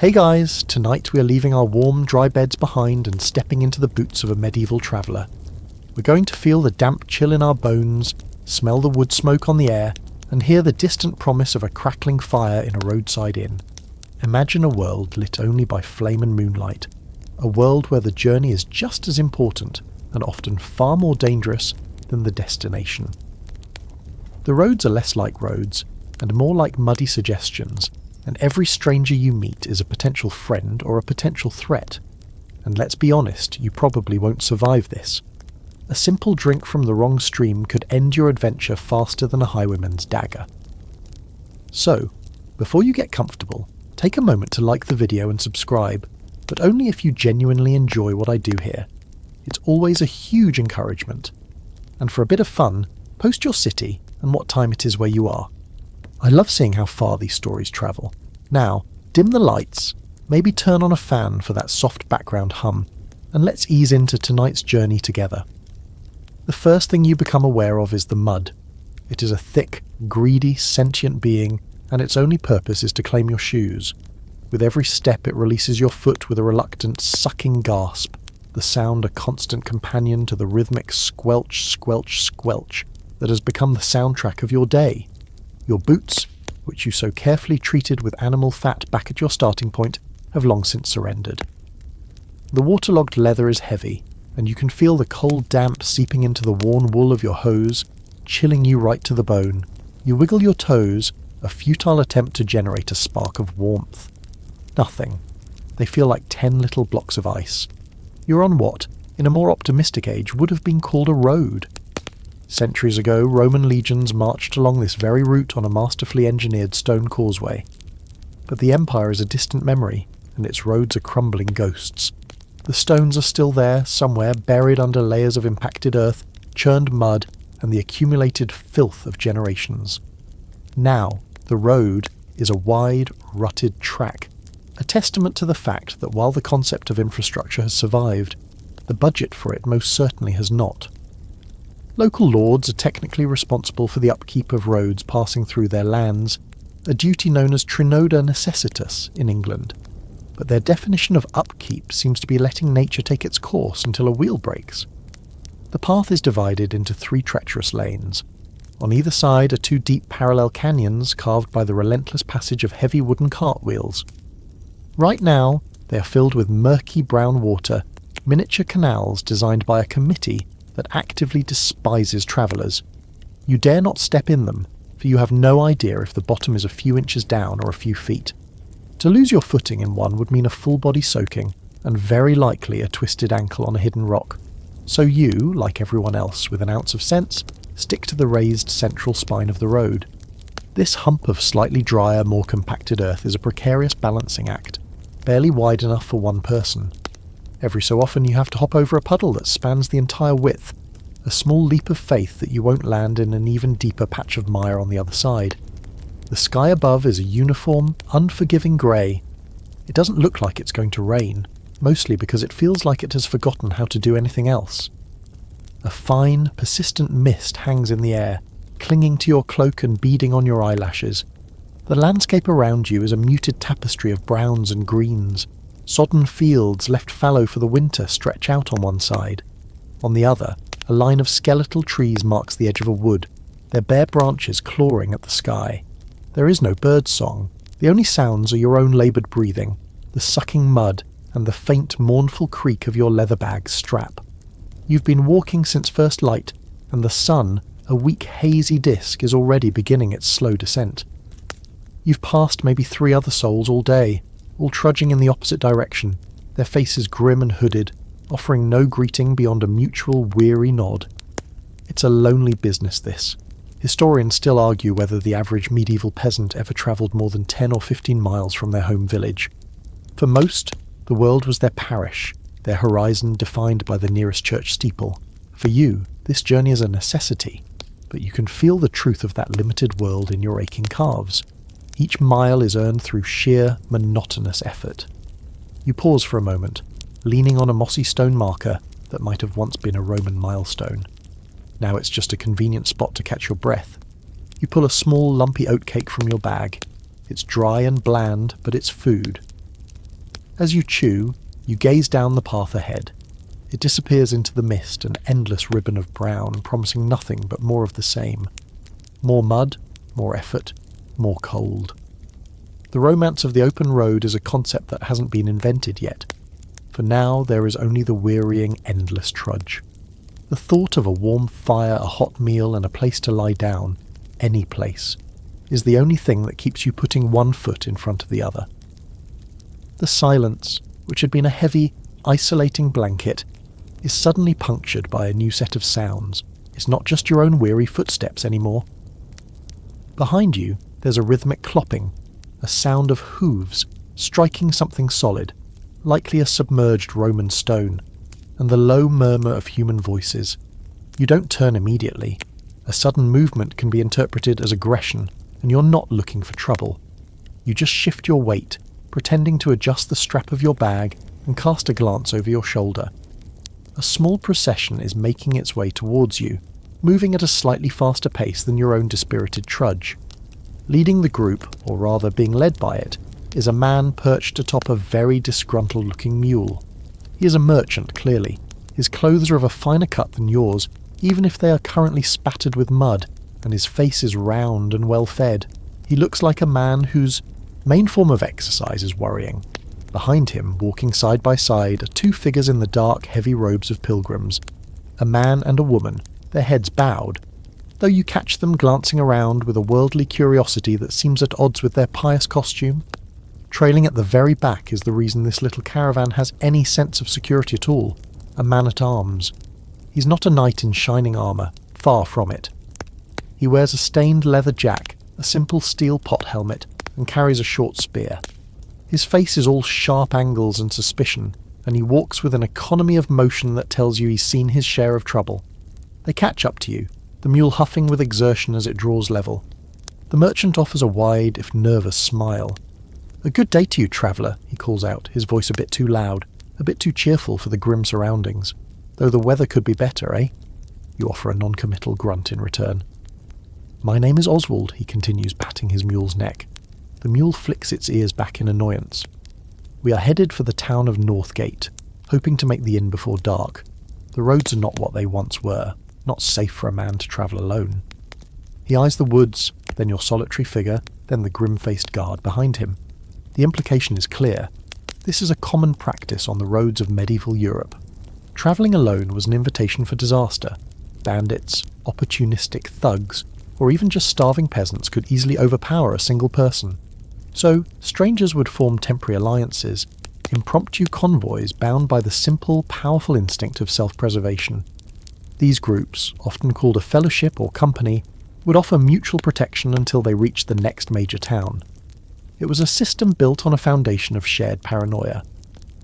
Hey guys, tonight we are leaving our warm, dry beds behind and stepping into the boots of a medieval traveller. We're going to feel the damp chill in our bones, smell the wood smoke on the air, and hear the distant promise of a crackling fire in a roadside inn. Imagine a world lit only by flame and moonlight, a world where the journey is just as important, and often far more dangerous, than the destination. The roads are less like roads, and more like muddy suggestions, and every stranger you meet is a potential friend or a potential threat. And let's be honest, you probably won't survive this. A simple drink from the wrong stream could end your adventure faster than a highwayman's dagger. So, before you get comfortable, take a moment to like the video and subscribe, but only if you genuinely enjoy what I do here. It's always a huge encouragement. And for a bit of fun, post your city and what time it is where you are. I love seeing how far these stories travel. Now, dim the lights, maybe turn on a fan for that soft background hum, and let's ease into tonight's journey together. The first thing you become aware of is the mud. It is a thick, greedy, sentient being, and its only purpose is to claim your shoes. With every step it releases your foot with a reluctant, sucking gasp, the sound a constant companion to the rhythmic squelch, squelch, squelch that has become the soundtrack of your day. Your boots, which you so carefully treated with animal fat back at your starting point, have long since surrendered. The waterlogged leather is heavy, and you can feel the cold damp seeping into the worn wool of your hose, chilling you right to the bone. You wiggle your toes, a futile attempt to generate a spark of warmth. Nothing. They feel like 10 little blocks of ice. You're on what, in a more optimistic age, would have been called a road. Centuries ago, Roman legions marched along this very route on a masterfully engineered stone causeway. But the empire is a distant memory, and its roads are crumbling ghosts. The stones are still there, somewhere, buried under layers of impacted earth, churned mud, and the accumulated filth of generations. Now, the road is a wide, rutted track, a testament to the fact that while the concept of infrastructure has survived, the budget for it most certainly has not. Local lords are technically responsible for the upkeep of roads passing through their lands, a duty known as trinoda necessitas in England. But their definition of upkeep seems to be letting nature take its course until a wheel breaks. The path is divided into 3 treacherous lanes. On either side are 2 deep parallel canyons carved by the relentless passage of heavy wooden cartwheels. Right now, they are filled with murky brown water, miniature canals designed by a committee that actively despises travellers. You dare not step in them, for you have no idea if the bottom is a few inches down or a few feet. To lose your footing in one would mean a full body soaking, and very likely a twisted ankle on a hidden rock. So you, like everyone else with an ounce of sense, stick to the raised central spine of the road. This hump of slightly drier, more compacted earth is a precarious balancing act, barely wide enough for one person. Every so often you have to hop over a puddle that spans the entire width, a small leap of faith that you won't land in an even deeper patch of mire on the other side. The sky above is a uniform, unforgiving grey. It doesn't look like it's going to rain, mostly because it feels like it has forgotten how to do anything else. A fine, persistent mist hangs in the air, clinging to your cloak and beading on your eyelashes. The landscape around you is a muted tapestry of browns and greens. Sodden fields left fallow for the winter stretch out on one side. On the other, a line of skeletal trees marks the edge of a wood, their bare branches clawing at the sky. There is no bird song. The only sounds are your own laboured breathing, the sucking mud, and the faint, mournful creak of your leather bag strap. You've been walking since first light, and the sun, a weak hazy disk, is already beginning its slow descent. You've passed maybe 3 other souls all day, all trudging in the opposite direction, their faces grim and hooded, offering no greeting beyond a mutual weary nod. It's a lonely business, this. Historians still argue whether the average medieval peasant ever travelled more than 10 or 15 miles from their home village. For most, the world was their parish, their horizon defined by the nearest church steeple. For you, this journey is a necessity, but you can feel the truth of that limited world in your aching calves. Each mile is earned through sheer, monotonous effort. You pause for a moment, leaning on a mossy stone marker that might have once been a Roman milestone. Now it's just a convenient spot to catch your breath. You pull a small, lumpy oatcake from your bag. It's dry and bland, but it's food. As you chew, you gaze down the path ahead. It disappears into the mist, an endless ribbon of brown, promising nothing but more of the same. More mud, more effort, more cold. The romance of the open road is a concept that hasn't been invented yet. For now, there is only the wearying, endless trudge. The thought of a warm fire, a hot meal, and a place to lie down, any place, is the only thing that keeps you putting one foot in front of the other. The silence, which had been a heavy, isolating blanket, is suddenly punctured by a new set of sounds. It's not just your own weary footsteps anymore. Behind you, there's a rhythmic clopping, a sound of hooves striking something solid, likely a submerged Roman stone, and the low murmur of human voices. You don't turn immediately. A sudden movement can be interpreted as aggression, and you're not looking for trouble. You just shift your weight, pretending to adjust the strap of your bag and cast a glance over your shoulder. A small procession is making its way towards you, moving at a slightly faster pace than your own dispirited trudge. Leading the group, or rather being led by it, is a man perched atop a very disgruntled-looking mule. He is a merchant, clearly. His clothes are of a finer cut than yours, even if they are currently spattered with mud, and his face is round and well-fed. He looks like a man whose main form of exercise is worrying. Behind him, walking side by side, are two figures in the dark, heavy robes of pilgrims. A man and a woman, their heads bowed, though you catch them glancing around with a worldly curiosity that seems at odds with their pious costume. Trailing at the very back is the reason this little caravan has any sense of security at all, a man-at-arms. He's not a knight in shining armour, far from it. He wears a stained leather jack, a simple steel pot helmet, and carries a short spear. His face is all sharp angles and suspicion, and he walks with an economy of motion that tells you he's seen his share of trouble. They catch up to you, the mule huffing with exertion as it draws level. The merchant offers a wide, if nervous, smile. "A good day to you, traveller," he calls out, his voice a bit too loud, a bit too cheerful for the grim surroundings. "Though the weather could be better, eh?" You offer a non-committal grunt in return. "My name is Oswald," he continues, patting his mule's neck. The mule flicks its ears back in annoyance. "We are headed for the town of Northgate, hoping to make the inn before dark. The roads are not what they once were, not safe for a man to travel alone." He eyes the woods, then your solitary figure, then the grim-faced guard behind him. The implication is clear. This is a common practice on the roads of medieval Europe. Travelling alone was an invitation for disaster. Bandits, opportunistic thugs, or even just starving peasants could easily overpower a single person. So, strangers would form temporary alliances, impromptu convoys bound by the simple, powerful instinct of self-preservation. These groups, often called a fellowship or company, would offer mutual protection until they reached the next major town. It was a system built on a foundation of shared paranoia.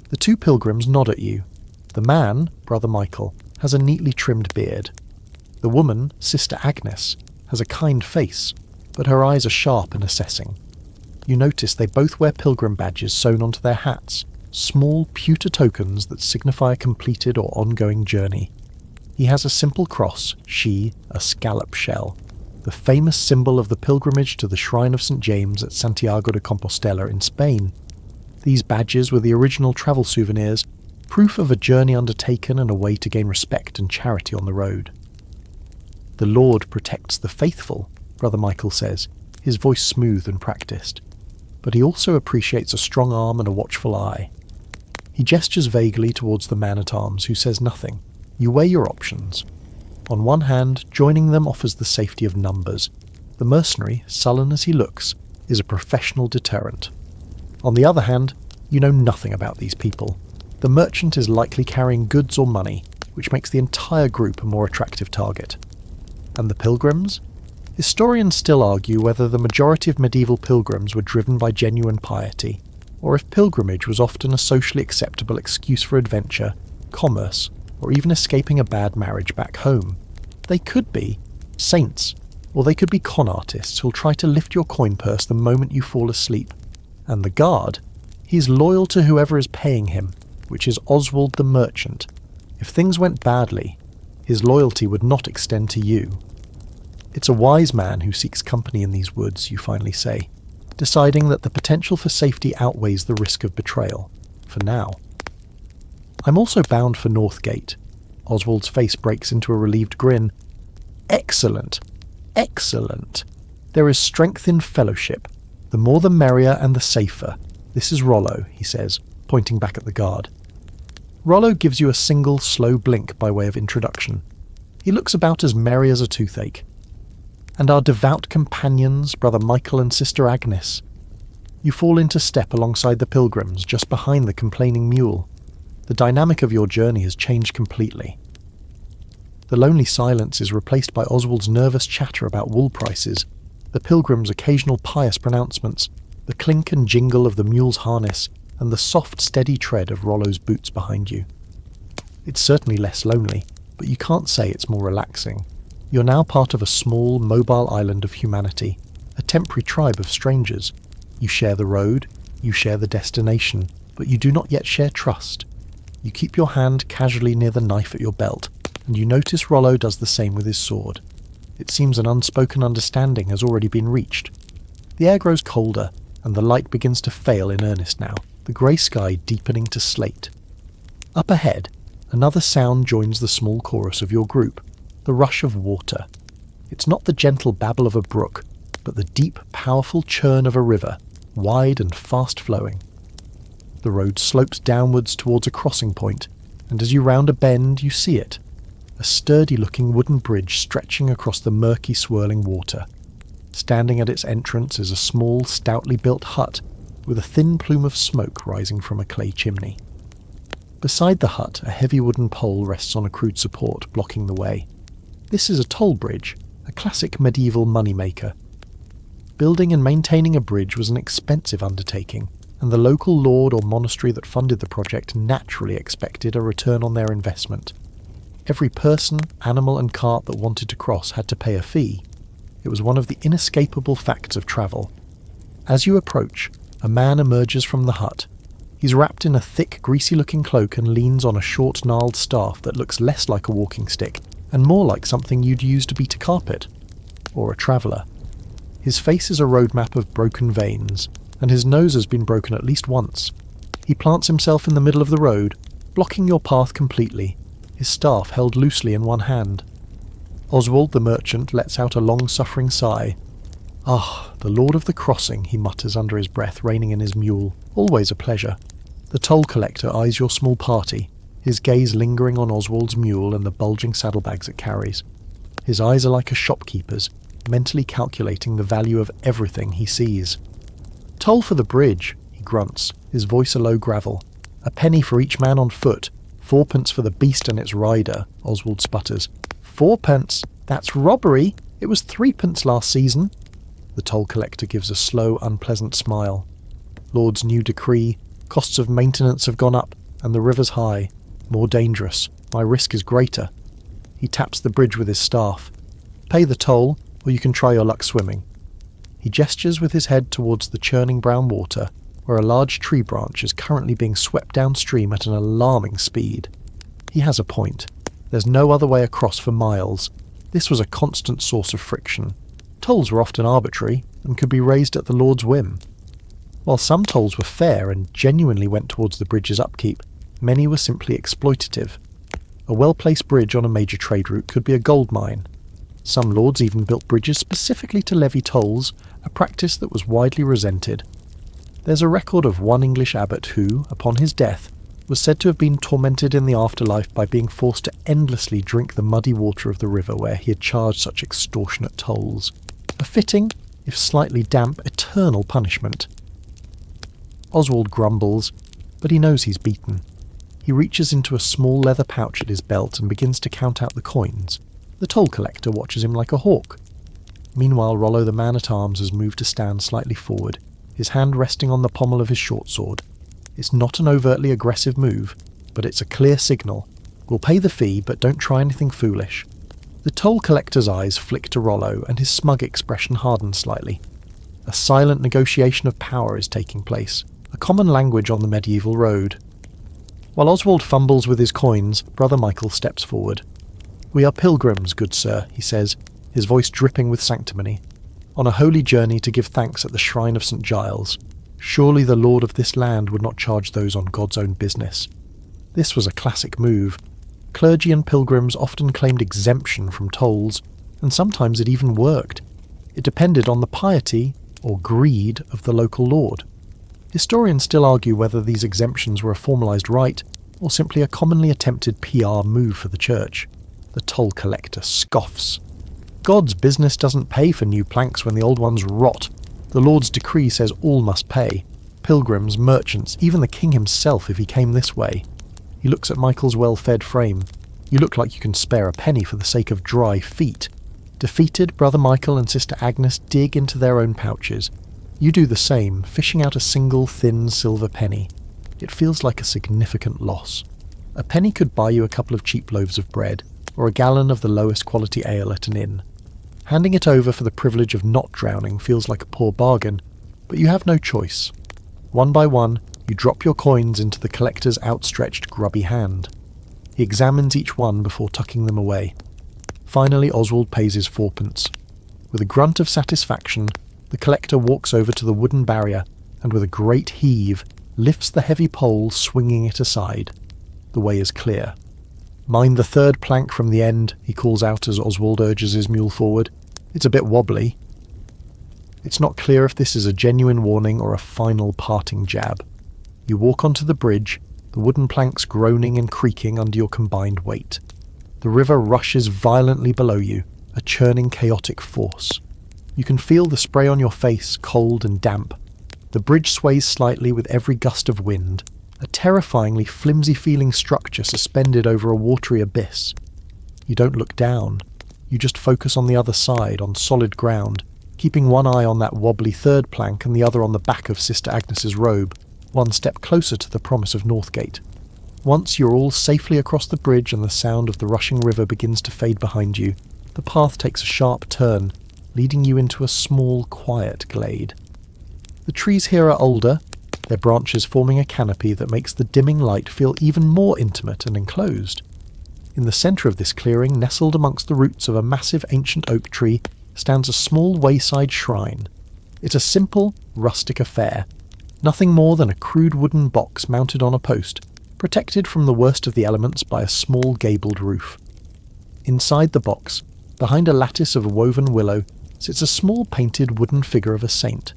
The two pilgrims nod at you. The man, Brother Michael, has a neatly trimmed beard. The woman, Sister Agnes, has a kind face, but her eyes are sharp and assessing. You notice they both wear pilgrim badges sewn onto their hats, small pewter tokens that signify a completed or ongoing journey. He has a simple cross, she a scallop shell, the famous symbol of the pilgrimage to the shrine of St. James at Santiago de Compostela in Spain. These badges were the original travel souvenirs, proof of a journey undertaken and a way to gain respect and charity on the road. "The Lord protects the faithful," Brother Michael says, his voice smooth and practiced. But he also appreciates a strong arm and a watchful eye. He gestures vaguely towards the man-at-arms, who says nothing. You weigh your options. On one hand, joining them offers the safety of numbers. The mercenary, sullen as he looks, is a professional deterrent. On the other hand, you know nothing about these people. The merchant is likely carrying goods or money, which makes the entire group a more attractive target. And the pilgrims? Historians still argue whether the majority of medieval pilgrims were driven by genuine piety, or if pilgrimage was often a socially acceptable excuse for adventure, commerce, or even escaping a bad marriage back home. They could be saints, or they could be con artists who'll try to lift your coin purse the moment you fall asleep. And the guard? He's loyal to whoever is paying him, which is Oswald the merchant. If things went badly, his loyalty would not extend to you. It's a wise man who seeks company in these woods, you finally say, deciding that the potential for safety outweighs the risk of betrayal. for now. I'm also bound for Northgate. Oswald's face breaks into a relieved grin. Excellent. Excellent. There is strength in fellowship. The more the merrier and the safer. This is Rollo, he says, pointing back at the guard. Rollo gives you a single, slow blink by way of introduction. He looks about as merry as a toothache. And our devout companions, Brother Michael and Sister Agnes. You fall into step alongside the pilgrims, just behind the complaining mule. The dynamic of your journey has changed completely. The lonely silence is replaced by Oswald's nervous chatter about wool prices, the pilgrims' occasional pious pronouncements, the clink and jingle of the mule's harness, and the soft, steady tread of Rollo's boots behind you. It's certainly less lonely, but you can't say it's more relaxing. You're now part of a small, mobile island of humanity, a temporary tribe of strangers. You share the road, you share the destination, but you do not yet share trust. You keep your hand casually near the knife at your belt, and you notice Rollo does the same with his sword. It seems an unspoken understanding has already been reached. The air grows colder, and the light begins to fail in earnest now, the grey sky deepening to slate. Up ahead, another sound joins the small chorus of your group, the rush of water. It's not the gentle babble of a brook, but the deep, powerful churn of a river, wide and fast-flowing. The road slopes downwards towards a crossing point, and as you round a bend you see it, a sturdy-looking wooden bridge stretching across the murky, swirling water. Standing at its entrance is a small, stoutly built hut with a thin plume of smoke rising from a clay chimney. Beside the hut, a heavy wooden pole rests on a crude support, blocking the way. This is a toll bridge, a classic medieval moneymaker. Building and maintaining a bridge was an expensive undertaking, and the local lord or monastery that funded the project naturally expected a return on their investment. Every person, animal and cart that wanted to cross had to pay a fee. It was one of the inescapable facts of travel. As you approach, a man emerges from the hut. He's wrapped in a thick, greasy-looking cloak and leans on a short, gnarled staff that looks less like a walking stick and more like something you'd use to beat a carpet. Or a traveller. His face is a roadmap of broken veins, and his nose has been broken at least once. He plants himself in the middle of the road, blocking your path completely, his staff held loosely in one hand. Oswald the merchant lets out a long-suffering sigh. "Ah, the Lord of the Crossing," he mutters under his breath, reining in his mule. "Always a pleasure." The toll collector eyes your small party, his gaze lingering on Oswald's mule and the bulging saddlebags it carries. His eyes are like a shopkeeper's, mentally calculating the value of everything he sees. "Toll for the bridge," he grunts, his voice a low gravel. "A penny for each man on foot. 4p for the beast and its rider," Oswald sputters. 4p? That's robbery. It was 3p last season." The toll collector gives a slow, unpleasant smile. "Lord's new decree. Costs of maintenance have gone up, and the river's high. More dangerous. My risk is greater." He taps the bridge with his staff. "Pay the toll, or you can try your luck swimming." He gestures with his head towards the churning brown water, where a large tree branch is currently being swept downstream at an alarming speed. He has a point. There's no other way across for miles. This was a constant source of friction. Tolls were often arbitrary, and could be raised at the Lord's whim. While some tolls were fair and genuinely went towards the bridge's upkeep, many were simply exploitative. A well-placed bridge on a major trade route could be a gold mine. Some lords even built bridges specifically to levy tolls, a practice that was widely resented. There's a record of one English abbot who, upon his death, was said to have been tormented in the afterlife by being forced to endlessly drink the muddy water of the river where he had charged such extortionate tolls. A fitting, if slightly damp, eternal punishment. Oswald grumbles, but he knows he's beaten. He reaches into a small leather pouch at his belt and begins to count out the coins. The toll collector watches him like a hawk. Meanwhile, Rollo the man-at-arms has moved to stand slightly forward, his hand resting on the pommel of his short sword. It's not an overtly aggressive move, but it's a clear signal. We'll pay the fee, but don't try anything foolish. The toll collector's eyes flick to Rollo, and his smug expression hardens slightly. A silent negotiation of power is taking place, a common language on the medieval road. While Oswald fumbles with his coins, Brother Michael steps forward. "We are pilgrims, good sir," he says, his voice dripping with sanctimony, "on a holy journey to give thanks at the shrine of St. Giles. Surely the lord of this land would not charge those on God's own business. This was a classic move. Clergy and pilgrims often claimed exemption from tolls, and sometimes it even worked. It depended on the piety, or greed, of the local lord. Historians still argue whether these exemptions were a formalised right, or simply a commonly attempted PR move for the church. The toll collector scoffs. God's business doesn't pay for new planks when the old ones rot. The Lord's decree says all must pay. Pilgrims, merchants, even the king himself if he came this way. He looks at Michael's well-fed frame. You look like you can spare a penny for the sake of dry feet. Defeated, Brother Michael and Sister Agnes dig into their own pouches. You do the same, fishing out a single thin silver penny. It feels like a significant loss. A penny could buy you a couple of cheap loaves of bread, or a gallon of the lowest quality ale at an inn. Handing it over for the privilege of not drowning feels like a poor bargain, but you have no choice. One by one, you drop your coins into the collector's outstretched grubby hand. He examines each one before tucking them away. Finally, Oswald pays his fourpence. With a grunt of satisfaction, the collector walks over to the wooden barrier and with a great heave, lifts the heavy pole, swinging it aside. The way is clear. "Mind the third plank from the end," he calls out as Oswald urges his mule forward. "It's a bit wobbly." It's not clear if this is a genuine warning or a final parting jab. You walk onto the bridge, the wooden planks groaning and creaking under your combined weight. The river rushes violently below you, a churning chaotic force. You can feel the spray on your face, cold and damp. The bridge sways slightly with every gust of wind, a terrifyingly flimsy-feeling structure suspended over a watery abyss. You don't look down. You just focus on the other side, on solid ground, keeping one eye on that wobbly third plank and the other on the back of Sister Agnes's robe, one step closer to the promise of Northgate. Once you're all safely across the bridge and the sound of the rushing river begins to fade behind you, the path takes a sharp turn, leading you into a small, quiet glade. The trees here are older, their branches forming a canopy that makes the dimming light feel even more intimate and enclosed. In the centre of this clearing, nestled amongst the roots of a massive ancient oak tree, stands a small wayside shrine. It's a simple, rustic affair, nothing more than a crude wooden box mounted on a post, protected from the worst of the elements by a small gabled roof. Inside the box, behind a lattice of woven willow, sits a small painted wooden figure of a saint.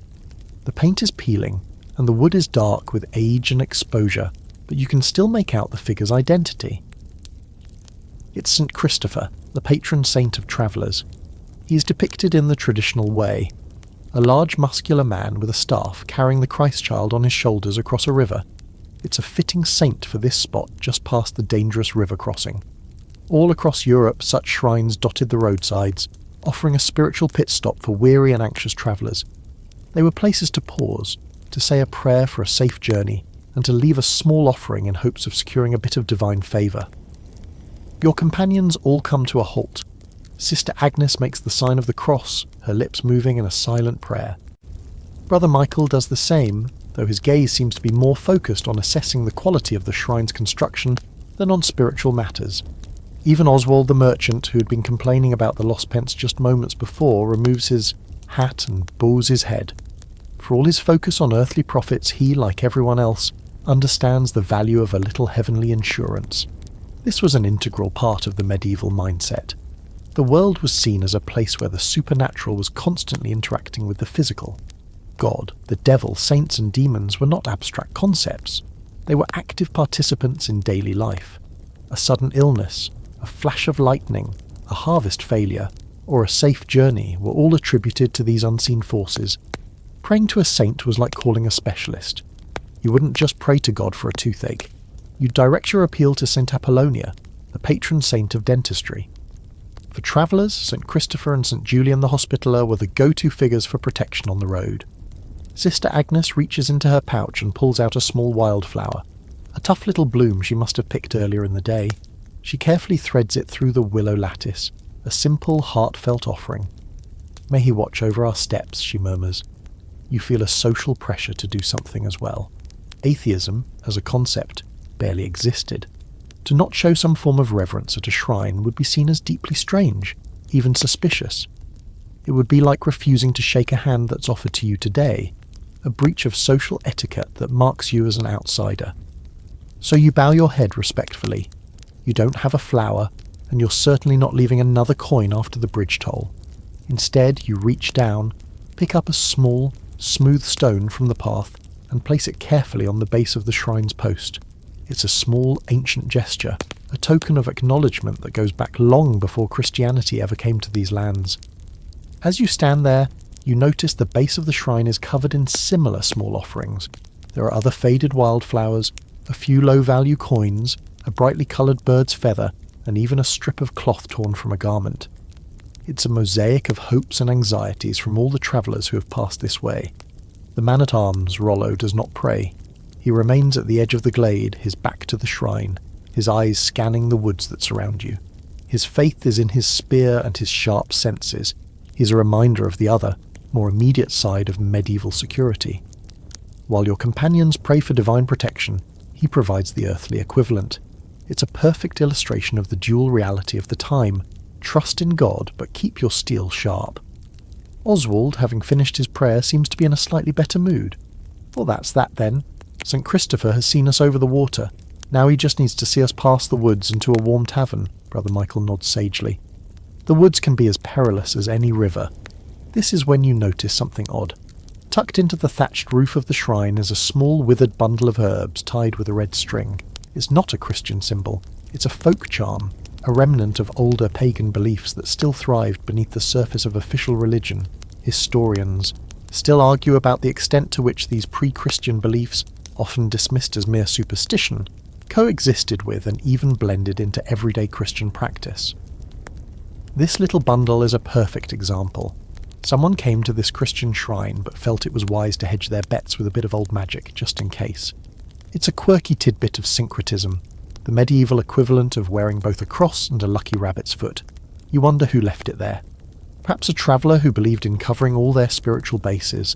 The paint is peeling, and the wood is dark with age and exposure, but you can still make out the figure's identity. It's St. Christopher, the patron saint of travellers. He is depicted in the traditional way, a large muscular man with a staff carrying the Christ child on his shoulders across a river. It's a fitting saint for this spot just past the dangerous river crossing. All across Europe, such shrines dotted the roadsides, offering a spiritual pit stop for weary and anxious travellers. They were places to pause, to say a prayer for a safe journey, and to leave a small offering in hopes of securing a bit of divine favour. Your companions all come to a halt. Sister Agnes makes the sign of the cross, her lips moving in a silent prayer. Brother Michael does the same, though his gaze seems to be more focused on assessing the quality of the shrine's construction than on spiritual matters. Even Oswald the merchant, who had been complaining about the lost pence just moments before, removes his hat and bows his head. For all his focus on earthly profits, he, like everyone else, understands the value of a little heavenly insurance. This was an integral part of the medieval mindset. The world was seen as a place where the supernatural was constantly interacting with the physical. God, the devil, saints and demons were not abstract concepts. They were active participants in daily life. A sudden illness, a flash of lightning, a harvest failure, or a safe journey were all attributed to these unseen forces. Praying to a saint was like calling a specialist. You wouldn't just pray to God for a toothache. You'd direct your appeal to St. Apollonia, the patron saint of dentistry. For travellers, St. Christopher and St. Julian the Hospitaller were the go-to figures for protection on the road. Sister Agnes reaches into her pouch and pulls out a small wildflower, a tough little bloom she must have picked earlier in the day. She carefully threads it through the willow lattice, a simple, heartfelt offering. "May he watch over our steps," she murmurs. You feel a social pressure to do something as well. Atheism, as a concept, barely existed. To not show some form of reverence at a shrine would be seen as deeply strange, even suspicious. It would be like refusing to shake a hand that's offered to you today, a breach of social etiquette that marks you as an outsider. So you bow your head respectfully. You don't have a flower, and you're certainly not leaving another coin after the bridge toll. Instead, you reach down, pick up a small, smooth stone from the path, and place it carefully on the base of the shrine's post. It's a small, ancient gesture, a token of acknowledgement that goes back long before Christianity ever came to these lands. As you stand there, you notice the base of the shrine is covered in similar small offerings. There are other faded wildflowers, a few low-value coins, a brightly coloured bird's feather, and even a strip of cloth torn from a garment. It's a mosaic of hopes and anxieties from all the travellers who have passed this way. The man-at-arms, Rollo, does not pray. He remains at the edge of the glade, his back to the shrine, his eyes scanning the woods that surround you. His faith is in his spear and his sharp senses. He's a reminder of the other, more immediate side of medieval security. While your companions pray for divine protection, he provides the earthly equivalent. It's a perfect illustration of the dual reality of the time. Trust in God, but keep your steel sharp. Oswald, having finished his prayer, seems to be in a slightly better mood. Well, that's that then. St. Christopher has seen us over the water. Now he just needs to see us past the woods into a warm tavern, Brother Michael nods sagely. The woods can be as perilous as any river. This is when you notice something odd. Tucked into the thatched roof of the shrine is a small withered bundle of herbs tied with a red string. It's not a Christian symbol. It's a folk charm, a remnant of older pagan beliefs that still thrived beneath the surface of official religion. Historians still argue about the extent to which these pre-Christian beliefs, often dismissed as mere superstition, coexisted with and even blended into everyday Christian practice. This little bundle is a perfect example. Someone came to this Christian shrine but felt it was wise to hedge their bets with a bit of old magic, just in case. It's a quirky tidbit of syncretism, the medieval equivalent of wearing both a cross and a lucky rabbit's foot. You wonder who left it there. Perhaps a traveller who believed in covering all their spiritual bases.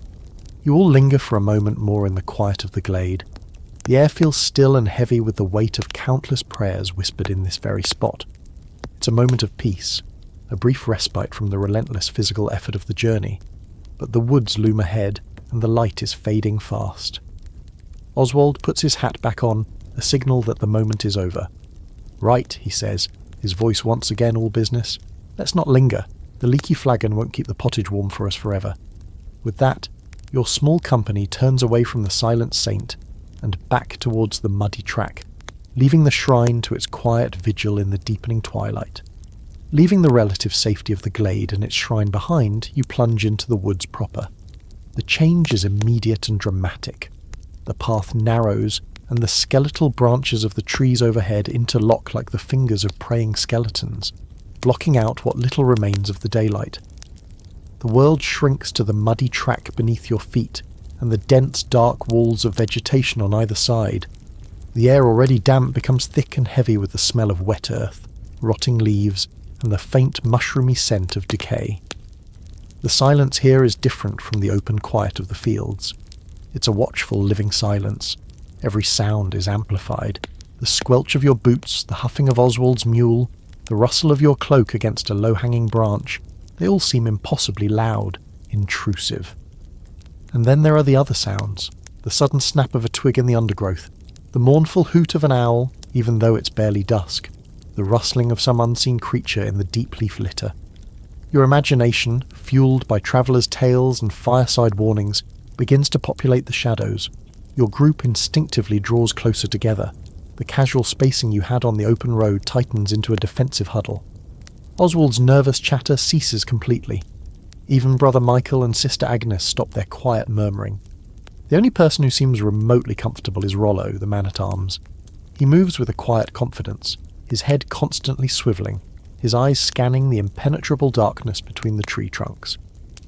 You all linger for a moment more in the quiet of the glade. The air feels still and heavy with the weight of countless prayers whispered in this very spot. It's a moment of peace, a brief respite from the relentless physical effort of the journey, but the woods loom ahead and the light is fading fast. Oswald puts his hat back on, a signal that the moment is over. Right, he says, his voice once again all business. Let's not linger. The Leaky Flagon won't keep the pottage warm for us forever. With that, your small company turns away from the silent saint and back towards the muddy track, leaving the shrine to its quiet vigil in the deepening twilight. Leaving the relative safety of the glade and its shrine behind, you plunge into the woods proper. The change is immediate and dramatic. The path narrows, and the skeletal branches of the trees overhead interlock like the fingers of praying skeletons, blocking out what little remains of the daylight. The world shrinks to the muddy track beneath your feet, and the dense, dark walls of vegetation on either side. The air already damp becomes thick and heavy with the smell of wet earth, rotting leaves, and the faint mushroomy scent of decay. The silence here is different from the open quiet of the fields. It's a watchful, living silence. Every sound is amplified. The squelch of your boots, the huffing of Oswald's mule, the rustle of your cloak against a low-hanging branch, they all seem impossibly loud, intrusive. And then there are the other sounds, the sudden snap of a twig in the undergrowth, the mournful hoot of an owl, even though it's barely dusk, the rustling of some unseen creature in the deep leaf litter. Your imagination, fueled by travellers' tales and fireside warnings, begins to populate the shadows. Your group instinctively draws closer together. The casual spacing you had on the open road tightens into a defensive huddle. Oswald's nervous chatter ceases completely. Even Brother Michael and Sister Agnes stop their quiet murmuring. The only person who seems remotely comfortable is Rollo, the man-at-arms. He moves with a quiet confidence, his head constantly swivelling, his eyes scanning the impenetrable darkness between the tree trunks.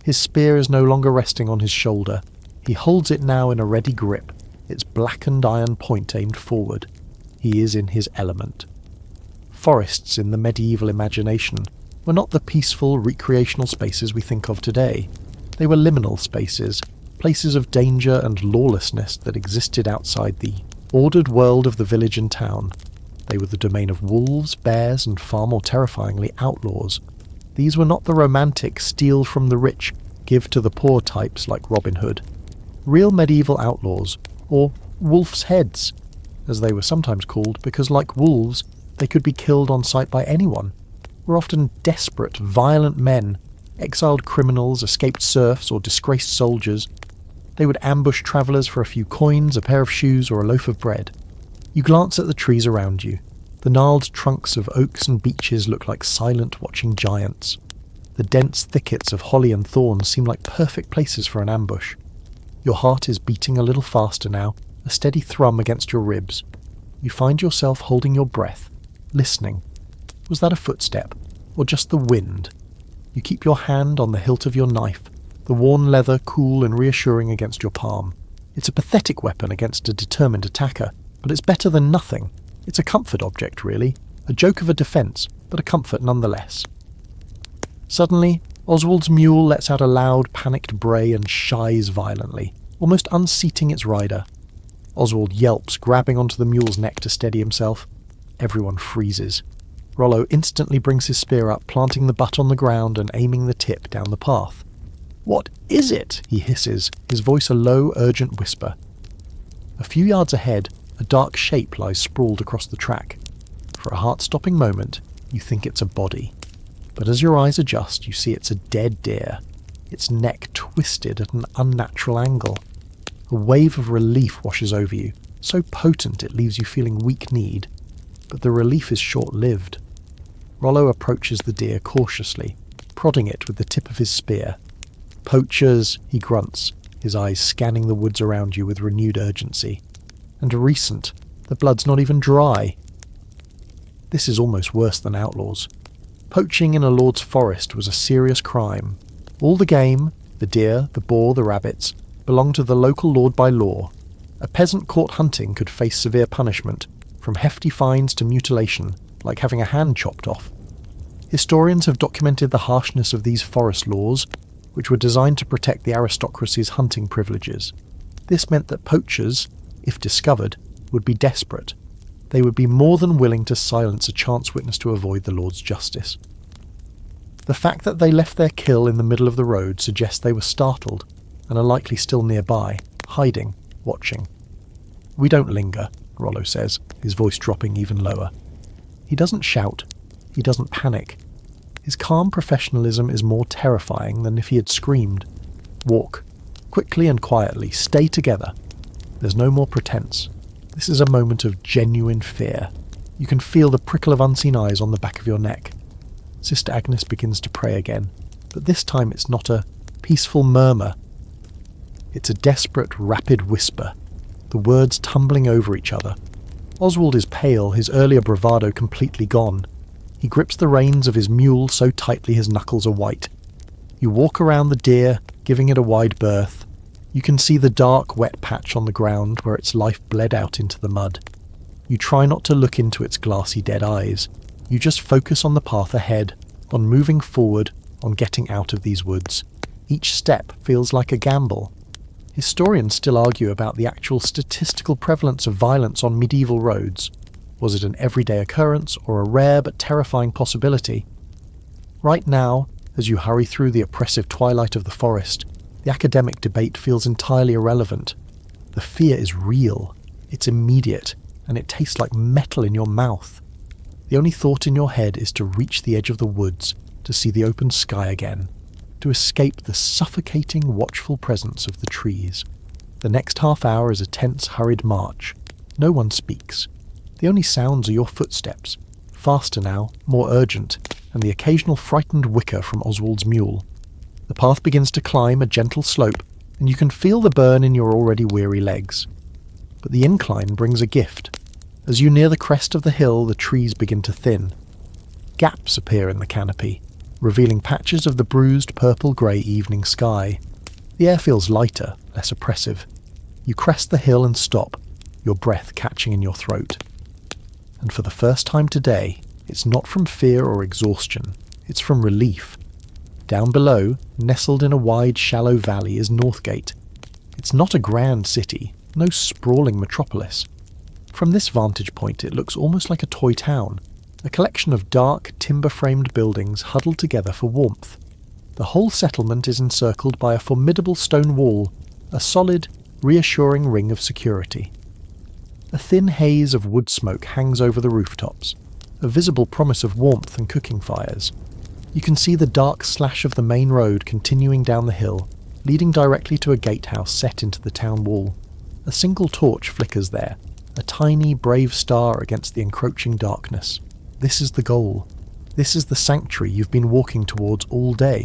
His spear is no longer resting on his shoulder. He holds it now in a ready grip, its blackened iron point aimed forward. He is in his element. Forests in the medieval imagination were not the peaceful recreational spaces we think of today. They were liminal spaces, places of danger and lawlessness that existed outside the ordered world of the village and town. They were the domain of wolves, bears, and far more terrifyingly, outlaws. These were not the romantic steal from the rich, give to the poor types like Robin Hood. Real medieval outlaws, or wolf's heads, as they were sometimes called because, like wolves, they could be killed on sight by anyone, were often desperate, violent men, exiled criminals, escaped serfs, or disgraced soldiers. They would ambush travellers for a few coins, a pair of shoes, or a loaf of bread. You glance at the trees around you. The gnarled trunks of oaks and beeches look like silent, watching giants. The dense thickets of holly and thorns seem like perfect places for an ambush. Your heart is beating a little faster now, a steady thrum against your ribs. You find yourself holding your breath, listening. Was that a footstep, or just the wind? You keep your hand on the hilt of your knife, the worn leather cool and reassuring against your palm. It's a pathetic weapon against a determined attacker, but it's better than nothing. It's a comfort object, really. A joke of a defence, but a comfort nonetheless. Suddenly, Oswald's mule lets out a loud, panicked bray and shies violently, almost unseating its rider. Oswald yelps, grabbing onto the mule's neck to steady himself. Everyone freezes. Rollo instantly brings his spear up, planting the butt on the ground and aiming the tip down the path. "What is it?" he hisses, his voice a low, urgent whisper. A few yards ahead, a dark shape lies sprawled across the track. For a heart-stopping moment, you think it's a body. But as your eyes adjust, you see it's a dead deer, its neck twisted at an unnatural angle. A wave of relief washes over you, so potent it leaves you feeling weak-kneed. But the relief is short-lived. Rollo approaches the deer cautiously, prodding it with the tip of his spear. "Poachers," he grunts, his eyes scanning the woods around you with renewed urgency. And recent, the blood's not even dry. This is almost worse than outlaws. Poaching in a lord's forest was a serious crime. All the game, the deer, the boar, the rabbits, belonged to the local lord by law. A peasant caught hunting could face severe punishment, from hefty fines to mutilation, like having a hand chopped off. Historians have documented the harshness of these forest laws, which were designed to protect the aristocracy's hunting privileges. This meant that poachers, if discovered, would be desperate. They would be more than willing to silence a chance witness to avoid the Lord's justice. The fact that they left their kill in the middle of the road suggests they were startled, and are likely still nearby, hiding, watching. "We don't linger," Rollo says, his voice dropping even lower. He doesn't shout. He doesn't panic. His calm professionalism is more terrifying than if he had screamed. "Walk. Quickly and quietly. Stay together. There's no more pretense. This is a moment of genuine fear. You can feel the prickle of unseen eyes on the back of your neck." Sister Agnes begins to pray again, but this time it's not a peaceful murmur. It's a desperate, rapid whisper, the words tumbling over each other. Oswald is pale, his earlier bravado completely gone. He grips the reins of his mule so tightly his knuckles are white. You walk around the deer, giving it a wide berth. You can see the dark, wet patch on the ground where its life bled out into the mud. You try not to look into its glassy dead eyes. You just focus on the path ahead, on moving forward, on getting out of these woods. Each step feels like a gamble. Historians still argue about the actual statistical prevalence of violence on medieval roads. Was it an everyday occurrence or a rare but terrifying possibility? Right now, as you hurry through the oppressive twilight of the forest, the academic debate feels entirely irrelevant. The fear is real, it's immediate, and it tastes like metal in your mouth. The only thought in your head is to reach the edge of the woods, to see the open sky again, to escape the suffocating, watchful presence of the trees. The next half hour is a tense, hurried march. No one speaks. The only sounds are your footsteps, faster now, more urgent, and the occasional frightened whicker from Oswald's mule. The path begins to climb a gentle slope, and you can feel the burn in your already weary legs. But the incline brings a gift. As you near the crest of the hill, the trees begin to thin. Gaps appear in the canopy, revealing patches of the bruised purple-grey evening sky. The air feels lighter, less oppressive. You crest the hill and stop, your breath catching in your throat. And for the first time today, it's not from fear or exhaustion, it's from relief. Down below, nestled in a wide, shallow valley, is Northgate. It's not a grand city, no sprawling metropolis. From this vantage point, it looks almost like a toy town, a collection of dark, timber-framed buildings huddled together for warmth. The whole settlement is encircled by a formidable stone wall, a solid, reassuring ring of security. A thin haze of wood smoke hangs over the rooftops, a visible promise of warmth and cooking fires. You can see the dark slash of the main road continuing down the hill, leading directly to a gatehouse set into the town wall. A single torch flickers there, a tiny, brave star against the encroaching darkness. This is the goal. This is the sanctuary you've been walking towards all day.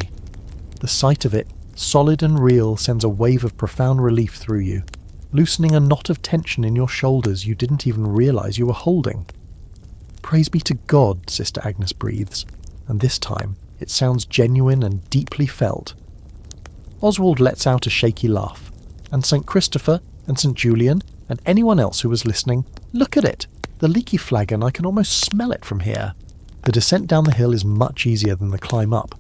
The sight of it, solid and real, sends a wave of profound relief through you, loosening a knot of tension in your shoulders you didn't even realise you were holding. Praise be to God, Sister Agnes breathes, and this time it sounds genuine and deeply felt. Oswald lets out a shaky laugh, and St. Christopher and St. Julian and anyone else who was listening, look at it! The Leaky Flagon, I can almost smell it from here. The descent down the hill is much easier than the climb up.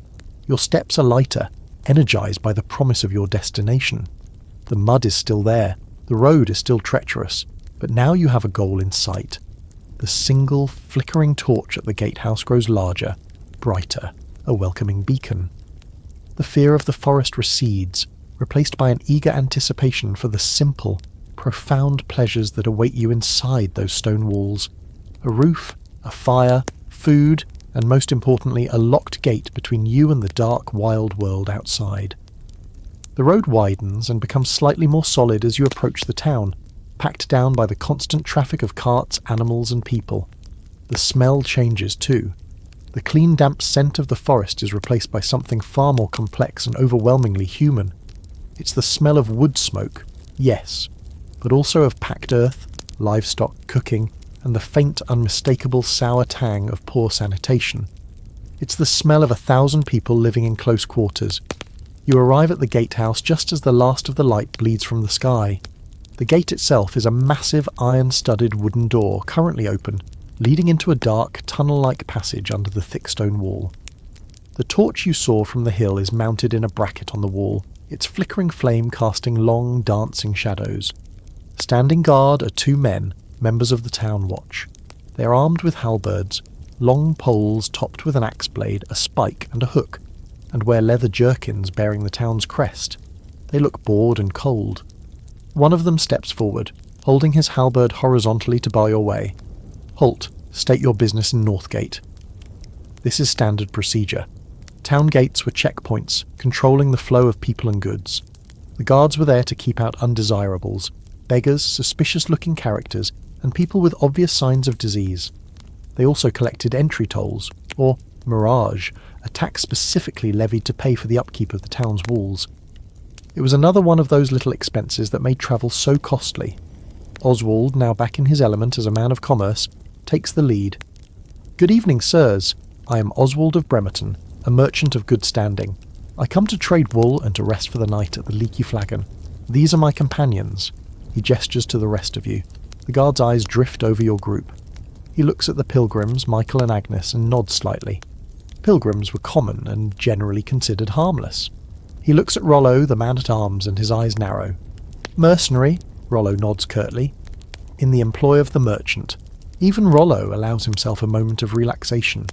Your steps are lighter, energised by the promise of your destination. The mud is still there, the road is still treacherous, but now you have a goal in sight. The single, flickering torch at the gatehouse grows larger, brighter, a welcoming beacon. The fear of the forest recedes, replaced by an eager anticipation for the simple, profound pleasures that await you inside those stone walls. A roof, a fire, food, and most importantly, a locked gate between you and the dark, wild world outside. The road widens and becomes slightly more solid as you approach the town, packed down by the constant traffic of carts, animals, and people. The smell changes too. The clean, damp scent of the forest is replaced by something far more complex and overwhelmingly human. It's the smell of wood smoke, yes, but also of packed earth, livestock, cooking, and the faint, unmistakable sour tang of poor sanitation. It's the smell of 1,000 people living in close quarters. You arrive at the gatehouse just as the last of the light bleeds from the sky. The gate itself is a massive iron-studded wooden door, currently open, leading into a dark, tunnel-like passage under the thick stone wall. The torch you saw from the hill is mounted in a bracket on the wall, its flickering flame casting long, dancing shadows. Standing guard are 2 men, members of the town watch. They are armed with halberds, long poles topped with an axe blade, a spike and a hook, and wear leather jerkins bearing the town's crest. They look bored and cold. One of them steps forward, holding his halberd horizontally to bar your way. Halt, state your business in Northgate. This is standard procedure. Town gates were checkpoints, controlling the flow of people and goods. The guards were there to keep out undesirables, beggars, suspicious-looking characters, and people with obvious signs of disease. They also collected entry tolls, or mirage, a tax specifically levied to pay for the upkeep of the town's walls. It was another one of those little expenses that made travel so costly. Oswald, now back in his element as a man of commerce, takes the lead. Good evening, sirs. I am Oswald of Bremerton, a merchant of good standing. I come to trade wool and to rest for the night at the Leaky Flagon. These are my companions. He gestures to the rest of you. The guard's eyes drift over your group. He looks at the pilgrims, Michael and Agnes, and nods slightly. Pilgrims were common and generally considered harmless. He looks at Rollo, the man-at-arms, and his eyes narrow. Mercenary, Rollo nods curtly. In the employ of the merchant. Even Rollo allows himself a moment of relaxation.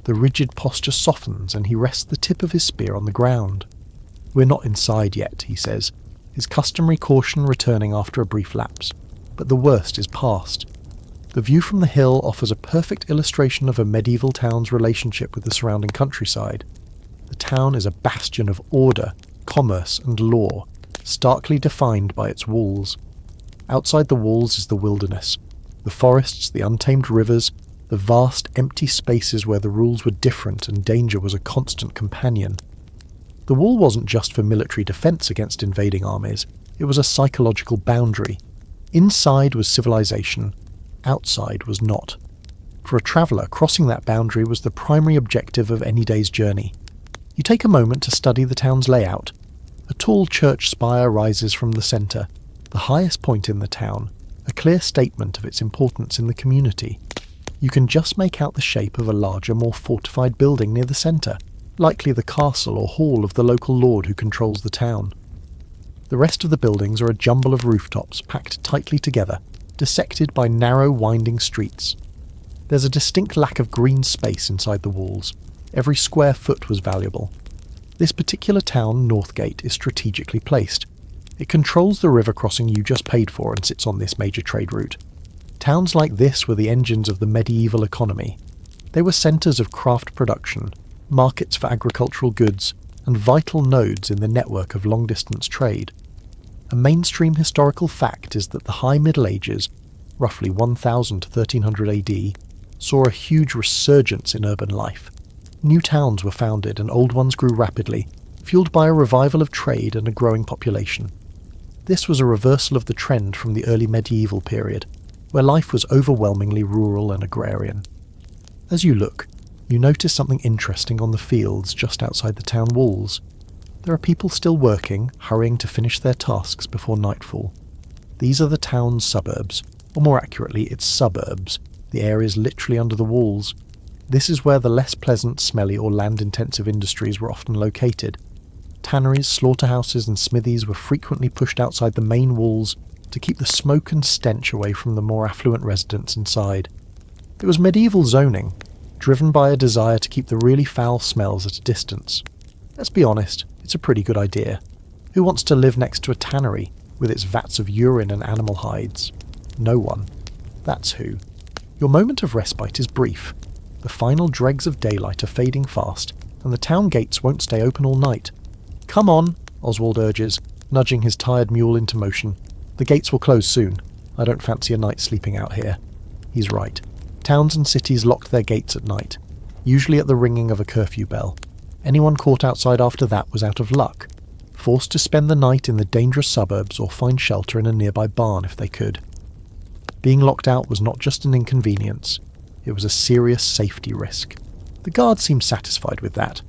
The rigid posture softens and he rests the tip of his spear on the ground. We're not inside yet, he says, his customary caution returning after a brief lapse. But the worst is past. The view from the hill offers a perfect illustration of a medieval town's relationship with the surrounding countryside. The town is a bastion of order, commerce and law, starkly defined by its walls. Outside the walls is the wilderness, the forests, the untamed rivers, the vast empty spaces where the rules were different and danger was a constant companion. The wall wasn't just for military defence against invading armies, it was a psychological boundary. Inside was civilization, outside was not. For a traveller, crossing that boundary was the primary objective of any day's journey. You take a moment to study the town's layout. A tall church spire rises from the centre, the highest point in the town, a clear statement of its importance in the community. You can just make out the shape of a larger, more fortified building near the centre, likely the castle or hall of the local lord who controls the town. The rest of the buildings are a jumble of rooftops packed tightly together, dissected by narrow, winding streets. There's a distinct lack of green space inside the walls. Every square foot was valuable. This particular town, Northgate, is strategically placed. It controls the river crossing you just paid for and sits on this major trade route. Towns like this were the engines of the medieval economy. They were centres of craft production, markets for agricultural goods, and vital nodes in the network of long-distance trade. A mainstream historical fact is that the High Middle Ages, roughly 1000 to 1300 AD, saw a huge resurgence in urban life. New towns were founded and old ones grew rapidly, fueled by a revival of trade and a growing population. This was a reversal of the trend from the early medieval period, where life was overwhelmingly rural and agrarian. As you look, you notice something interesting on the fields just outside the town walls. There are people still working, hurrying to finish their tasks before nightfall. These are the town's suburbs, or more accurately, its suburbs, the areas literally under the walls. This is where the less pleasant, smelly or land-intensive industries were often located. Tanneries, slaughterhouses and smithies were frequently pushed outside the main walls to keep the smoke and stench away from the more affluent residents inside. It was medieval zoning, driven by a desire to keep the really foul smells at a distance. Let's be honest, it's a pretty good idea. Who wants to live next to a tannery with its vats of urine and animal hides? No one. That's who. Your moment of respite is brief. The final dregs of daylight are fading fast, and the town gates won't stay open all night. "Come on," Oswald urges, nudging his tired mule into motion. "The gates will close soon. I don't fancy a night sleeping out here." He's right. Towns and cities locked their gates at night, usually at the ringing of a curfew bell. Anyone caught outside after that was out of luck, forced to spend the night in the dangerous suburbs or find shelter in a nearby barn if they could. Being locked out was not just an inconvenience, it was a serious safety risk. The guard seemed satisfied with that.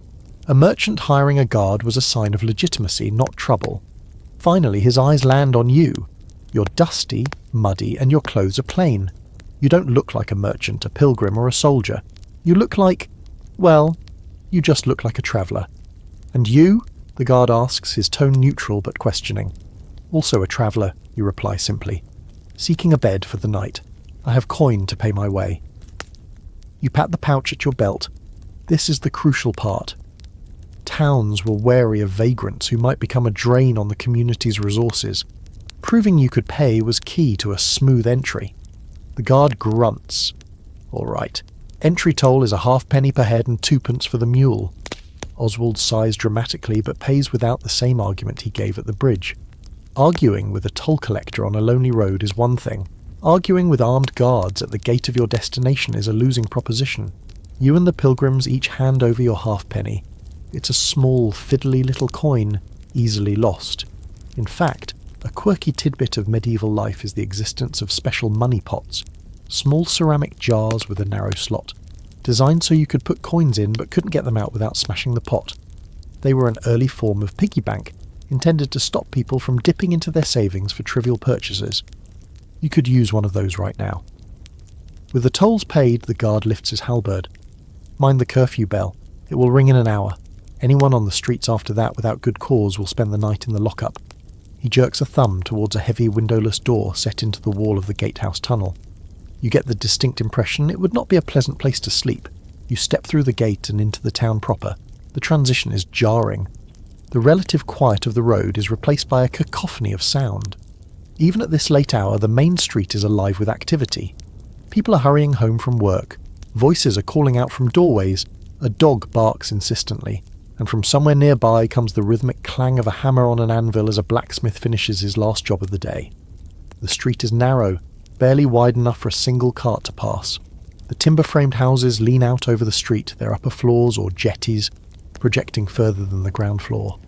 A merchant hiring a guard was a sign of legitimacy, not trouble. Finally, his eyes land on you. You're dusty, muddy, and your clothes are plain. You don't look like a merchant, a pilgrim, or a soldier. You look like... well, you just look like a traveller. "And you?" the guard asks, his tone neutral but questioning. "Also a traveller," you reply simply. "Seeking a bed for the night. I have coin to pay my way." You pat the pouch at your belt. This is the crucial part. Towns were wary of vagrants who might become a drain on the community's resources. Proving you could pay was key to a smooth entry. The guard grunts. "All right. Entry toll is a halfpenny per head and 2p for the mule." Oswald sighs dramatically but pays without the same argument he gave at the bridge. Arguing with a toll collector on a lonely road is one thing. Arguing with armed guards at the gate of your destination is a losing proposition. You and the pilgrims each hand over your halfpenny. It's a small, fiddly little coin, easily lost. In fact, a quirky tidbit of medieval life is the existence of special money pots, small ceramic jars with a narrow slot, designed so you could put coins in but couldn't get them out without smashing the pot. They were an early form of piggy bank, intended to stop people from dipping into their savings for trivial purchases. You could use one of those right now. With the tolls paid, the guard lifts his halberd. "Mind the curfew bell. It will ring in an hour. Anyone on the streets after that without good cause will spend the night in the lockup." He jerks a thumb towards a heavy windowless door set into the wall of the gatehouse tunnel. You get the distinct impression it would not be a pleasant place to sleep. You step through the gate and into the town proper. The transition is jarring. The relative quiet of the road is replaced by a cacophony of sound. Even at this late hour, the main street is alive with activity. People are hurrying home from work. Voices are calling out from doorways. A dog barks insistently. And from somewhere nearby comes the rhythmic clang of a hammer on an anvil as a blacksmith finishes his last job of the day. The street is narrow, barely wide enough for a single cart to pass. The timber-framed houses lean out over the street, their upper floors or jetties projecting further than the ground floor.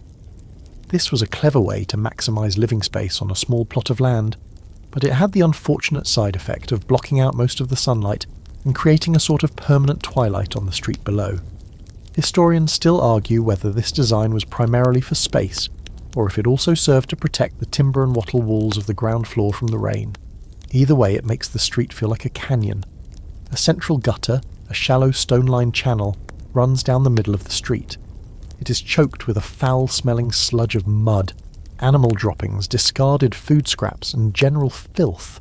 This was a clever way to maximise living space on a small plot of land, but it had the unfortunate side effect of blocking out most of the sunlight and creating a sort of permanent twilight on the street below. Historians still argue whether this design was primarily for space, or if it also served to protect the timber and wattle walls of the ground floor from the rain. Either way, it makes the street feel like a canyon. A central gutter, a shallow stone-lined channel, runs down the middle of the street. It is choked with a foul-smelling sludge of mud, animal droppings, discarded food scraps, and general filth.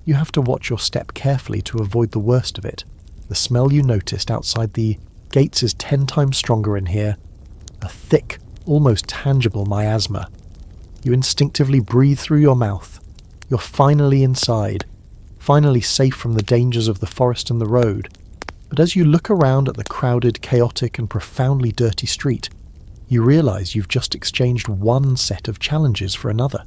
You have to watch your step carefully to avoid the worst of it. The smell you noticed outside the gates is 10 times stronger in here. A thick, almost tangible miasma. You instinctively breathe through your mouth. You're finally inside, finally safe from the dangers of the forest and the road. But as you look around at the crowded, chaotic and profoundly dirty street, you realise you've just exchanged one set of challenges for another.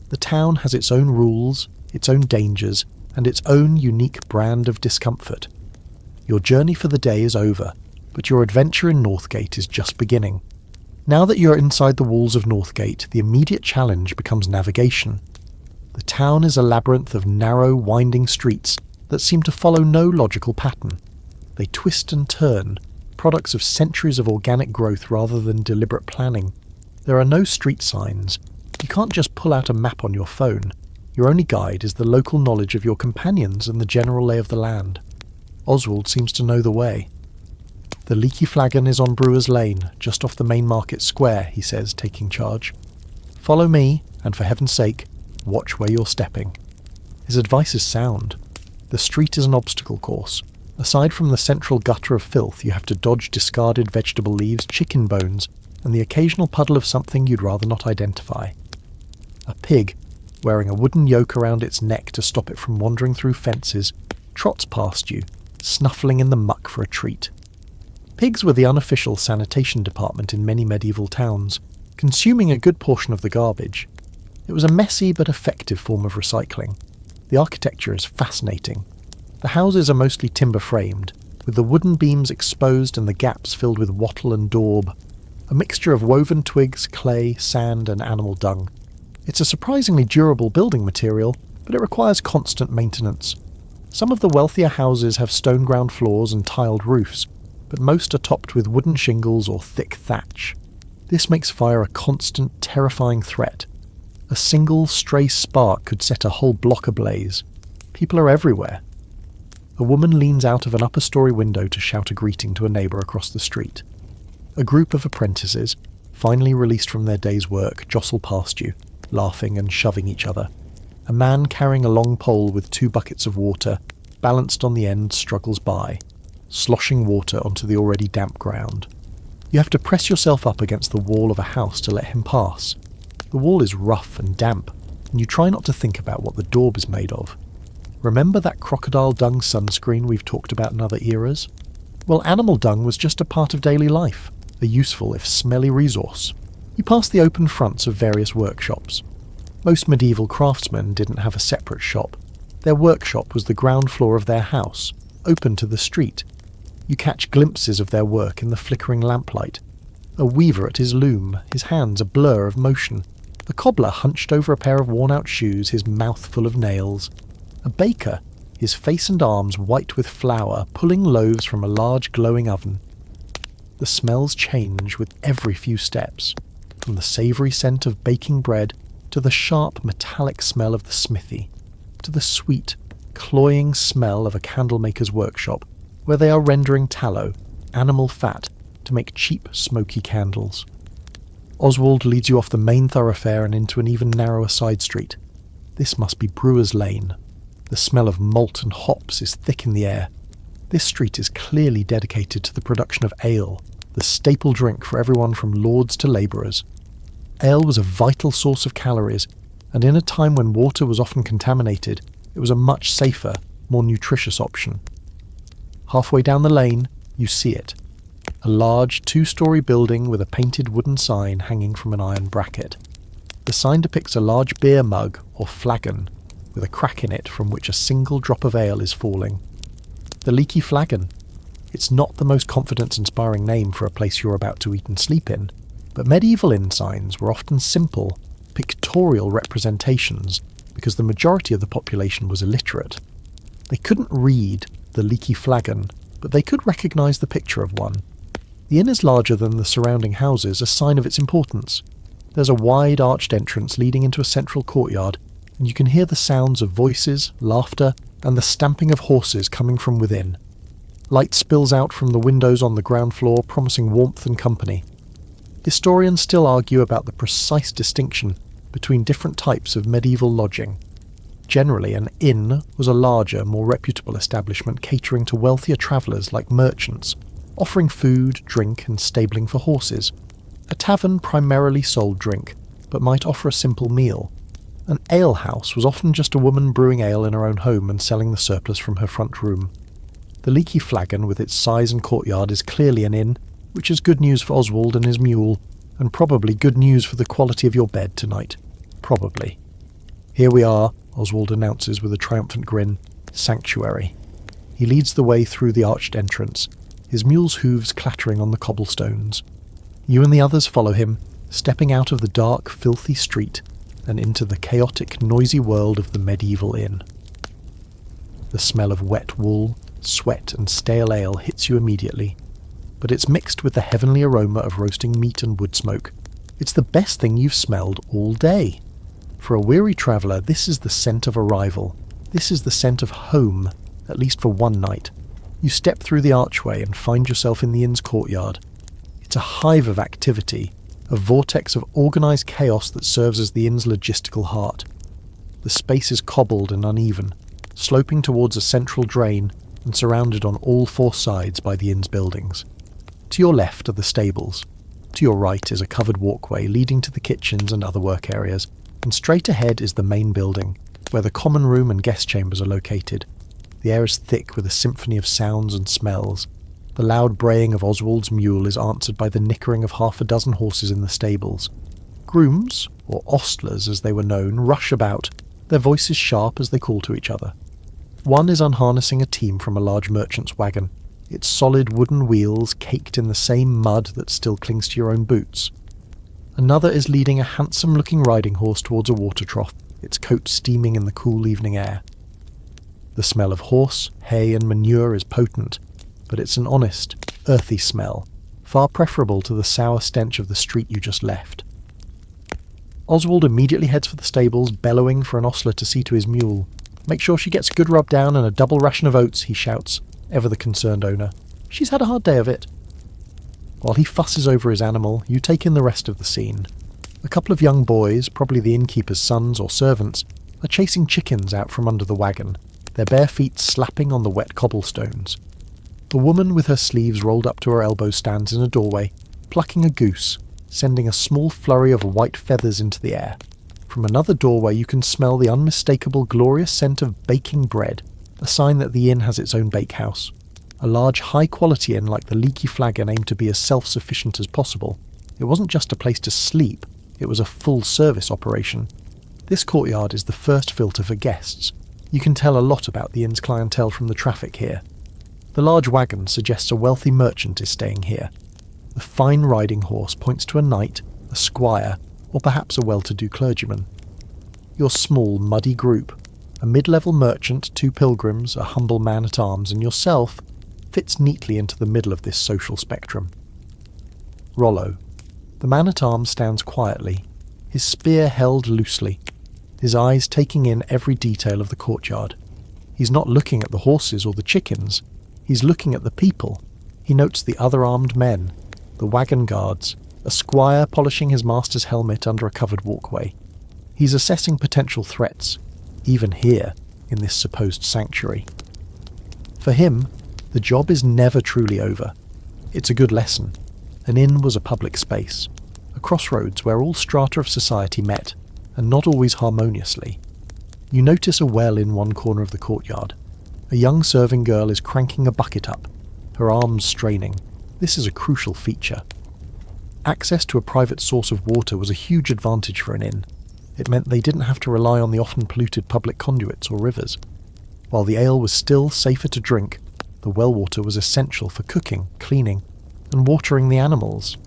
The town has its own rules, its own dangers, and its own unique brand of discomfort. Your journey for the day is over, but your adventure in Northgate is just beginning. Now that you're inside the walls of Northgate, the immediate challenge becomes navigation. The town is a labyrinth of narrow, winding streets that seem to follow no logical pattern. They twist and turn, products of centuries of organic growth rather than deliberate planning. There are no street signs. You can't just pull out a map on your phone. Your only guide is the local knowledge of your companions and the general lay of the land. Oswald seems to know the way. The Leaky Flagon is on Brewer's Lane, just off the main market square, he says, taking charge. Follow me, and for heaven's sake, watch where you're stepping. His advice is sound. The street is an obstacle course. Aside from the central gutter of filth, you have to dodge discarded vegetable leaves, chicken bones, and the occasional puddle of something you'd rather not identify. A pig, wearing a wooden yoke around its neck to stop it from wandering through fences, trots past you, snuffling in the muck for a treat. Pigs were the unofficial sanitation department in many medieval towns, consuming a good portion of the garbage. It was a messy but effective form of recycling. The architecture is fascinating. The houses are mostly timber-framed, with the wooden beams exposed and the gaps filled with wattle and daub, a mixture of woven twigs, clay, sand and animal dung. It's a surprisingly durable building material, but it requires constant maintenance. Some of the wealthier houses have stone ground floors and tiled roofs, but most are topped with wooden shingles or thick thatch. This makes fire a constant, terrifying threat. A single stray spark could set a whole block ablaze. People are everywhere. A woman leans out of an upper-story window to shout a greeting to a neighbour across the street. A group of apprentices, finally released from their day's work, jostle past you, laughing and shoving each other. A man carrying a long pole with 2 buckets of water, balanced on the end, struggles by, sloshing water onto the already damp ground. You have to press yourself up against the wall of a house to let him pass. The wall is rough and damp, and you try not to think about what the daub is made of. Remember that crocodile dung sunscreen we've talked about in other eras? Well, animal dung was just a part of daily life, a useful if smelly resource. You pass the open fronts of various workshops. Most medieval craftsmen didn't have a separate shop. Their workshop was the ground floor of their house, open to the street. You catch glimpses of their work in the flickering lamplight. A weaver at his loom, his hands a blur of motion. A cobbler hunched over a pair of worn-out shoes, his mouth full of nails. A baker, his face and arms white with flour, pulling loaves from a large glowing oven. The smells change with every few steps, from the savoury scent of baking bread to the sharp metallic smell of the smithy, to the sweet, cloying smell of a candlemaker's workshop, where they are rendering tallow, animal fat, to make cheap, smoky candles. Oswald leads you off the main thoroughfare and into an even narrower side street. This must be Brewer's Lane. The smell of malt and hops is thick in the air. This street is clearly dedicated to the production of ale, the staple drink for everyone from lords to labourers. Ale was a vital source of calories, and in a time when water was often contaminated, it was a much safer, more nutritious option. Halfway down the lane, you see it. A large 2-storey building with a painted wooden sign hanging from an iron bracket. The sign depicts a large beer mug, or flagon, with a crack in it from which a single drop of ale is falling. The Leaky Flagon. It's not the most confidence-inspiring name for a place you're about to eat and sleep in, but medieval inn signs were often simple, pictorial representations because the majority of the population was illiterate. They couldn't read the Leaky Flagon, but they could recognise the picture of one. The inn is larger than the surrounding houses, a sign of its importance. There's a wide arched entrance leading into a central courtyard, and you can hear the sounds of voices, laughter, and the stamping of horses coming from within. Light spills out from the windows on the ground floor, promising warmth and company. Historians still argue about the precise distinction between different types of medieval lodging. Generally, an inn was a larger, more reputable establishment catering to wealthier travellers like merchants, offering food, drink, and stabling for horses. A tavern primarily sold drink, but might offer a simple meal. An alehouse was often just a woman brewing ale in her own home and selling the surplus from her front room. The Leaky Flagon, with its size and courtyard, is clearly an inn, which is good news for Oswald and his mule, and probably good news for the quality of your bed tonight. Probably. "Here we are," Oswald announces with a triumphant grin. "Sanctuary." He leads the way through the arched entrance, his mule's hooves clattering on the cobblestones. You and the others follow him, stepping out of the dark, filthy street and into the chaotic, noisy world of the medieval inn. The smell of wet wool, sweat and stale ale hits you immediately, but it's mixed with the heavenly aroma of roasting meat and wood smoke. It's the best thing you've smelled all day. For a weary traveller, this is the scent of arrival. This is the scent of home, at least for one night. You step through the archway and find yourself in the inn's courtyard. It's a hive of activity, a vortex of organised chaos that serves as the inn's logistical heart. The space is cobbled and uneven, sloping towards a central drain and surrounded on all four sides by the inn's buildings. To your left are the stables. To your right is a covered walkway leading to the kitchens and other work areas, and straight ahead is the main building, where the common room and guest chambers are located. The air is thick with a symphony of sounds and smells. The loud braying of Oswald's mule is answered by the nickering of half a dozen horses in the stables. Grooms, or ostlers as they were known, rush about, their voices sharp as they call to each other. One is unharnessing a team from a large merchant's wagon, its solid wooden wheels caked in the same mud that still clings to your own boots. Another is leading a handsome-looking riding horse towards a water trough, its coat steaming in the cool evening air. The smell of horse, hay and manure is potent, but it's an honest, earthy smell, far preferable to the sour stench of the street you just left. Oswald immediately heads for the stables, bellowing for an ostler to see to his mule. "Make sure she gets a good rub down and a double ration of oats," he shouts, ever the concerned owner. "She's had a hard day of it." While he fusses over his animal, you take in the rest of the scene. A couple of young boys, probably the innkeeper's sons or servants, are chasing chickens out from under the wagon, their bare feet slapping on the wet cobblestones. A woman with her sleeves rolled up to her elbows stands in a doorway, plucking a goose, sending a small flurry of white feathers into the air. From another doorway you can smell the unmistakable glorious scent of baking bread, a sign that the inn has its own bakehouse. A large, high-quality inn like the Leaky Flagon aimed to be as self-sufficient as possible. It wasn't just a place to sleep, it was a full-service operation. This courtyard is the first filter for guests. You can tell a lot about the inn's clientele from the traffic here. The large wagon suggests a wealthy merchant is staying here. The fine riding horse points to a knight, a squire, or perhaps a well-to-do clergyman. Your small, muddy group, a mid-level merchant, 2 pilgrims, a humble man-at-arms, and yourself, fits neatly into the middle of this social spectrum. Rollo. The man-at-arms stands quietly, his spear held loosely, his eyes taking in every detail of the courtyard. He's not looking at the horses or the chickens, he's looking at the people. He notes the other armed men, the wagon guards, a squire polishing his master's helmet under a covered walkway. He's assessing potential threats, even here, in this supposed sanctuary. For him, the job is never truly over. It's a good lesson. An inn was a public space, a crossroads where all strata of society met, and not always harmoniously. You notice a well in one corner of the courtyard. A young serving girl is cranking a bucket up, her arms straining. This is a crucial feature. Access to a private source of water was a huge advantage for an inn. It meant they didn't have to rely on the often polluted public conduits or rivers. While the ale was still safer to drink, the well water was essential for cooking, cleaning, and watering the animals.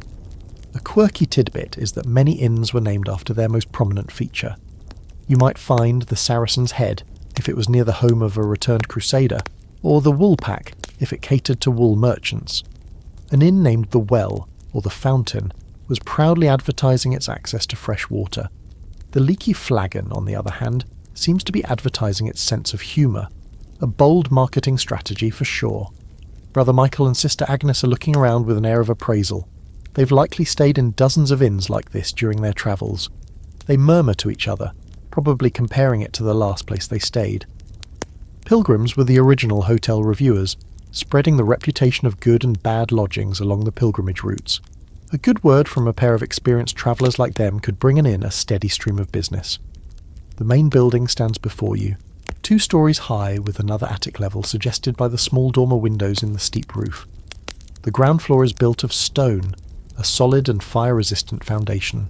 A quirky tidbit is that many inns were named after their most prominent feature. You might find the Saracen's Head if it was near the home of a returned crusader, or the Woolpack if it catered to wool merchants. An inn named the Well, or the Fountain, was proudly advertising its access to fresh water. The Leaky Flagon, on the other hand, seems to be advertising its sense of humour. A bold marketing strategy for sure. Brother Michael and Sister Agnes are looking around with an air of appraisal. They've likely stayed in dozens of inns like this during their travels. They murmur to each other, probably comparing it to the last place they stayed. Pilgrims were the original hotel reviewers, spreading the reputation of good and bad lodgings along the pilgrimage routes. A good word from a pair of experienced travellers like them could bring in a steady stream of business. The main building stands before you, 2 stories high with another attic level suggested by the small dormer windows in the steep roof. The ground floor is built of stone, a solid and fire-resistant foundation.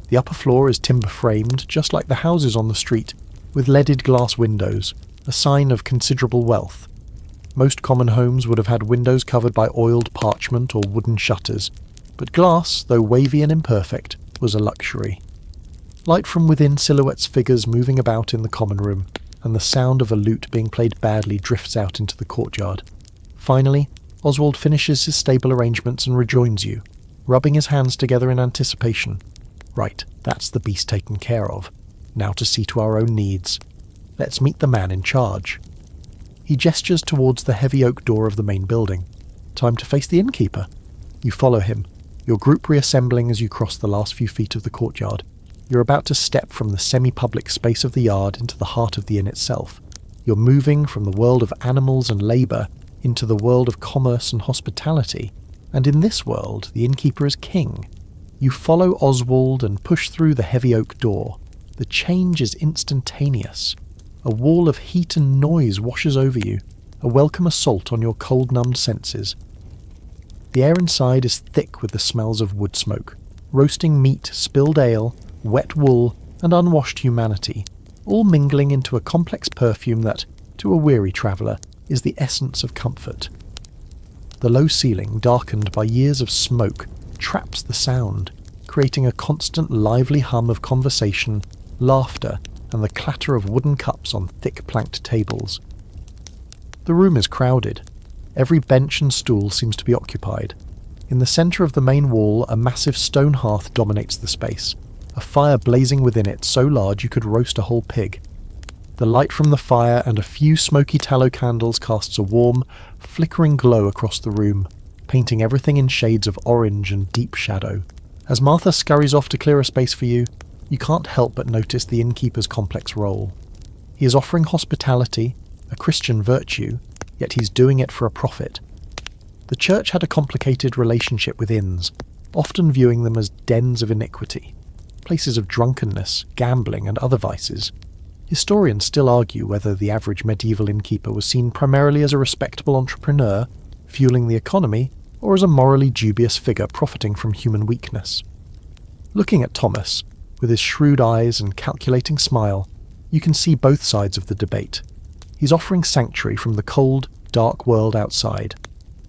The upper floor is timber-framed, just like the houses on the street, with leaded glass windows, a sign of considerable wealth. Most common homes would have had windows covered by oiled parchment or wooden shutters, but glass, though wavy and imperfect, was a luxury. Light from within silhouettes figures moving about in the common room, and the sound of a lute being played badly drifts out into the courtyard. Finally, Oswald finishes his stable arrangements and rejoins you, rubbing his hands together in anticipation. Right, that's the beast taken care of. Now to see to our own needs. Let's meet the man in charge. He gestures towards the heavy oak door of the main building. Time to face the innkeeper. You follow him, your group reassembling as you cross the last few feet of the courtyard. You're about to step from the semi-public space of the yard into the heart of the inn itself. You're moving from the world of animals and labour into the world of commerce and hospitality, and in this world the innkeeper is king. You follow Oswald and push through the heavy oak door. The change is instantaneous. A wall of heat and noise washes over you, a welcome assault on your cold-numbed senses. The air inside is thick with the smells of wood smoke, roasting meat, spilled ale, wet wool, and unwashed humanity, all mingling into a complex perfume that, to a weary traveller, is the essence of comfort. The low ceiling, darkened by years of smoke, traps the sound, creating a constant lively hum of conversation, laughter, and the clatter of wooden cups on thick planked tables. The room is crowded. Every bench and stool seems to be occupied. In the centre of the main wall, a massive stone hearth dominates the space, a fire blazing within it so large you could roast a whole pig. The light from the fire and a few smoky tallow candles casts a warm, flickering glow across the room, painting everything in shades of orange and deep shadow. As Martha scurries off to clear a space for you, you can't help but notice the innkeeper's complex role. He is offering hospitality, a Christian virtue, yet he's doing it for a profit. The church had a complicated relationship with inns, often viewing them as dens of iniquity, places of drunkenness, gambling, and other vices. Historians still argue whether the average medieval innkeeper was seen primarily as a respectable entrepreneur, fueling the economy, or as a morally dubious figure profiting from human weakness. Looking at Thomas, with his shrewd eyes and calculating smile, you can see both sides of the debate. He's offering sanctuary from the cold, dark world outside,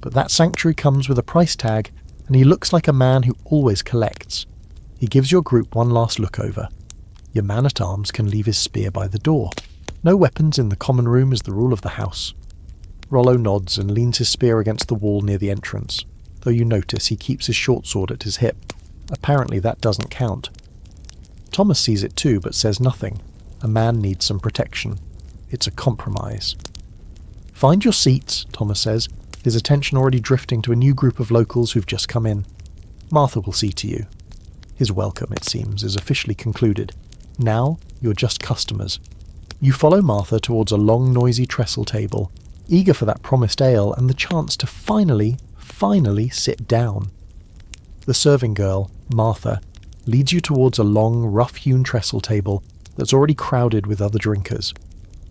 but that sanctuary comes with a price tag, and he looks like a man who always collects. He gives your group one last look over. Your man-at-arms can leave his spear by the door. No weapons in the common room is the rule of the house. Rollo nods and leans his spear against the wall near the entrance, though you notice he keeps his short sword at his hip. Apparently that doesn't count. Thomas sees it too, but says nothing. A man needs some protection. It's a compromise. "Find your seats," Thomas says, his attention already drifting to a new group of locals who've just come in. "Martha will see to you." His welcome, it seems, is officially concluded. Now, you're just customers. You follow Martha towards a long, noisy trestle table, eager for that promised ale and the chance to finally sit down. The serving girl, Martha, leads you towards a long, rough-hewn trestle table that's already crowded with other drinkers.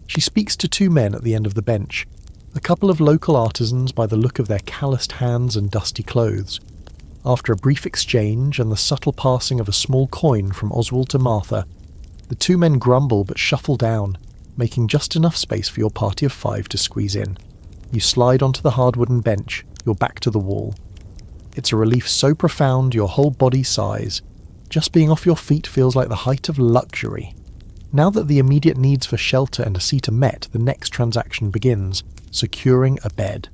She speaks to 2 men at the end of the bench, a couple of local artisans by the look of their calloused hands and dusty clothes. After a brief exchange and the subtle passing of a small coin from Oswald to Martha, the 2 men grumble but shuffle down, making just enough space for your party of 5 to squeeze in. You slide onto the hard wooden bench, your back to the wall. It's a relief so profound your whole body sighs. Just being off your feet feels like the height of luxury. Now that the immediate needs for shelter and a seat are met, the next transaction begins, securing a bed.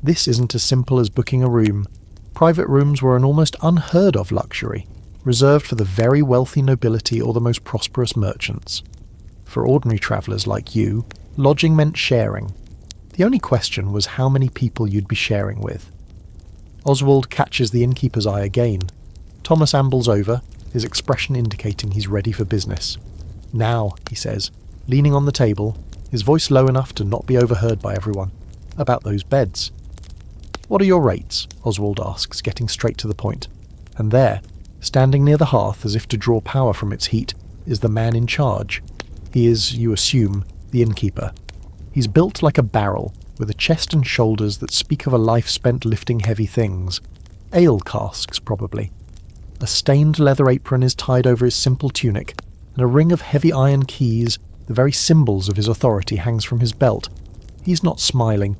This isn't as simple as booking a room. Private rooms were an almost unheard of luxury, reserved for the very wealthy nobility or the most prosperous merchants. For ordinary travellers like you, lodging meant sharing. The only question was how many people you'd be sharing with. Oswald catches the innkeeper's eye again. Thomas ambles over, his expression indicating he's ready for business. "Now," he says, leaning on the table, his voice low enough to not be overheard by everyone, "about those beds." "What are your rates?" Oswald asks, getting straight to the point. And there, standing near the hearth as if to draw power from its heat, is the man in charge. He is, you assume, the innkeeper. He's built like a barrel, with a chest and shoulders that speak of a life spent lifting heavy things. Ale casks, probably. A stained leather apron is tied over his simple tunic, and a ring of heavy iron keys, the very symbols of his authority, hangs from his belt. He's not smiling.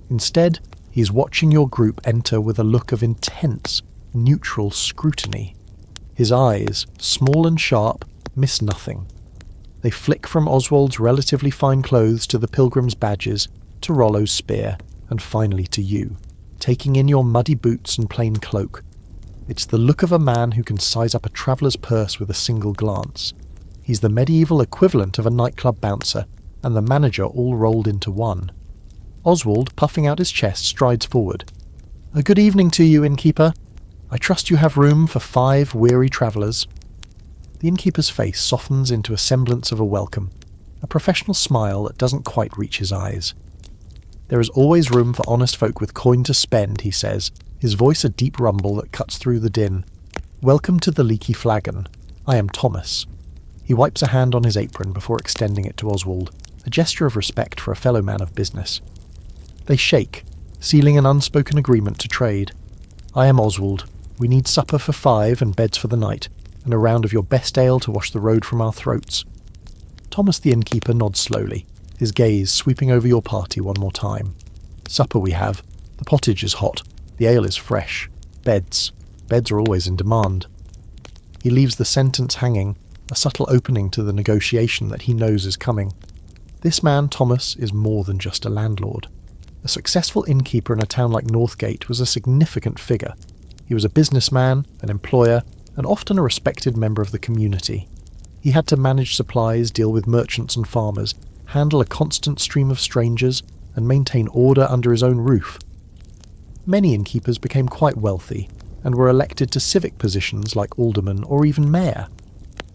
Instead, he is watching your group enter with a look of intense, neutral scrutiny. His eyes, small and sharp, miss nothing. They flick from Oswald's relatively fine clothes to the pilgrim's badges, to Rollo's spear, and finally to you, taking in your muddy boots and plain cloak. It's the look of a man who can size up a traveller's purse with a single glance. He's the medieval equivalent of a nightclub bouncer, and the manager all rolled into one. Oswald, puffing out his chest, strides forward. "A good evening to you, innkeeper. I trust you have room for 5 weary travellers." The innkeeper's face softens into a semblance of a welcome, a professional smile that doesn't quite reach his eyes. "There is always room for honest folk with coin to spend," he says, his voice a deep rumble that cuts through the din. "Welcome to the Leaky Flagon. I am Thomas." He wipes a hand on his apron before extending it to Oswald, a gesture of respect for a fellow man of business. They shake, sealing an unspoken agreement to trade. "I am Oswald. We need supper for 5 and beds for the night, and a round of your best ale to wash the road from our throats." Thomas the innkeeper nods slowly, his gaze sweeping over your party one more time. "Supper we have. The pottage is hot. The ale is fresh. Beds. Beds are always in demand." He leaves the sentence hanging, a subtle opening to the negotiation that he knows is coming. This man, Thomas, is more than just a landlord. A successful innkeeper in a town like Northgate was a significant figure. He was a businessman, an employer, and often a respected member of the community. He had to manage supplies, deal with merchants and farmers, handle a constant stream of strangers, and maintain order under his own roof. Many innkeepers became quite wealthy, and were elected to civic positions like alderman or even mayor.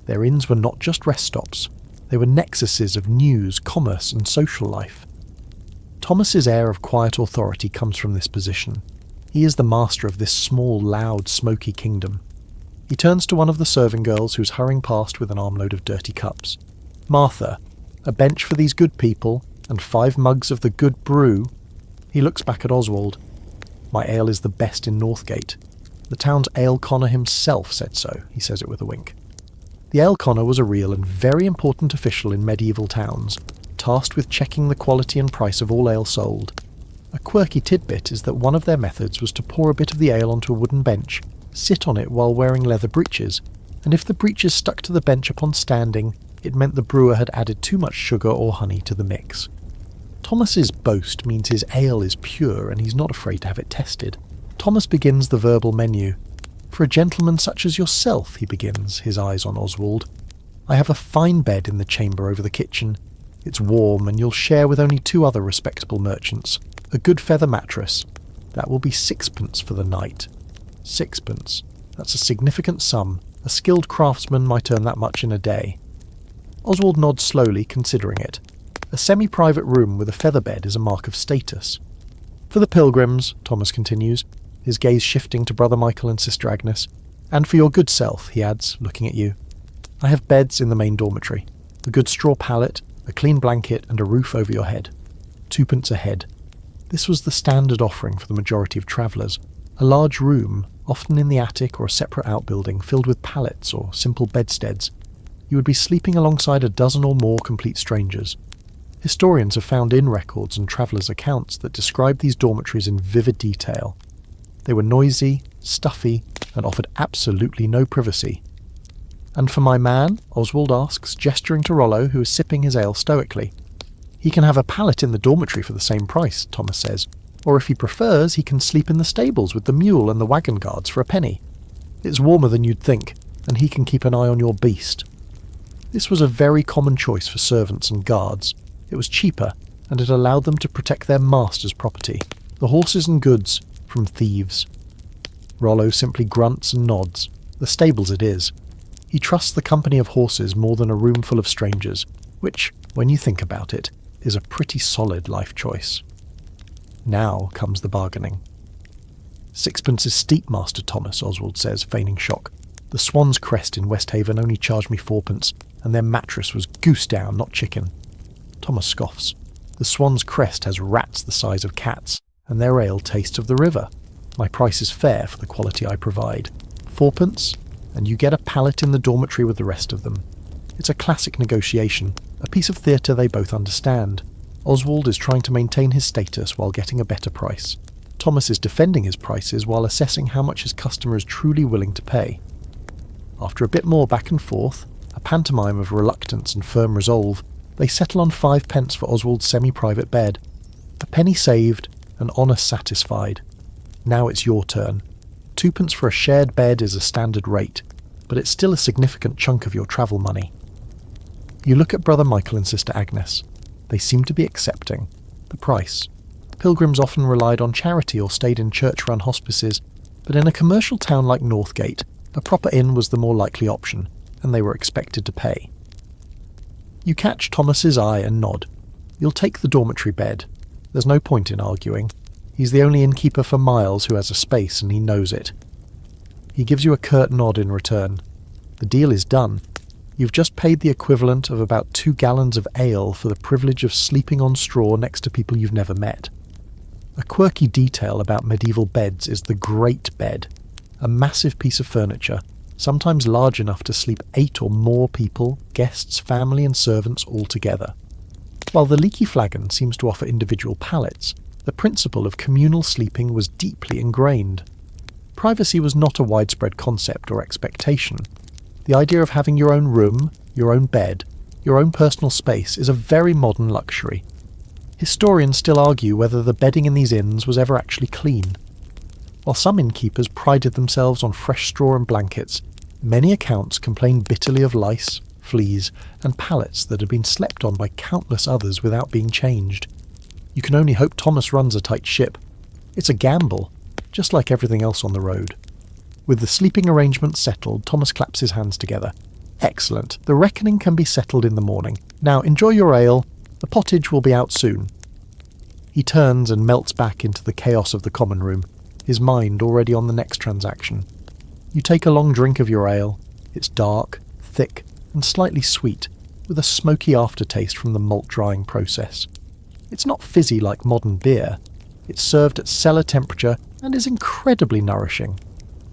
Their inns were not just rest stops, they were nexuses of news, commerce, and social life. Thomas's air of quiet authority comes from this position. He is the master of this small, loud, smoky kingdom. He turns to one of the serving girls who's hurrying past with an armload of dirty cups. "Martha, a bench for these good people, and 5 mugs of the good brew." He looks back at Oswald. "My ale is the best in Northgate. The town's ale conner himself said so," he says it with a wink. The ale conner was a real and very important official in medieval towns, tasked with checking the quality and price of all ale sold. A quirky tidbit is that one of their methods was to pour a bit of the ale onto a wooden bench, sit on it while wearing leather breeches, and if the breeches stuck to the bench upon standing, it meant the brewer had added too much sugar or honey to the mix. Thomas's boast means his ale is pure and he's not afraid to have it tested. Thomas begins the verbal menu. "For a gentleman such as yourself," he begins, his eyes on Oswald. "I have a fine bed in the chamber over the kitchen. It's warm, and you'll share with only 2 other respectable merchants. A good feather mattress. That will be 6pence for the night." 6pence. That's a significant sum. A skilled craftsman might earn that much in a day. Oswald nods slowly, considering it. A semi-private room with a feather bed is a mark of status. "For the pilgrims," Thomas continues, his gaze shifting to Brother Michael and Sister Agnes. "And for your good self," he adds, looking at you. "I have beds in the main dormitory. A good straw pallet, a clean blanket, and a roof over your head. 2pence a head." This was the standard offering for the majority of travellers. A large room, often in the attic or a separate outbuilding, filled with pallets or simple bedsteads. You would be sleeping alongside a dozen or more complete strangers. Historians have found inn records and travellers' accounts that describe these dormitories in vivid detail. They were noisy, stuffy, and offered absolutely no privacy. "And for my man?" Oswald asks, gesturing to Rollo, who is sipping his ale stoically. "He can have a pallet in the dormitory for the same price," Thomas says. "Or if he prefers, he can sleep in the stables with the mule and the wagon guards for a penny. It's warmer than you'd think, and he can keep an eye on your beast." This was a very common choice for servants and guards. It was cheaper, and it allowed them to protect their master's property, the horses and goods, from thieves. Rollo simply grunts and nods. The stables it is. He trusts the company of horses more than a room full of strangers, which, when you think about it, is a pretty solid life choice. Now comes the bargaining. "6pence is steep, Master Thomas," Oswald says, feigning shock. "The Swan's Crest in West Haven only charged me 4pence, and their mattress was goose down, not chicken." Thomas scoffs. "The Swan's Crest has rats the size of cats, and their ale tastes of the river. My price is fair for the quality I provide. 4pence, and you get a pallet in the dormitory with the rest of them." It's a classic negotiation, a piece of theatre they both understand. Oswald is trying to maintain his status while getting a better price. Thomas is defending his prices while assessing how much his customer is truly willing to pay. After a bit more back and forth, a pantomime of reluctance and firm resolve, they settle on 5pence for Oswald's semi-private bed. A penny saved, and honour satisfied. Now it's your turn. 2pence for a shared bed is a standard rate, but it's still a significant chunk of your travel money. You look at Brother Michael and Sister Agnes. They seem to be accepting the price. Pilgrims often relied on charity or stayed in church-run hospices, but in a commercial town like Northgate, a proper inn was the more likely option, and they were expected to pay. You catch Thomas's eye and nod. You'll take the dormitory bed. There's no point in arguing. He's the only innkeeper for miles who has a space, and he knows it. He gives you a curt nod in return. The deal is done. You've just paid the equivalent of about 2 gallons of ale for the privilege of sleeping on straw next to people you've never met. A quirky detail about medieval beds is the great bed, a massive piece of furniture, sometimes large enough to sleep 8 or more people, guests, family and servants all together. While the Leaky Flagon seems to offer individual pallets, the principle of communal sleeping was deeply ingrained. Privacy was not a widespread concept or expectation. The idea of having your own room, your own bed, your own personal space is a very modern luxury. Historians still argue whether the bedding in these inns was ever actually clean. While some innkeepers prided themselves on fresh straw and blankets, many accounts complain bitterly of lice, fleas, and pallets that had been slept on by countless others without being changed. You can only hope Thomas runs a tight ship. It's a gamble, just like everything else on the road. With the sleeping arrangements settled, Thomas claps his hands together. "Excellent. The reckoning can be settled in the morning. Now enjoy your ale. The pottage will be out soon." He turns and melts back into the chaos of the common room, his mind already on the next transaction. You take a long drink of your ale. It's dark, thick, and slightly sweet, with a smoky aftertaste from the malt drying process. It's not fizzy like modern beer. It's served at cellar temperature and is incredibly nourishing.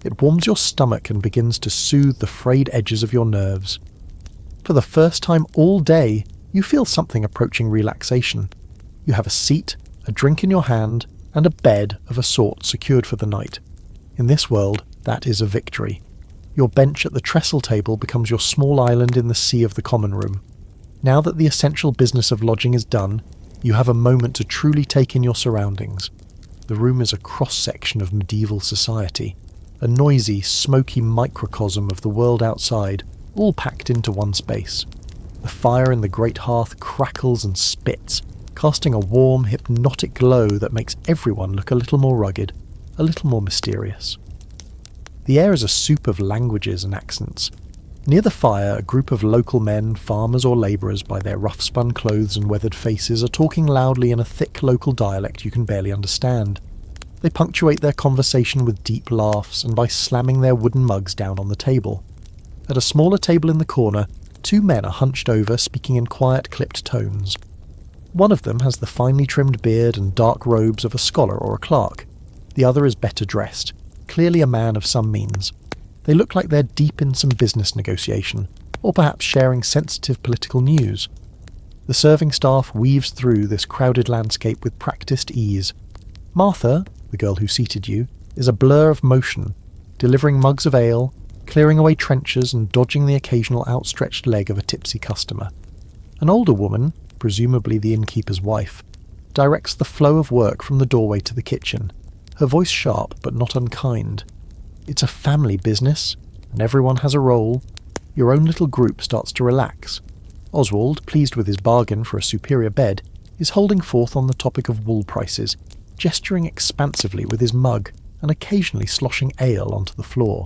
It warms your stomach and begins to soothe the frayed edges of your nerves. For the first time all day, you feel something approaching relaxation. You have a seat, a drink in your hand, and a bed of a sort secured for the night. In this world, that is a victory. Your bench at the trestle table becomes your small island in the sea of the common room. Now that the essential business of lodging is done, you have a moment to truly take in your surroundings. The room is a cross-section of medieval society, a noisy, smoky microcosm of the world outside, all packed into one space. The fire in the great hearth crackles and spits, casting a warm, hypnotic glow that makes everyone look a little more rugged, a little more mysterious. The air is a soup of languages and accents. Near the fire, a group of local men, farmers or labourers, by their rough-spun clothes and weathered faces, are talking loudly in a thick local dialect you can barely understand. They punctuate their conversation with deep laughs and by slamming their wooden mugs down on the table. At a smaller table in the corner, 2 men are hunched over, speaking in quiet, clipped tones. One of them has the finely trimmed beard and dark robes of a scholar or a clerk. The other is better dressed, clearly a man of some means. They look like they're deep in some business negotiation, or perhaps sharing sensitive political news. The serving staff weaves through this crowded landscape with practiced ease. Martha, the girl who seated you, is a blur of motion, delivering mugs of ale, clearing away trenchers and dodging the occasional outstretched leg of a tipsy customer. An older woman, presumably the innkeeper's wife, directs the flow of work from the doorway to the kitchen, her voice sharp but not unkind. It's a family business, and everyone has a role. Your own little group starts to relax. Oswald, pleased with his bargain for a superior bed, is holding forth on the topic of wool prices, gesturing expansively with his mug and occasionally sloshing ale onto the floor.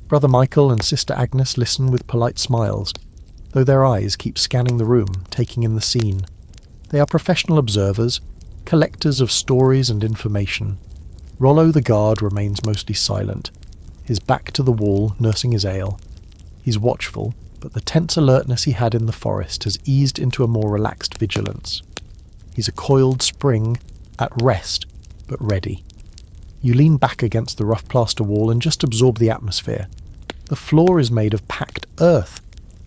Brother Michael and Sister Agnes listen with polite smiles, though their eyes keep scanning the room, taking in the scene. They are professional observers, collectors of stories and information. Rollo the guard remains mostly silent, his back to the wall, nursing his ale. He's watchful, but the tense alertness he had in the forest has eased into a more relaxed vigilance. He's a coiled spring, at rest, but ready. You lean back against the rough plaster wall and just absorb the atmosphere. The floor is made of packed earth,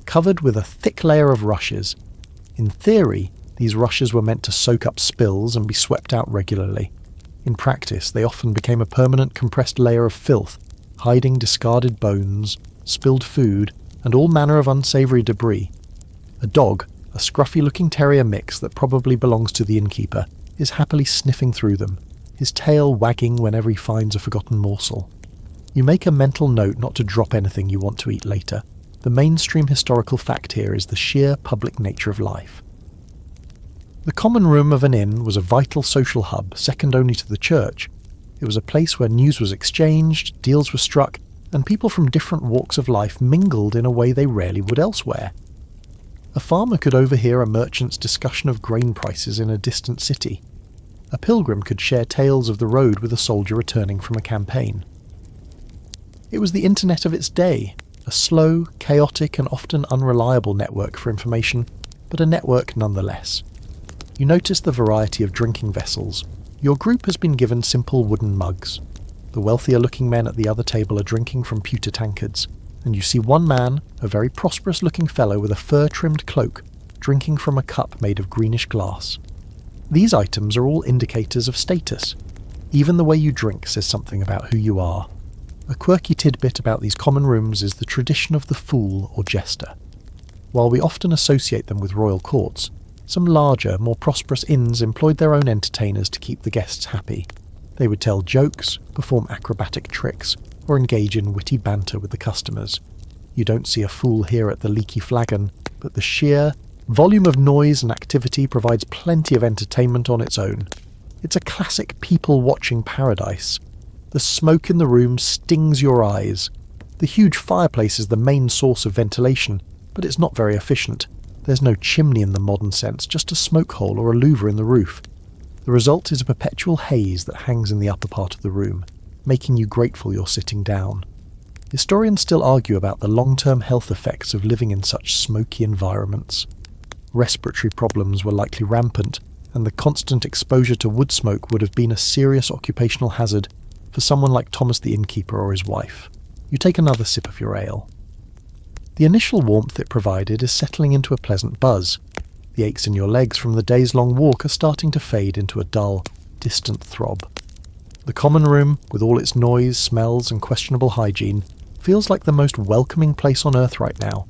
covered with a thick layer of rushes. In theory, these rushes were meant to soak up spills and be swept out regularly. In practice, they often became a permanent compressed layer of filth, hiding discarded bones, spilled food, and all manner of unsavoury debris. A dog, a scruffy-looking terrier mix that probably belongs to the innkeeper, is happily sniffing through them, his tail wagging whenever he finds a forgotten morsel. You make a mental note not to drop anything you want to eat later. The mainstream historical fact here is the sheer public nature of life. The common room of an inn was a vital social hub, second only to the church. It was a place where news was exchanged, deals were struck, and people from different walks of life mingled in a way they rarely would elsewhere. A farmer could overhear a merchant's discussion of grain prices in a distant city. A pilgrim could share tales of the road with a soldier returning from a campaign. It was the internet of its day, a slow, chaotic and often unreliable network for information, but a network nonetheless. You notice the variety of drinking vessels. Your group has been given simple wooden mugs. The wealthier-looking men at the other table are drinking from pewter tankards, and you see one man, a very prosperous-looking fellow with a fur-trimmed cloak, drinking from a cup made of greenish glass. These items are all indicators of status. Even the way you drink says something about who you are. A quirky tidbit about these common rooms is the tradition of the fool or jester. While we often associate them with royal courts, some larger, more prosperous inns employed their own entertainers to keep the guests happy. They would tell jokes, perform acrobatic tricks, or engage in witty banter with the customers. You don't see a fool here at the Leaky Flagon, but the sheer volume of noise and activity provides plenty of entertainment on its own. It's a classic people-watching paradise. The smoke in the room stings your eyes. The huge fireplace is the main source of ventilation, but it's not very efficient. There's no chimney in the modern sense, just a smoke hole or a louver in the roof. The result is a perpetual haze that hangs in the upper part of the room, making you grateful you're sitting down. Historians still argue about the long-term health effects of living in such smoky environments. Respiratory problems were likely rampant, and the constant exposure to wood smoke would have been a serious occupational hazard for someone like Thomas the innkeeper or his wife. You take another sip of your ale. The initial warmth it provided is settling into a pleasant buzz. The aches in your legs from the day's-long walk are starting to fade into a dull, distant throb. The common room, with all its noise, smells and questionable hygiene, feels like the most welcoming place on earth right now.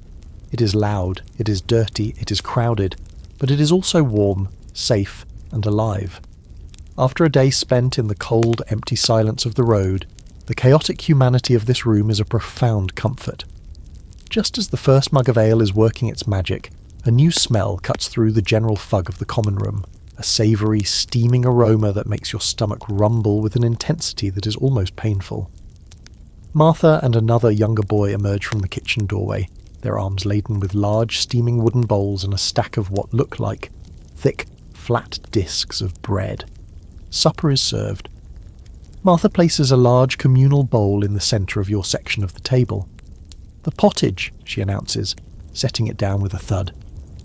It is loud, it is dirty, it is crowded, but it is also warm, safe and alive. After a day spent in the cold, empty silence of the road, the chaotic humanity of this room is a profound comfort. Just as the first mug of ale is working its magic, a new smell cuts through the general fug of the common room, a savoury, steaming aroma that makes your stomach rumble with an intensity that is almost painful. Martha and another younger boy emerge from the kitchen doorway, their arms laden with large, steaming wooden bowls and a stack of what look like thick, flat discs of bread. Supper is served. Martha places a large communal bowl in the centre of your section of the table. "The pottage," she announces, setting it down with a thud.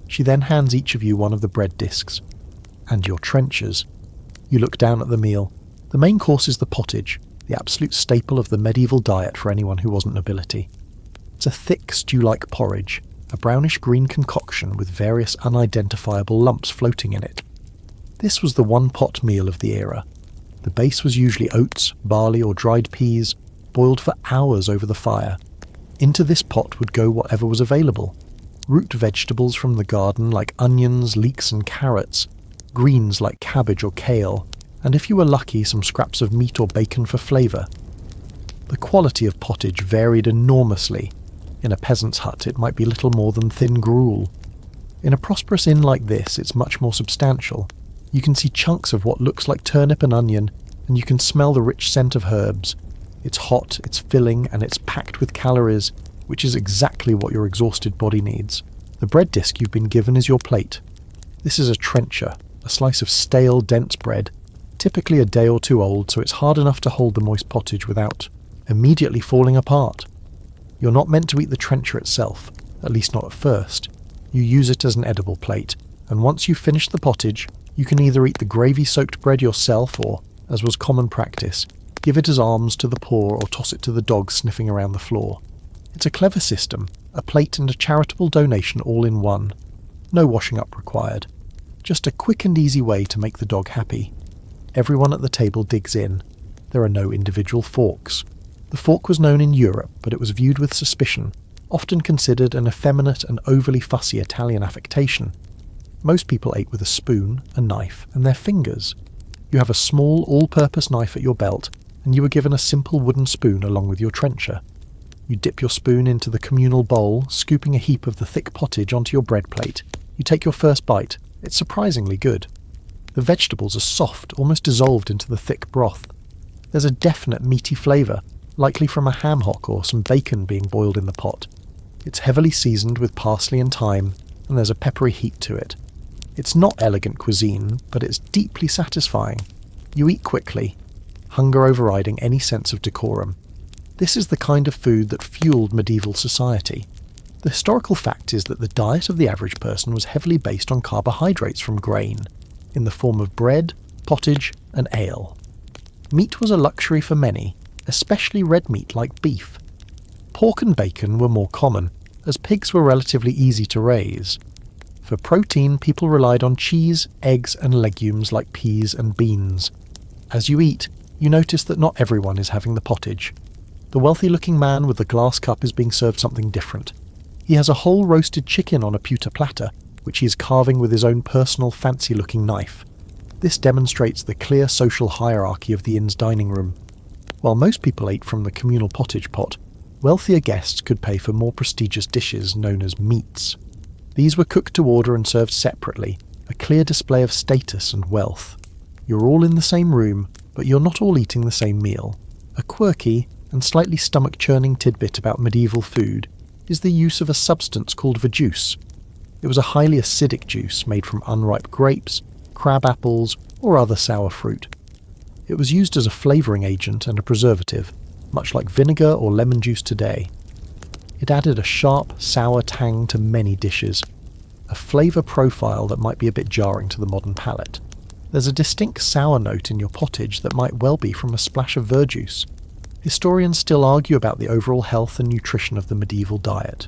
She then hands each of you one of the bread discs. "And your trenchers." You look down at the meal. The main course is the pottage, the absolute staple of the medieval diet for anyone who wasn't nobility. It's a thick, stew-like porridge, a brownish-green concoction with various unidentifiable lumps floating in it. This was the one-pot meal of the era. The base was usually oats, barley or dried peas, boiled for hours over the fire. Into this pot would go whatever was available. Root vegetables from the garden like onions, leeks and carrots, greens like cabbage or kale, and if you were lucky, some scraps of meat or bacon for flavour. The quality of pottage varied enormously. In a peasant's hut it might be little more than thin gruel. In a prosperous inn like this it's much more substantial. You can see chunks of what looks like turnip and onion, and you can smell the rich scent of herbs. It's hot, it's filling, and it's packed with calories, which is exactly what your exhausted body needs. The bread disc you've been given is your plate. This is a trencher, a slice of stale, dense bread, typically a day or two old, so it's hard enough to hold the moist pottage without immediately falling apart. You're not meant to eat the trencher itself, at least not at first. You use it as an edible plate, and once you've finished the pottage, you can either eat the gravy-soaked bread yourself or, as was common practice, give it as alms to the poor or toss it to the dogs sniffing around the floor. It's a clever system, a plate and a charitable donation all in one. No washing up required. Just a quick and easy way to make the dog happy. Everyone at the table digs in. There are no individual forks. The fork was known in Europe, but it was viewed with suspicion, often considered an effeminate and overly fussy Italian affectation. Most people ate with a spoon, a knife, and their fingers. You have a small, all-purpose knife at your belt, and you were given a simple wooden spoon along with your trencher. You dip your spoon into the communal bowl, scooping a heap of the thick pottage onto your bread plate. You take your first bite. It's surprisingly good. The vegetables are soft, almost dissolved into the thick broth. There's a definite meaty flavour, likely from a ham hock or some bacon being boiled in the pot. It's heavily seasoned with parsley and thyme, and there's a peppery heat to it. It's not elegant cuisine, but it's deeply satisfying. You eat quickly, hunger overriding any sense of decorum. This is the kind of food that fueled medieval society. The historical fact is that the diet of the average person was heavily based on carbohydrates from grain, in the form of bread, pottage, and ale. Meat was a luxury for many, especially red meat like beef. Pork and bacon were more common, as pigs were relatively easy to raise. For protein, people relied on cheese, eggs, and legumes like peas and beans. As you eat, you notice that not everyone is having the pottage. The wealthy-looking man with the glass cup is being served something different. He has a whole roasted chicken on a pewter platter, which he is carving with his own personal fancy-looking knife. This demonstrates the clear social hierarchy of the inn's dining room. While most people ate from the communal pottage pot, wealthier guests could pay for more prestigious dishes known as meats. These were cooked to order and served separately, a clear display of status and wealth. You're all in the same room, but you're not all eating the same meal. A quirky and slightly stomach-churning tidbit about medieval food is the use of a substance called verjuice. It was a highly acidic juice made from unripe grapes, crab apples, or other sour fruit. It was used as a flavouring agent and a preservative, much like vinegar or lemon juice today. It added a sharp, sour tang to many dishes, a flavour profile that might be a bit jarring to the modern palate. There's a distinct sour note in your pottage that might well be from a splash of verjuice. Historians still argue about the overall health and nutrition of the medieval diet.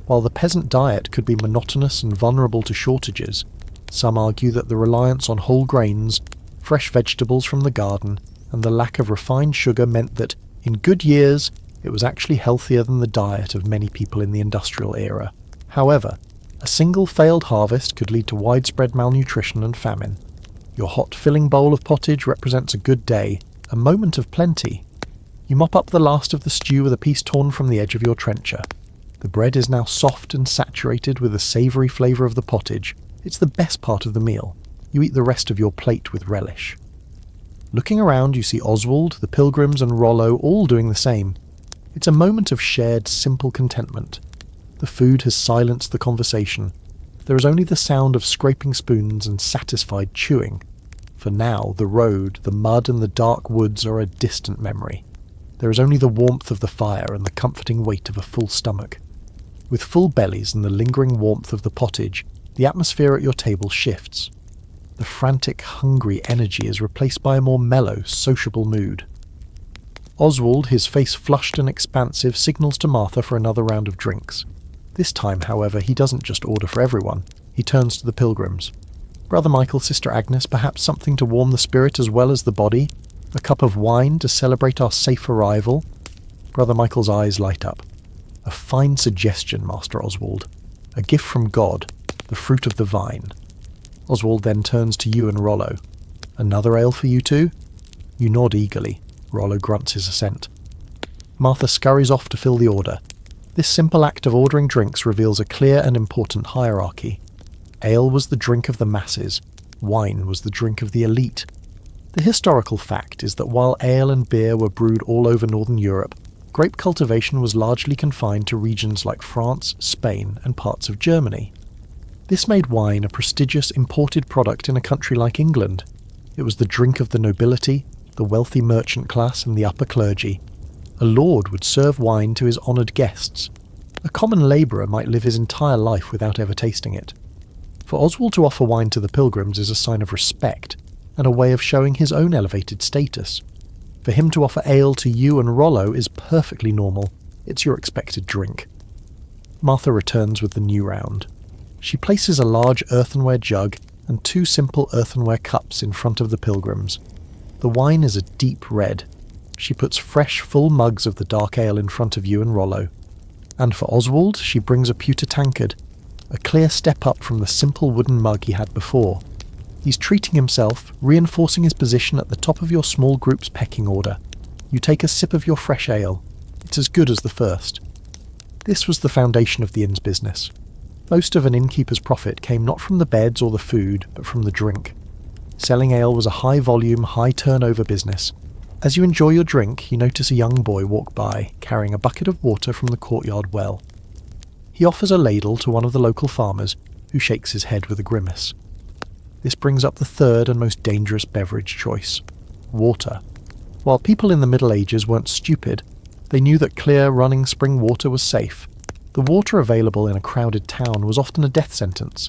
While the peasant diet could be monotonous and vulnerable to shortages, some argue that the reliance on whole grains, fresh vegetables from the garden, and the lack of refined sugar meant that, in good years, it was actually healthier than the diet of many people in the industrial era. However, a single failed harvest could lead to widespread malnutrition and famine. Your hot filling bowl of pottage represents a good day, a moment of plenty. You mop up the last of the stew with a piece torn from the edge of your trencher. The bread is now soft and saturated with the savoury flavour of the pottage. It's the best part of the meal. You eat the rest of your plate with relish. Looking around, you see Oswald, the pilgrims, and Rollo all doing the same. It's a moment of shared, simple contentment. The food has silenced the conversation. There is only the sound of scraping spoons and satisfied chewing. For now, the road, the mud, and the dark woods are a distant memory. There is only the warmth of the fire and the comforting weight of a full stomach. With full bellies and the lingering warmth of the pottage, the atmosphere at your table shifts. The frantic, hungry energy is replaced by a more mellow, sociable mood. Oswald, his face flushed and expansive, signals to Martha for another round of drinks. This time, however, he doesn't just order for everyone. He turns to the pilgrims. Brother Michael, Sister Agnes, perhaps something to warm the spirit as well as the body? A cup of wine to celebrate our safe arrival? Brother Michael's eyes light up. A fine suggestion, Master Oswald. A gift from God, the fruit of the vine. Oswald then turns to you and Rollo. Another ale for you two? You nod eagerly. Rollo grunts his assent. Martha scurries off to fill the order. This simple act of ordering drinks reveals a clear and important hierarchy. Ale was the drink of the masses. Wine was the drink of the elite. The historical fact is that while ale and beer were brewed all over northern Europe, grape cultivation was largely confined to regions like France, Spain, and parts of Germany. This made wine a prestigious imported product in a country like England. It was the drink of the nobility, the wealthy merchant class and the upper clergy. A lord would serve wine to his honoured guests. A common labourer might live his entire life without ever tasting it. For Oswald to offer wine to the pilgrims is a sign of respect, and a way of showing his own elevated status. For him to offer ale to you and Rollo is perfectly normal. It's your expected drink. Martha returns with the new round. She places a large earthenware jug and 2 simple earthenware cups in front of the pilgrims. The wine is a deep red. She puts fresh, full mugs of the dark ale in front of you and Rollo. And for Oswald, she brings a pewter tankard, a clear step up from the simple wooden mug he had before. He's treating himself, reinforcing his position at the top of your small group's pecking order. You take a sip of your fresh ale. It's as good as the first. This was the foundation of the inn's business. Most of an innkeeper's profit came not from the beds or the food, but from the drink. Selling ale was a high-volume, high-turnover business. As you enjoy your drink, you notice a young boy walk by, carrying a bucket of water from the courtyard well. He offers a ladle to one of the local farmers, who shakes his head with a grimace. This brings up the third and most dangerous beverage choice: water. While people in the Middle Ages weren't stupid, they knew that clear, running spring water was safe. The water available in a crowded town was often a death sentence.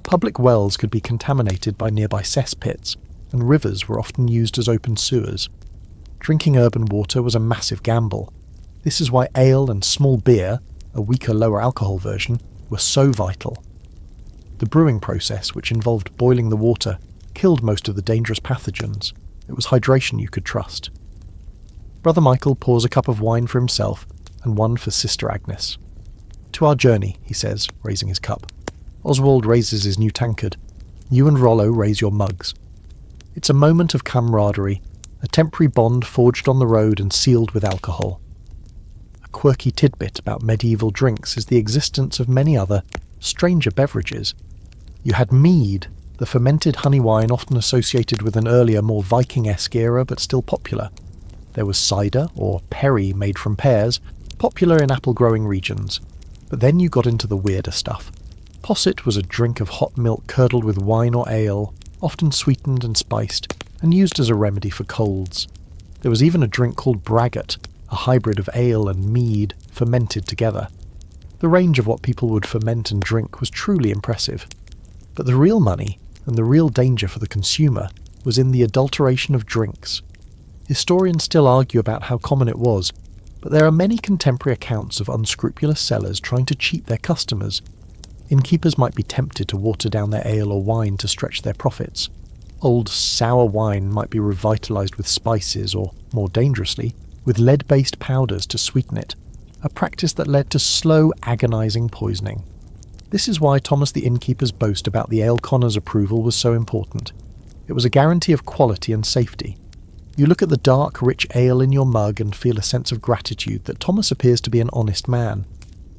Public wells could be contaminated by nearby cesspits, and rivers were often used as open sewers. Drinking urban water was a massive gamble. This is why ale and small beer, a weaker, lower alcohol version, were so vital. The brewing process, which involved boiling the water, killed most of the dangerous pathogens. It was hydration you could trust. Brother Michael pours a cup of wine for himself and one for Sister Agnes. "To our journey," he says, raising his cup. Oswald raises his new tankard. You and Rollo raise your mugs. It's a moment of camaraderie, a temporary bond forged on the road and sealed with alcohol. A quirky tidbit about medieval drinks is the existence of many other, stranger beverages. You had mead, the fermented honey wine often associated with an earlier, more Viking-esque era but still popular. There was cider, or perry made from pears, popular in apple-growing regions. But then you got into the weirder stuff. Posset was a drink of hot milk curdled with wine or ale, often sweetened and spiced, and used as a remedy for colds. There was even a drink called braggot, a hybrid of ale and mead fermented together. The range of what people would ferment and drink was truly impressive. But the real money, and the real danger for the consumer, was in the adulteration of drinks. Historians still argue about how common it was, but there are many contemporary accounts of unscrupulous sellers trying to cheat their customers. Innkeepers might be tempted to water down their ale or wine to stretch their profits. Old sour wine might be revitalised with spices or, more dangerously, with lead-based powders to sweeten it, a practice that led to slow, agonising poisoning. This is why Thomas the innkeeper's boast about the ale connor's approval was so important. It was a guarantee of quality and safety. You look at the dark, rich ale in your mug and feel a sense of gratitude that Thomas appears to be an honest man.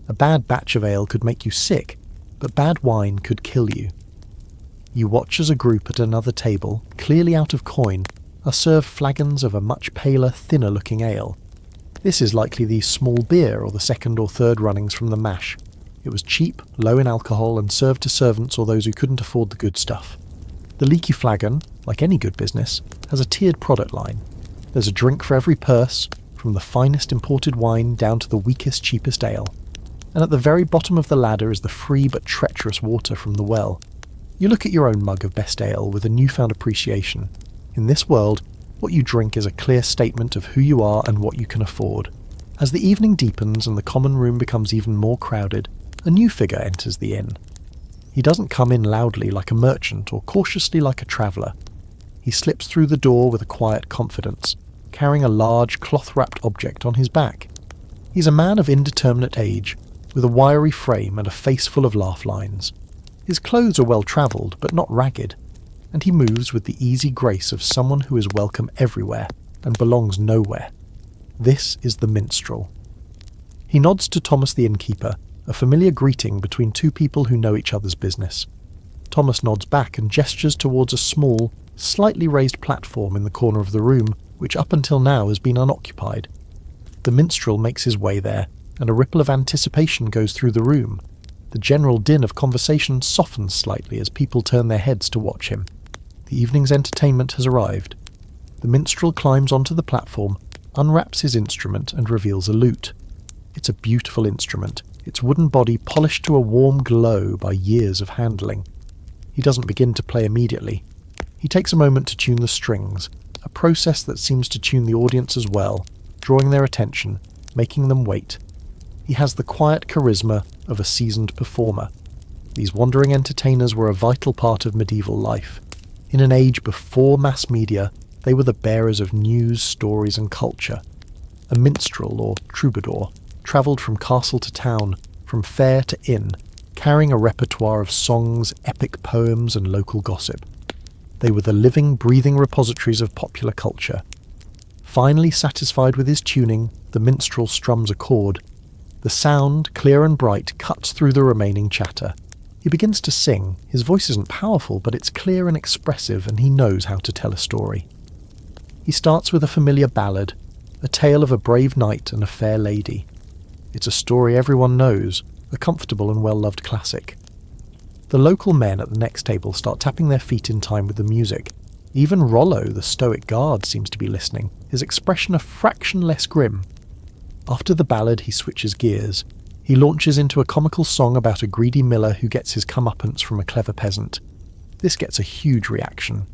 A bad batch of ale could make you sick, but bad wine could kill you. You watch as a group at another table, clearly out of coin, are served flagons of a much paler, thinner-looking ale. This is likely the small beer or the second or third runnings from the mash. It was cheap, low in alcohol, and served to servants or those who couldn't afford the good stuff. The Leaky Flagon, like any good business, has a tiered product line. There's a drink for every purse, from the finest imported wine down to the weakest, cheapest ale. And at the very bottom of the ladder is the free but treacherous water from the well. You look at your own mug of best ale with a newfound appreciation. In this world, what you drink is a clear statement of who you are and what you can afford. As the evening deepens and the common room becomes even more crowded, a new figure enters the inn. He doesn't come in loudly like a merchant or cautiously like a traveller. He slips through the door with a quiet confidence, carrying a large cloth-wrapped object on his back. He's a man of indeterminate age, with a wiry frame and a face full of laugh lines. His clothes are well-travelled, but not ragged, and he moves with the easy grace of someone who is welcome everywhere and belongs nowhere. This is the minstrel. He nods to Thomas the innkeeper, a familiar greeting between two people who know each other's business. Thomas nods back and gestures towards a small, slightly raised platform in the corner of the room, which up until now has been unoccupied. The minstrel makes his way there, and a ripple of anticipation goes through the room. The general din of conversation softens slightly as people turn their heads to watch him. The evening's entertainment has arrived. The minstrel climbs onto the platform, unwraps his instrument and reveals a lute. It's a beautiful instrument, its wooden body polished to a warm glow by years of handling. He doesn't begin to play immediately. He takes a moment to tune the strings, a process that seems to tune the audience as well, drawing their attention, making them wait. He has the quiet charisma of a seasoned performer. These wandering entertainers were a vital part of medieval life. In an age before mass media, they were the bearers of news, stories and culture. A minstrel, or troubadour, travelled from castle to town, from fair to inn, carrying a repertoire of songs, epic poems and local gossip. They were the living, breathing repositories of popular culture. Finally satisfied with his tuning, the minstrel strums a chord. The sound, clear and bright, cuts through the remaining chatter. He begins to sing. His voice isn't powerful, but it's clear and expressive, and he knows how to tell a story. He starts with a familiar ballad, a tale of a brave knight and a fair lady. It's a story everyone knows, a comfortable and well-loved classic. The local men at the next table start tapping their feet in time with the music. Even Rollo, the stoic guard, seems to be listening, his expression a fraction less grim. After the ballad, he switches gears. He launches into a comical song about a greedy miller who gets his comeuppance from a clever peasant. This gets a huge reaction.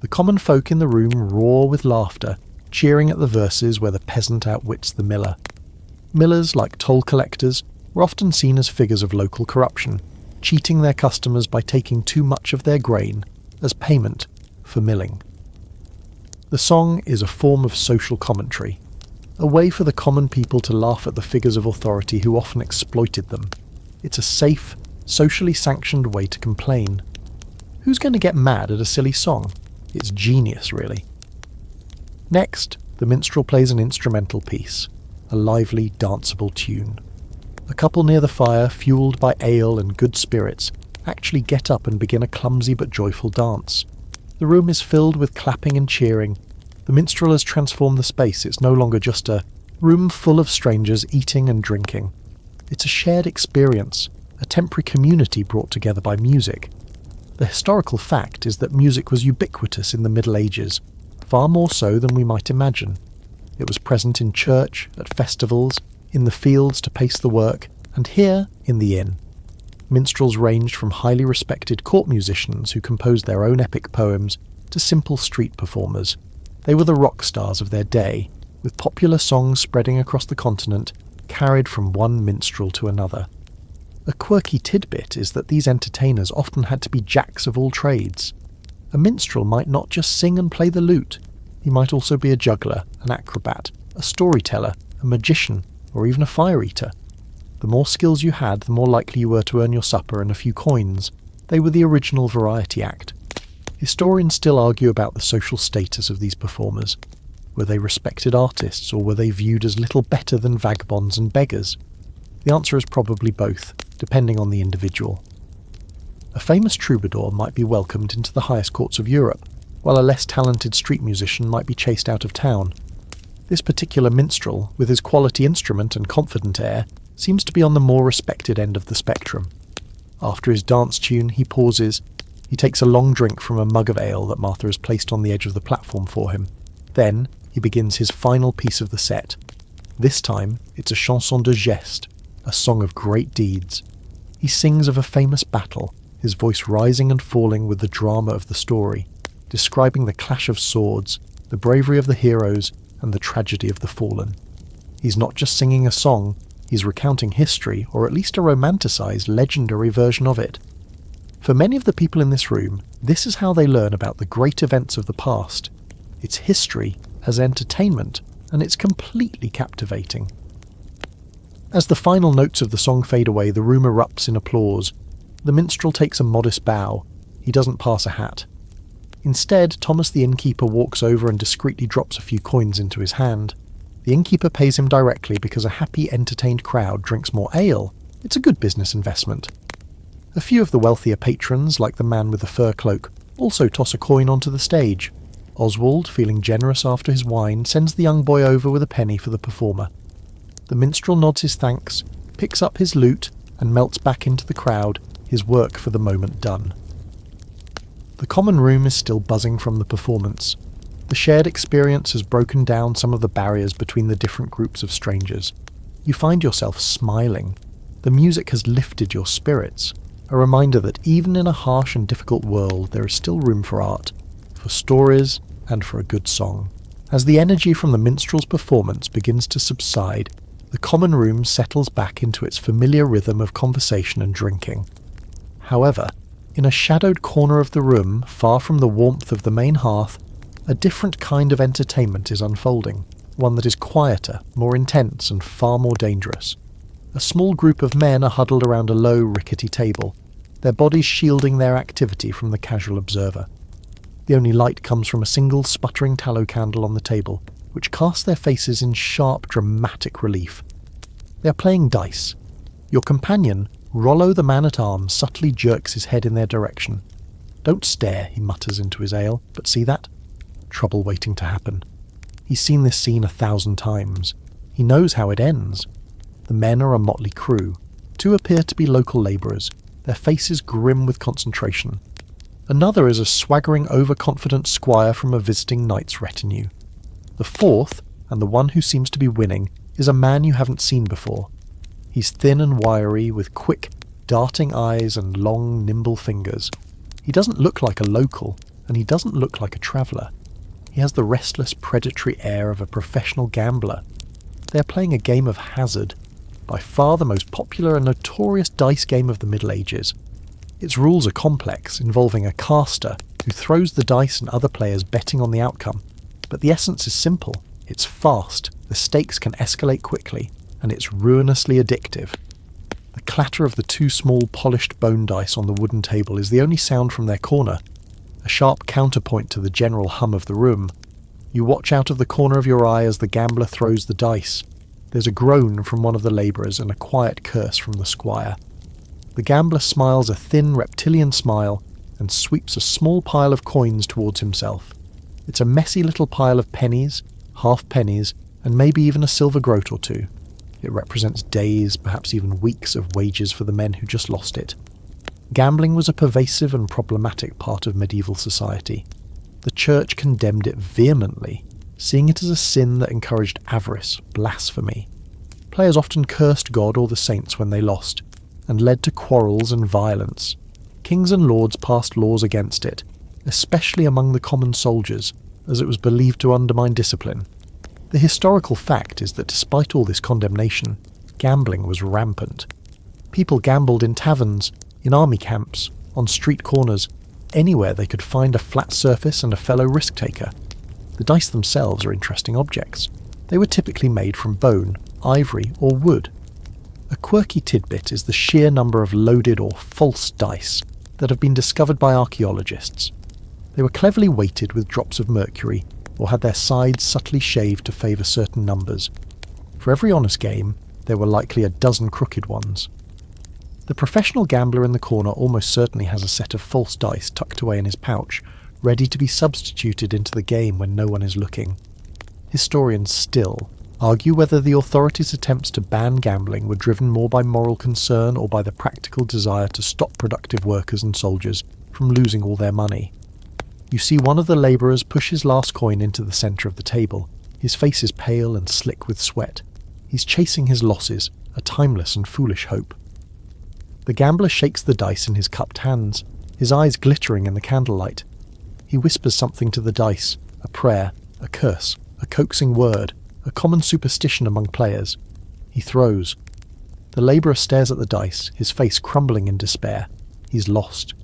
The common folk in the room roar with laughter, cheering at the verses where the peasant outwits the miller. Millers, like toll collectors, were often seen as figures of local corruption, cheating their customers by taking too much of their grain as payment for milling. The song is a form of social commentary, a way for the common people to laugh at the figures of authority who often exploited them. It's a safe, socially sanctioned way to complain. Who's going to get mad at a silly song? It's genius, really. Next, the minstrel plays an instrumental piece, a lively, danceable tune. A couple near the fire, fueled by ale and good spirits, actually get up and begin a clumsy but joyful dance. The room is filled with clapping and cheering. The minstrel has transformed the space. It's no longer just a room full of strangers eating and drinking. It's a shared experience, a temporary community brought together by music. The historical fact is that music was ubiquitous in the Middle Ages, far more so than we might imagine. It was present in church, at festivals, in the fields to pace the work, and here in the inn. Minstrels ranged from highly respected court musicians who composed their own epic poems to simple street performers. They were the rock stars of their day, with popular songs spreading across the continent, carried from one minstrel to another. A quirky tidbit is that these entertainers often had to be jacks of all trades. A minstrel might not just sing and play the lute. He might also be a juggler, an acrobat, a storyteller, a magician, or even a fire-eater. The more skills you had, the more likely you were to earn your supper and a few coins. They were the original variety act. Historians still argue about the social status of these performers. Were they respected artists, or were they viewed as little better than vagabonds and beggars? The answer is probably both, depending on the individual. A famous troubadour might be welcomed into the highest courts of Europe, while a less talented street musician might be chased out of town. This particular minstrel, with his quality instrument and confident air, seems to be on the more respected end of the spectrum. After his dance tune, he pauses. He takes a long drink from a mug of ale that Martha has placed on the edge of the platform for him. Then, he begins his final piece of the set. This time, it's a chanson de geste, a song of great deeds. He sings of a famous battle, his voice rising and falling with the drama of the story, describing the clash of swords, the bravery of the heroes, and the tragedy of the fallen. He's not just singing a song, he's recounting history, or at least a romanticised, legendary version of it. For many of the people in this room, this is how they learn about the great events of the past. It's history as entertainment, and it's completely captivating. As the final notes of the song fade away, the room erupts in applause. The minstrel takes a modest bow. He doesn't pass a hat. Instead, Thomas the innkeeper walks over and discreetly drops a few coins into his hand. The innkeeper pays him directly because a happy, entertained crowd drinks more ale. It's a good business investment. A few of the wealthier patrons, like the man with the fur cloak, also toss a coin onto the stage. Oswald, feeling generous after his wine, sends the young boy over with a penny for the performer. The minstrel nods his thanks, picks up his lute, and melts back into the crowd, his work for the moment done. The common room is still buzzing from the performance. The shared experience has broken down some of the barriers between the different groups of strangers. You find yourself smiling. The music has lifted your spirits, a reminder that even in a harsh and difficult world there is still room for art, for stories, and for a good song. As the energy from the minstrel's performance begins to subside, the common room settles back into its familiar rhythm of conversation and drinking. However, in a shadowed corner of the room, far from the warmth of the main hearth, a different kind of entertainment is unfolding, one that is quieter, more intense, and far more dangerous. A small group of men are huddled around a low, rickety table, their bodies shielding their activity from the casual observer. The only light comes from a single sputtering tallow candle on the table, which casts their faces in sharp, dramatic relief. They are playing dice. Your companion, Rollo the man-at-arms, subtly jerks his head in their direction. "Don't stare," he mutters into his ale, "but see that? Trouble waiting to happen." He's seen this scene 1,000 times. He knows how it ends. The men are a motley crew. 2 appear to be local labourers, their faces grim with concentration. Another is a swaggering, overconfident squire from a visiting knight's retinue. The 4th, and the one who seems to be winning, is a man you haven't seen before. He's thin and wiry, with quick, darting eyes and long, nimble fingers. He doesn't look like a local, and he doesn't look like a traveller. He has the restless, predatory air of a professional gambler. They are playing a game of hazard, by far the most popular and notorious dice game of the Middle Ages. Its rules are complex, involving a caster who throws the dice and other players betting on the outcome. But the essence is simple. It's fast, the stakes can escalate quickly, and it's ruinously addictive. The clatter of the 2 small polished bone dice on the wooden table is the only sound from their corner, a sharp counterpoint to the general hum of the room. You watch out of the corner of your eye as the gambler throws the dice. There's a groan from one of the labourers and a quiet curse from the squire. The gambler smiles a thin reptilian smile and sweeps a small pile of coins towards himself. It's a messy little pile of pennies, half pennies, and maybe even a silver groat or 2. It represents days, perhaps even weeks of wages for the men who just lost it. Gambling was a pervasive and problematic part of medieval society. The church condemned it vehemently, seeing it as a sin that encouraged avarice, blasphemy. Players often cursed God or the saints when they lost, and led to quarrels and violence. Kings and lords passed laws against it, especially among the common soldiers, as it was believed to undermine discipline. The historical fact is that despite all this condemnation, gambling was rampant. People gambled in taverns, in army camps, on street corners, anywhere they could find a flat surface and a fellow risk-taker. The dice themselves are interesting objects. They were typically made from bone, ivory, or wood. A quirky tidbit is the sheer number of loaded or false dice that have been discovered by archaeologists. They were cleverly weighted with drops of mercury, or had their sides subtly shaved to favour certain numbers. For every honest game, there were likely a dozen crooked ones. The professional gambler in the corner almost certainly has a set of false dice tucked away in his pouch, ready to be substituted into the game when no one is looking. Historians still argue whether the authorities' attempts to ban gambling were driven more by moral concern or by the practical desire to stop productive workers and soldiers from losing all their money. You see one of the labourers push his last coin into the centre of the table. His face is pale and slick with sweat. He's chasing his losses, a timeless and foolish hope. The gambler shakes the dice in his cupped hands, his eyes glittering in the candlelight. He whispers something to the dice, a prayer, a curse, a coaxing word, a common superstition among players. He throws. The labourer stares at the dice, his face crumbling in despair. He's lost.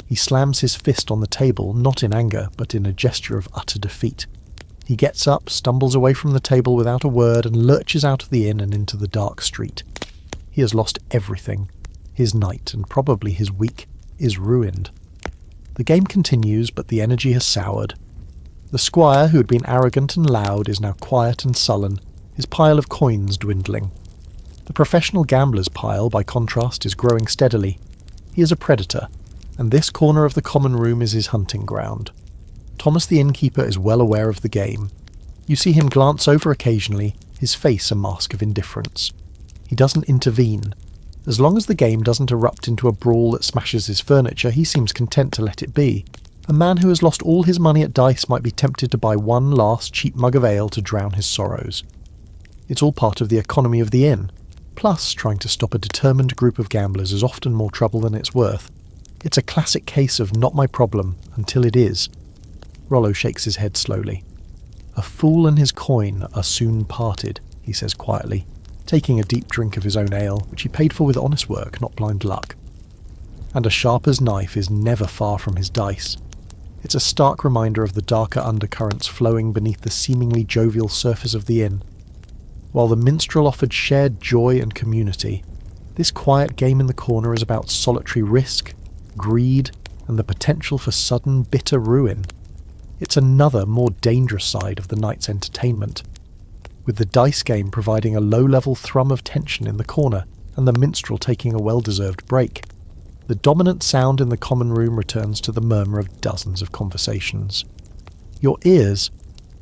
He slams his fist on the table, not in anger, but in a gesture of utter defeat. He gets up, stumbles away from the table without a word, and lurches out of the inn and into the dark street. He has lost everything. His night, and probably his week, is ruined. The game continues, but the energy has soured. The squire, who had been arrogant and loud, is now quiet and sullen, his pile of coins dwindling. The professional gambler's pile, by contrast, is growing steadily. He is a predator, and this corner of the common room is his hunting ground. Thomas the innkeeper is well aware of the game. You see him glance over occasionally, his face a mask of indifference. He doesn't intervene. As long as the game doesn't erupt into a brawl that smashes his furniture, he seems content to let it be. A man who has lost all his money at dice might be tempted to buy one last cheap mug of ale to drown his sorrows. It's all part of the economy of the inn. Plus, trying to stop a determined group of gamblers is often more trouble than it's worth. It's a classic case of not my problem until it is. Rollo shakes his head slowly. A fool and his coin are soon parted, he says quietly, taking a deep drink of his own ale, which he paid for with honest work, not blind luck. And a sharper's knife is never far from his dice. It's a stark reminder of the darker undercurrents flowing beneath the seemingly jovial surface of the inn. While the minstrel offered shared joy and community, this quiet game in the corner is about solitary risk, greed, and the potential for sudden, bitter ruin. It's another, more dangerous side of the night's entertainment, with the dice game providing a low-level thrum of tension in the corner and the minstrel taking a well-deserved break. The dominant sound in the common room returns to the murmur of dozens of conversations. Your ears,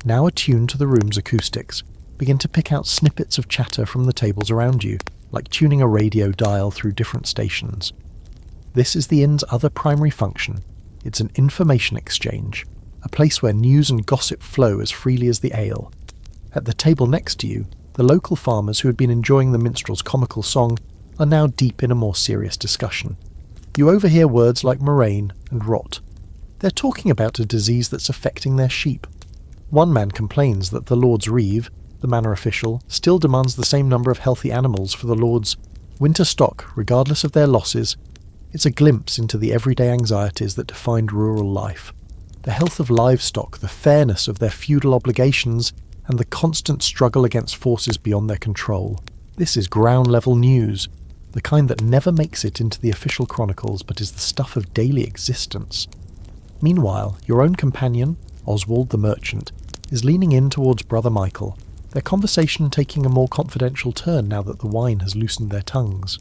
now attuned to the room's acoustics, begin to pick out snippets of chatter from the tables around you, like tuning a radio dial through different stations. This is the inn's other primary function. It's an information exchange, a place where news and gossip flow as freely as the ale. At the table next to you, the local farmers who had been enjoying the minstrel's comical song are now deep in a more serious discussion. You overhear words like moraine and rot. They're talking about a disease that's affecting their sheep. One man complains that the Lord's Reeve, the manor official, still demands the same number of healthy animals for the Lord's winter stock, regardless of their losses. It's a glimpse into the everyday anxieties that defined rural life. The health of livestock, the fairness of their feudal obligations, and the constant struggle against forces beyond their control. This is ground-level news, the kind that never makes it into the official chronicles but is the stuff of daily existence. Meanwhile, your own companion, Oswald the merchant, is leaning in towards Brother Michael, their conversation taking a more confidential turn now that the wine has loosened their tongues.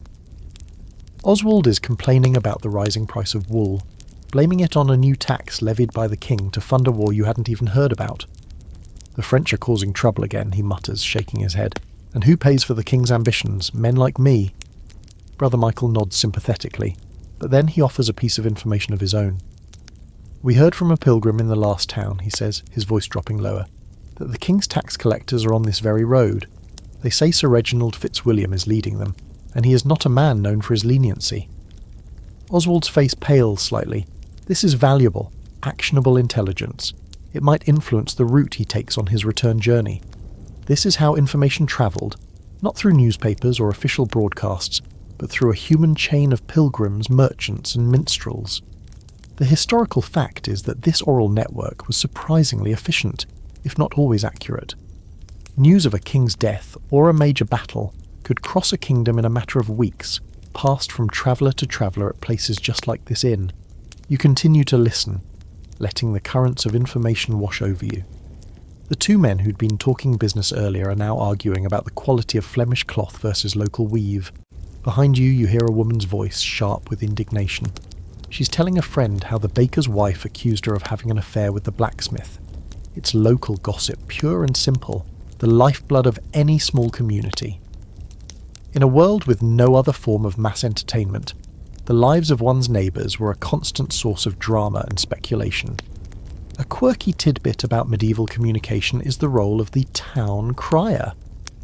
Oswald is complaining about the rising price of wool, blaming it on a new tax levied by the king to fund a war you hadn't even heard about. The French are causing trouble again, he mutters, shaking his head. And who pays for the king's ambitions? Men like me. Brother Michael nods sympathetically, but then he offers a piece of information of his own. We heard from a pilgrim in the last town, he says, his voice dropping lower, that the king's tax collectors are on this very road. They say Sir Reginald Fitzwilliam is leading them, and he is not a man known for his leniency. Oswald's face pales slightly. This is valuable, actionable intelligence. It might influence the route he takes on his return journey. This is how information travelled, not through newspapers or official broadcasts, but through a human chain of pilgrims, merchants, and minstrels. The historical fact is that this oral network was surprisingly efficient, if not always accurate. News of a king's death or a major battle could cross a kingdom in a matter of weeks, passed from traveller to traveller at places just like this inn. You continue to listen, letting the currents of information wash over you. The two men who'd been talking business earlier are now arguing about the quality of Flemish cloth versus local weave. Behind you, you hear a woman's voice, sharp with indignation. She's telling a friend how the baker's wife accused her of having an affair with the blacksmith. It's local gossip, pure and simple, the lifeblood of any small community. In a world with no other form of mass entertainment, the lives of one's neighbours were a constant source of drama and speculation. A quirky tidbit about medieval communication is the role of the town crier.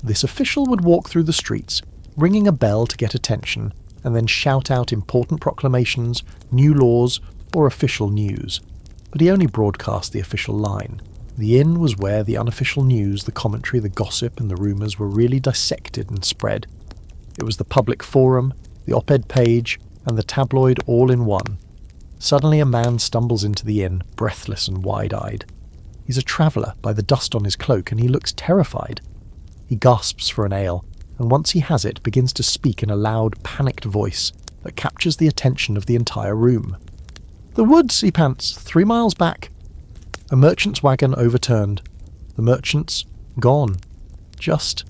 This official would walk through the streets, ringing a bell to get attention, and then shout out important proclamations, new laws, or official news. But he only broadcast the official line. The inn was where the unofficial news, the commentary, the gossip, and the rumours were really dissected and spread. It was the public forum, the op-ed page, and the tabloid all in one. Suddenly a man stumbles into the inn, breathless and wide-eyed. He's a traveller by the dust on his cloak, and he looks terrified. He gasps for an ale, and once he has it, begins to speak in a loud, panicked voice that captures the attention of the entire room. "The woods," he pants, 3 miles back." A merchant's wagon overturned. The merchant's gone. Just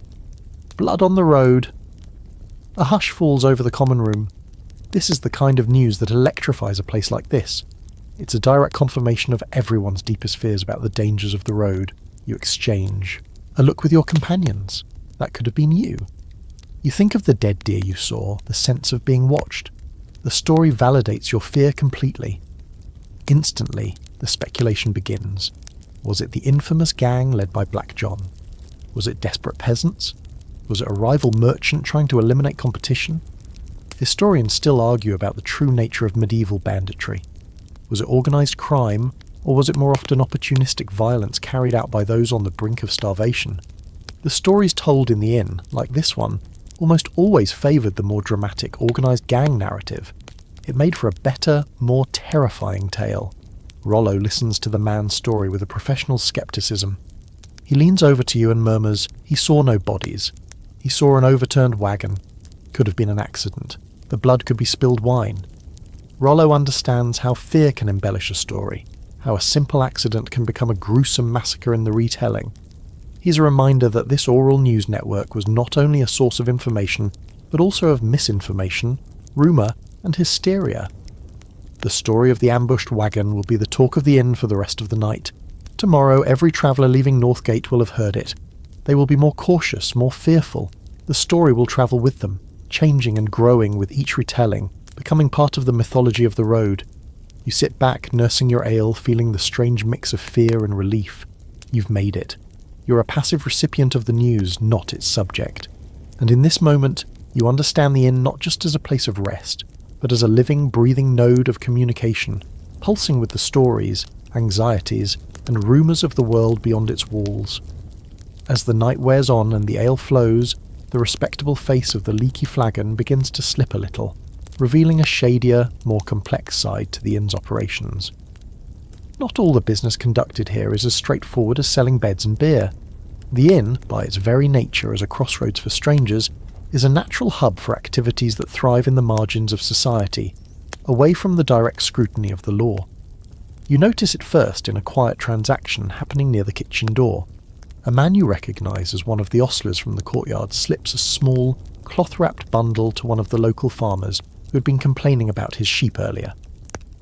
blood on the road. A hush falls over the common room. This is the kind of news that electrifies a place like this. It's a direct confirmation of everyone's deepest fears about the dangers of the road. You exchange a look with your companions. That could have been you. You think of the dead deer you saw, the sense of being watched. The story validates your fear completely. instantly, the speculation begins. Was it the infamous gang led by Black John? Was it desperate peasants? Was it a rival merchant trying to eliminate competition? Historians still argue about the true nature of medieval banditry. Was it organised crime, or was it more often opportunistic violence carried out by those on the brink of starvation? The stories told in the inn, like this one, almost always favoured the more dramatic, organised gang narrative. It made for a better, more terrifying tale. Rollo listens to the man's story with a professional scepticism. He leans over to you and murmurs, he saw no bodies. He saw an overturned wagon. Could have been an accident. The blood could be spilled wine. Rollo understands how fear can embellish a story, how a simple accident can become a gruesome massacre in the retelling. He's a reminder that this oral news network was not only a source of information, but also of misinformation, rumour, and hysteria. The story of the ambushed wagon will be the talk of the inn for the rest of the night. Tomorrow, every traveller leaving Northgate will have heard it. They will be more cautious, more fearful. The story will travel with them, changing and growing with each retelling, becoming part of the mythology of the road. You sit back, nursing your ale, feeling the strange mix of fear and relief. You've made it. You're a passive recipient of the news, not its subject. And in this moment, you understand the inn not just as a place of rest, but as a living, breathing node of communication, pulsing with the stories, anxieties, and rumours of the world beyond its walls. As the night wears on and the ale flows, the respectable face of the Leaky Flagon begins to slip a little, revealing a shadier, more complex side to the inn's operations. Not all the business conducted here is as straightforward as selling beds and beer. The inn, by its very nature as a crossroads for strangers, is a natural hub for activities that thrive in the margins of society, away from the direct scrutiny of the law. You notice it first in a quiet transaction happening near the kitchen door. A man you recognise as one of the ostlers from the courtyard slips a small, cloth-wrapped bundle to one of the local farmers who had been complaining about his sheep earlier.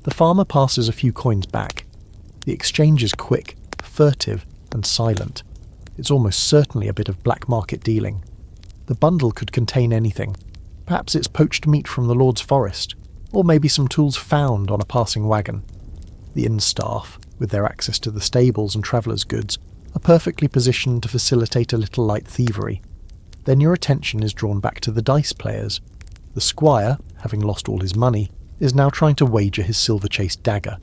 The farmer passes a few coins back. The exchange is quick, furtive, and silent. It's almost certainly a bit of black market dealing. The bundle could contain anything. Perhaps it's poached meat from the Lord's forest, or maybe some tools found on a passing wagon. The inn staff, with their access to the stables and travellers' goods, are perfectly positioned to facilitate a little light thievery. Then your attention is drawn back to the dice players. The squire, having lost all his money, is now trying to wager his silver-chased dagger.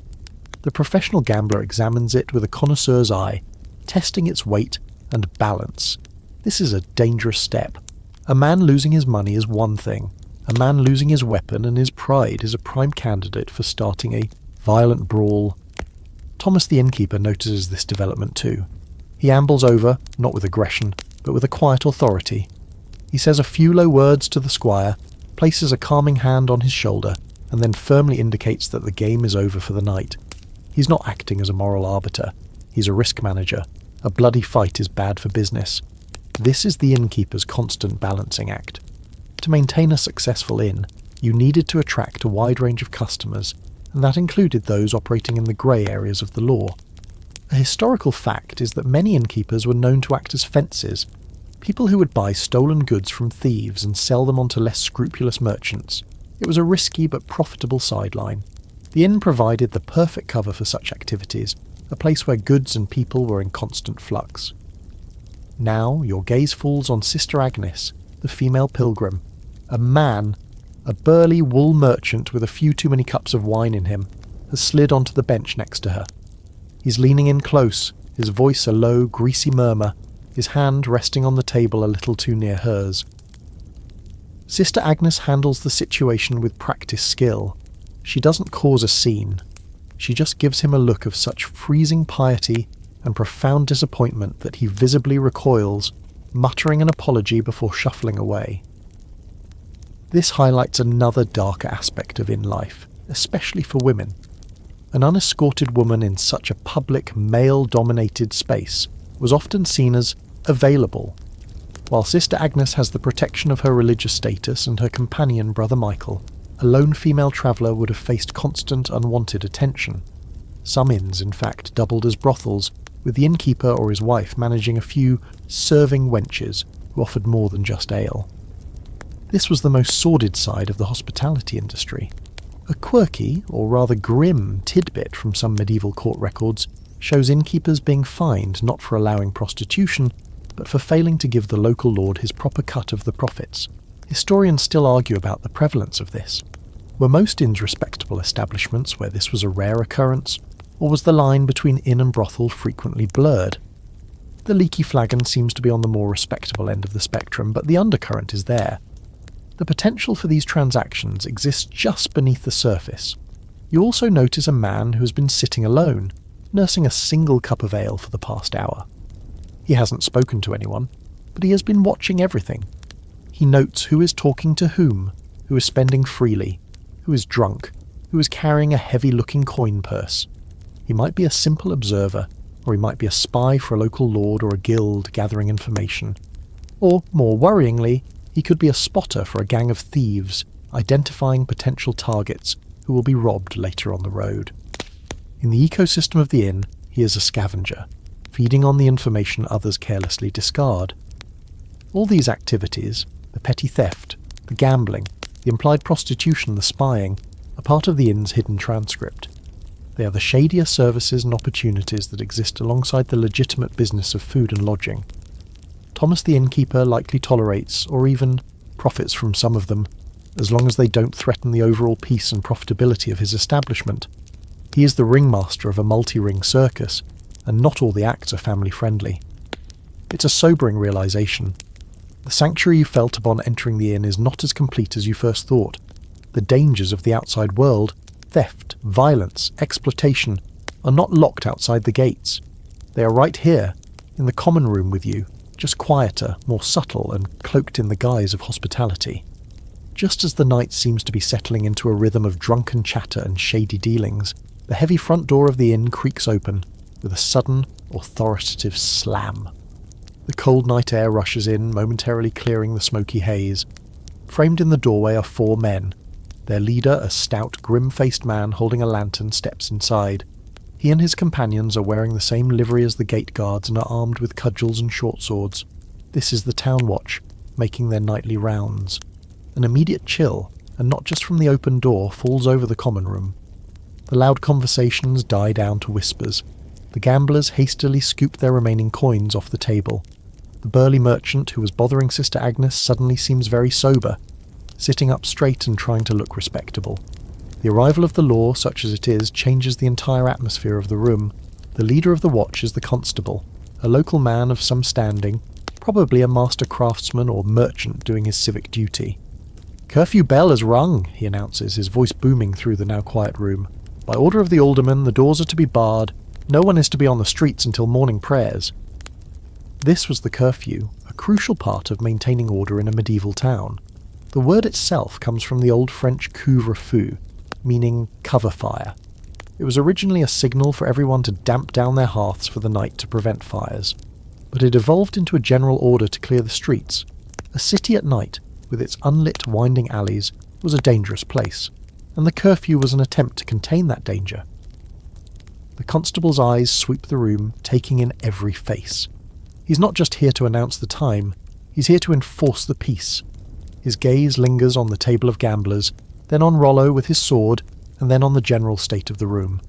The professional gambler examines it with a connoisseur's eye, testing its weight and balance. This is a dangerous step. A man losing his money is one thing. A man losing his weapon and his pride is a prime candidate for starting a violent brawl. Thomas the innkeeper notices this development too. He ambles over, not with aggression, but with a quiet authority. He says a few low words to the squire, places a calming hand on his shoulder, and then firmly indicates that the game is over for the night. He's not acting as a moral arbiter. He's a risk manager. A bloody fight is bad for business. This is the innkeeper's constant balancing act. To maintain a successful inn, you needed to attract a wide range of customers, and that included those operating in the grey areas of the law. A historical fact is that many innkeepers were known to act as fences, people who would buy stolen goods from thieves and sell them on to less scrupulous merchants. It was a risky but profitable sideline. The inn provided the perfect cover for such activities, a place where goods and people were in constant flux. Now your gaze falls on Sister Agnes, the female pilgrim. A man, a burly wool merchant with a few too many cups of wine in him, has slid onto the bench next to her. He's leaning in close, his voice a low, greasy murmur, his hand resting on the table a little too near hers. Sister Agnes handles the situation with practiced skill. She doesn't cause a scene. She just gives him a look of such freezing piety and profound disappointment that he visibly recoils, muttering an apology before shuffling away. This highlights another darker aspect of inn life, especially for women. An unescorted woman in such a public, male-dominated space was often seen as available. While Sister Agnes has the protection of her religious status and her companion Brother Michael, a lone female traveller would have faced constant unwanted attention. Some inns, in fact, doubled as brothels, with the innkeeper or his wife managing a few serving wenches who offered more than just ale. This was the most sordid side of the hospitality industry. A quirky, or rather grim, tidbit from some medieval court records shows innkeepers being fined not for allowing prostitution, but for failing to give the local lord his proper cut of the profits. Historians still argue about the prevalence of this. Were most inns respectable establishments where this was a rare occurrence, or was the line between inn and brothel frequently blurred? The Leaky Flagon seems to be on the more respectable end of the spectrum, but the undercurrent is there. The potential for these transactions exists just beneath the surface. You also notice a man who has been sitting alone, nursing a single cup of ale for the past hour. He hasn't spoken to anyone, but he has been watching everything. He notes who is talking to whom, who is spending freely, who is drunk, who is carrying a heavy-looking coin purse. He might be a simple observer, or he might be a spy for a local lord or a guild gathering information. Or, more worryingly, he could be a spotter for a gang of thieves, identifying potential targets who will be robbed later on the road. In the ecosystem of the inn, he is a scavenger, feeding on the information others carelessly discard. All these activities, the petty theft, the gambling, the implied prostitution, the spying, are part of the inn's hidden transcript. They are the shadier services and opportunities that exist alongside the legitimate business of food and lodging. Thomas the innkeeper likely tolerates, or even profits from some of them, as long as they don't threaten the overall peace and profitability of his establishment. He is the ringmaster of a multi-ring circus, and not all the acts are family-friendly. It's a sobering realization. The sanctuary you felt upon entering the inn is not as complete as you first thought. The dangers of the outside world, theft, violence, exploitation, are not locked outside the gates. They are right here, in the common room with you, just quieter, more subtle, and cloaked in the guise of hospitality. Just as the night seems to be settling into a rhythm of drunken chatter and shady dealings, the heavy front door of the inn creaks open, with a sudden, authoritative slam. The cold night air rushes in, momentarily clearing the smoky haze. Framed in the doorway are 4 men. Their leader, a stout, grim-faced man holding a lantern, steps inside. He and his companions are wearing the same livery as the gate guards and are armed with cudgels and short swords. This is the town watch, making their nightly rounds. An immediate chill, and not just from the open door, falls over the common room. The loud conversations die down to whispers. The gamblers hastily scoop their remaining coins off the table. The burly merchant who was bothering Sister Agnes suddenly seems very sober, sitting up straight and trying to look respectable. The arrival of the law, such as it is, changes the entire atmosphere of the room. The leader of the watch is the constable, a local man of some standing, probably a master craftsman or merchant doing his civic duty. "Curfew bell has rung," he announces, his voice booming through the now quiet room. "By order of the alderman, the doors are to be barred. No one is to be on the streets until morning prayers." This was the curfew, a crucial part of maintaining order in a medieval town. The word itself comes from the old French couvre-feu, meaning cover fire. It was originally a signal for everyone to damp down their hearths for the night to prevent fires, but it evolved into a general order to clear the streets. A city at night, with its unlit winding alleys, was a dangerous place, and the curfew was an attempt to contain that danger. The constable's eyes sweep the room, taking in every face. He's not just here to announce the time, he's here to enforce the peace. His gaze lingers on the table of gamblers, then on Rollo with his sword, and then on the general state of the room.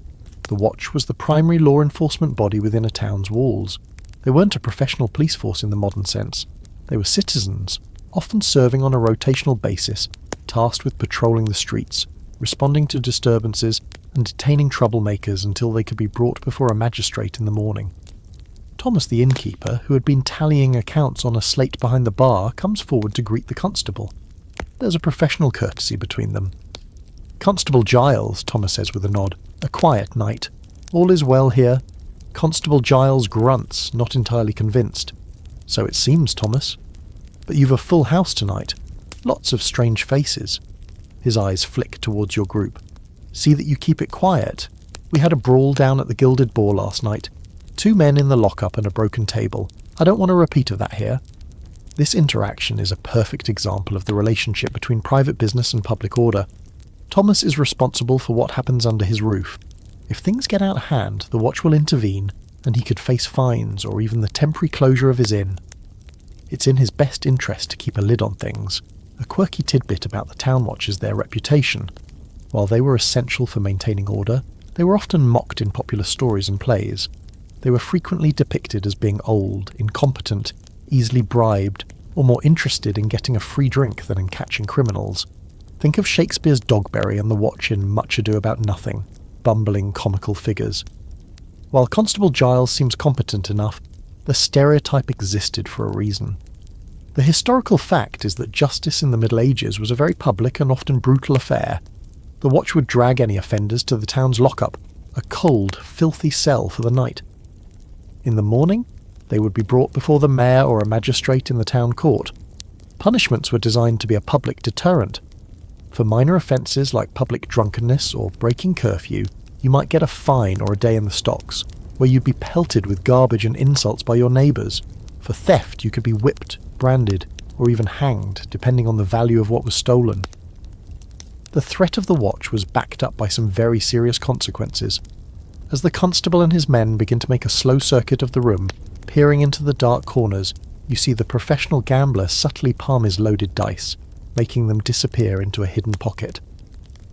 The watch was the primary law enforcement body within a town's walls. They weren't a professional police force in the modern sense. They were citizens, often serving on a rotational basis, tasked with patrolling the streets, responding to disturbances, and detaining troublemakers until they could be brought before a magistrate in the morning. Thomas the innkeeper, who had been tallying accounts on a slate behind the bar, comes forward to greet the constable. There's a professional courtesy between them. "Constable Giles," Thomas says with a nod. "A quiet night. All is well here." Constable Giles grunts, not entirely convinced. "So it seems, Thomas. But you've a full house tonight. Lots of strange faces." His eyes flick towards your group. "See that you keep it quiet. We had a brawl down at the Gilded Boar last night. 2 men in the lockup and a broken table. I don't want a repeat of that here." This interaction is a perfect example of the relationship between private business and public order. Thomas is responsible for what happens under his roof. If things get out of hand, the watch will intervene, and he could face fines or even the temporary closure of his inn. It's in his best interest to keep a lid on things. A quirky tidbit about the town watch is their reputation. While they were essential for maintaining order, they were often mocked in popular stories and plays. They were frequently depicted as being old, incompetent, easily bribed, or more interested in getting a free drink than in catching criminals. Think of Shakespeare's Dogberry and the Watch in Much Ado About Nothing, bumbling comical figures. While Constable Giles seems competent enough, the stereotype existed for a reason. The historical fact is that justice in the Middle Ages was a very public and often brutal affair. The Watch would drag any offenders to the town's lockup, a cold, filthy cell for the night. In the morning, they would be brought before the mayor or a magistrate in the town court. Punishments were designed to be a public deterrent. For minor offences like public drunkenness or breaking curfew, you might get a fine or a day in the stocks, where you'd be pelted with garbage and insults by your neighbours. For theft, you could be whipped, branded, or even hanged, depending on the value of what was stolen. The threat of the Watch was backed up by some very serious consequences. As the constable and his men begin to make a slow circuit of the room, peering into the dark corners, you see the professional gambler subtly palm his loaded dice, making them disappear into a hidden pocket.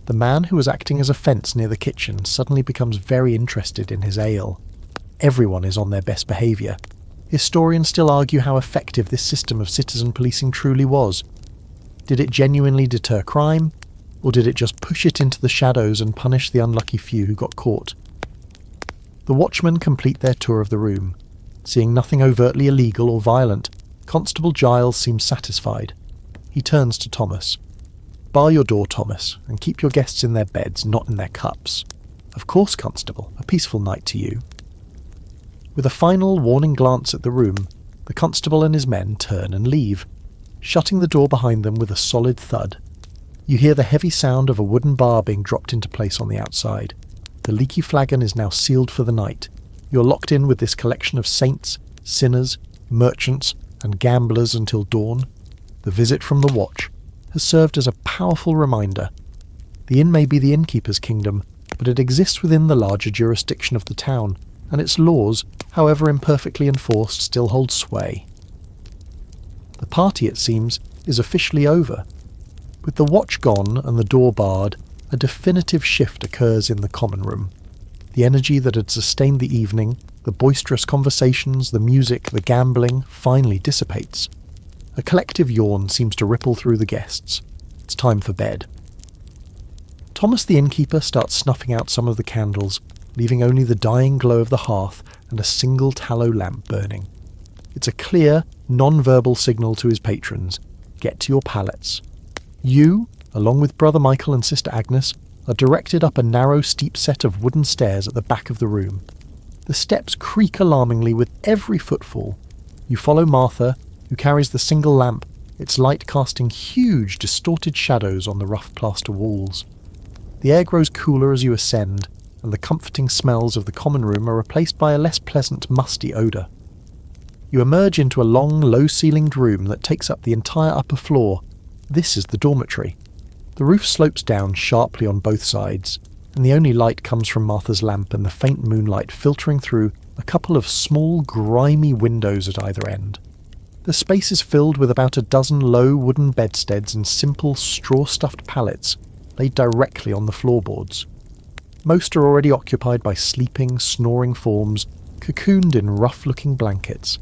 The man who was acting as a fence near the kitchen suddenly becomes very interested in his ale. Everyone is on their best behaviour. Historians still argue how effective this system of citizen policing truly was. Did it genuinely deter crime, or did it just push it into the shadows and punish the unlucky few who got caught? The watchmen complete their tour of the room. Seeing nothing overtly illegal or violent, Constable Giles seems satisfied. He turns to Thomas. "Bar your door, Thomas, and keep your guests in their beds, not in their cups." "Of course, Constable. A peaceful night to you." With a final warning glance at the room, the constable and his men turn and leave, shutting the door behind them with a solid thud. You hear the heavy sound of a wooden bar being dropped into place on the outside. The Leaky Flagon is now sealed for the night. You're locked in with this collection of saints, sinners, merchants, and gamblers until dawn. The visit from the Watch has served as a powerful reminder. The inn may be the innkeeper's kingdom, but it exists within the larger jurisdiction of the town, and its laws, however imperfectly enforced, still hold sway. The party, it seems, is officially over. With the Watch gone and the door barred, a definitive shift occurs in the common room. The energy that had sustained the evening, the boisterous conversations, the music, the gambling, finally dissipates. A collective yawn seems to ripple through the guests. It's time for bed. Thomas the innkeeper starts snuffing out some of the candles, leaving only the dying glow of the hearth and a single tallow lamp burning. It's a clear, non-verbal signal to his patrons. Get to your pallets. You, along with Brother Michael and Sister Agnes, are directed up a narrow, steep set of wooden stairs at the back of the room. The steps creak alarmingly with every footfall. You follow Martha, who carries the single lamp, its light casting huge, distorted shadows on the rough plaster walls. The air grows cooler as you ascend, and the comforting smells of the common room are replaced by a less pleasant, musty odour. You emerge into a long, low-ceilinged room that takes up the entire upper floor. This is the dormitory. The roof slopes down sharply on both sides, and the only light comes from Martha's lamp and the faint moonlight filtering through a couple of small, grimy windows at either end. The space is filled with about a dozen low wooden bedsteads and simple straw-stuffed pallets laid directly on the floorboards. Most are already occupied by sleeping, snoring forms, cocooned in rough-looking blankets.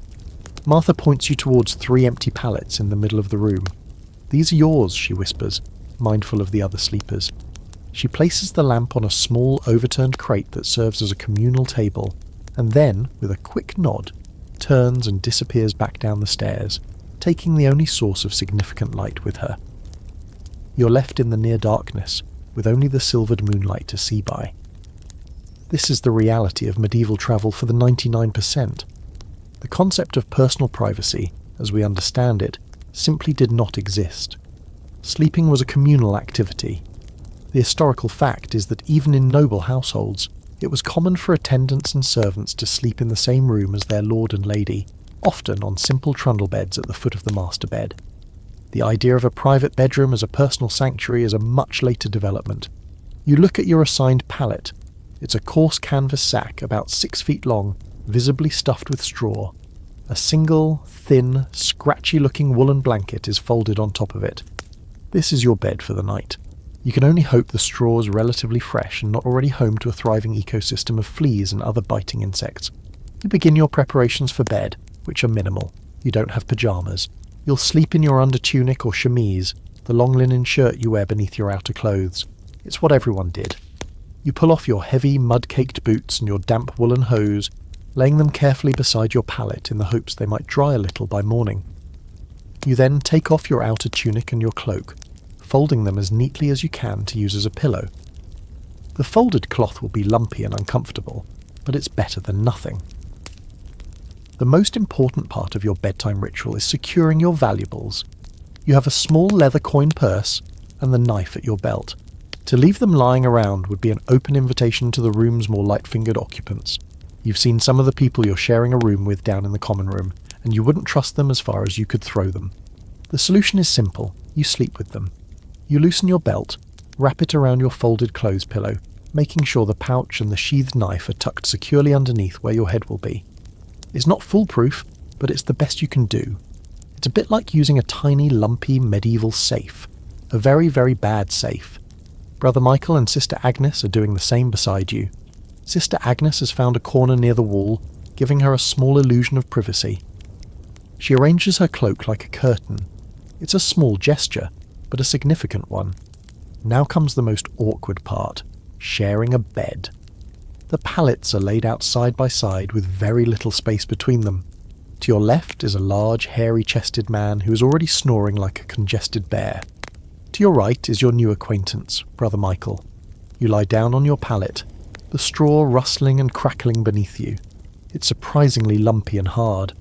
Martha points you towards 3 empty pallets in the middle of the room. "These are yours," she whispers, mindful of the other sleepers. She places the lamp on a small overturned crate that serves as a communal table, and then, with a quick nod, turns and disappears back down the stairs, taking the only source of significant light with her. You're left in the near darkness, with only the silvered moonlight to see by. This is the reality of medieval travel for the 99%. The concept of personal privacy, as we understand it, simply did not exist. Sleeping was a communal activity. The historical fact is that even in noble households, it was common for attendants and servants to sleep in the same room as their lord and lady, often on simple trundle beds at the foot of the master bed. The idea of a private bedroom as a personal sanctuary is a much later development. You look at your assigned pallet. It's a coarse canvas sack about 6 feet long, visibly stuffed with straw. A single, thin, scratchy-looking woolen blanket is folded on top of it. This is your bed for the night. You can only hope the straw is relatively fresh and not already home to a thriving ecosystem of fleas and other biting insects. You begin your preparations for bed, which are minimal. You don't have pyjamas. You'll sleep in your undertunic or chemise, the long linen shirt you wear beneath your outer clothes. It's what everyone did. You pull off your heavy, mud-caked boots and your damp woolen hose, laying them carefully beside your pallet in the hopes they might dry a little by morning. You then take off your outer tunic and your cloak, folding them as neatly as you can to use as a pillow. The folded cloth will be lumpy and uncomfortable, but it's better than nothing. The most important part of your bedtime ritual is securing your valuables. You have a small leather coin purse and the knife at your belt. To leave them lying around would be an open invitation to the room's more light-fingered occupants. You've seen some of the people you're sharing a room with down in the common room, and you wouldn't trust them as far as you could throw them. The solution is simple. You sleep with them. You loosen your belt, wrap it around your folded clothes pillow, making sure the pouch and the sheathed knife are tucked securely underneath where your head will be. It's not foolproof, but it's the best you can do. It's a bit like using a tiny, lumpy medieval safe. A very, very bad safe. Brother Michael and Sister Agnes are doing the same beside you. Sister Agnes has found a corner near the wall, giving her a small illusion of privacy. She arranges her cloak like a curtain. It's a small gesture, but a significant one. Now comes the most awkward part, sharing a bed. The pallets are laid out side by side with very little space between them. To your left is a large, hairy-chested man who is already snoring like a congested bear. To your right is your new acquaintance, Brother Michael. You lie down on your pallet, the straw rustling and crackling beneath you. It's surprisingly lumpy and hard.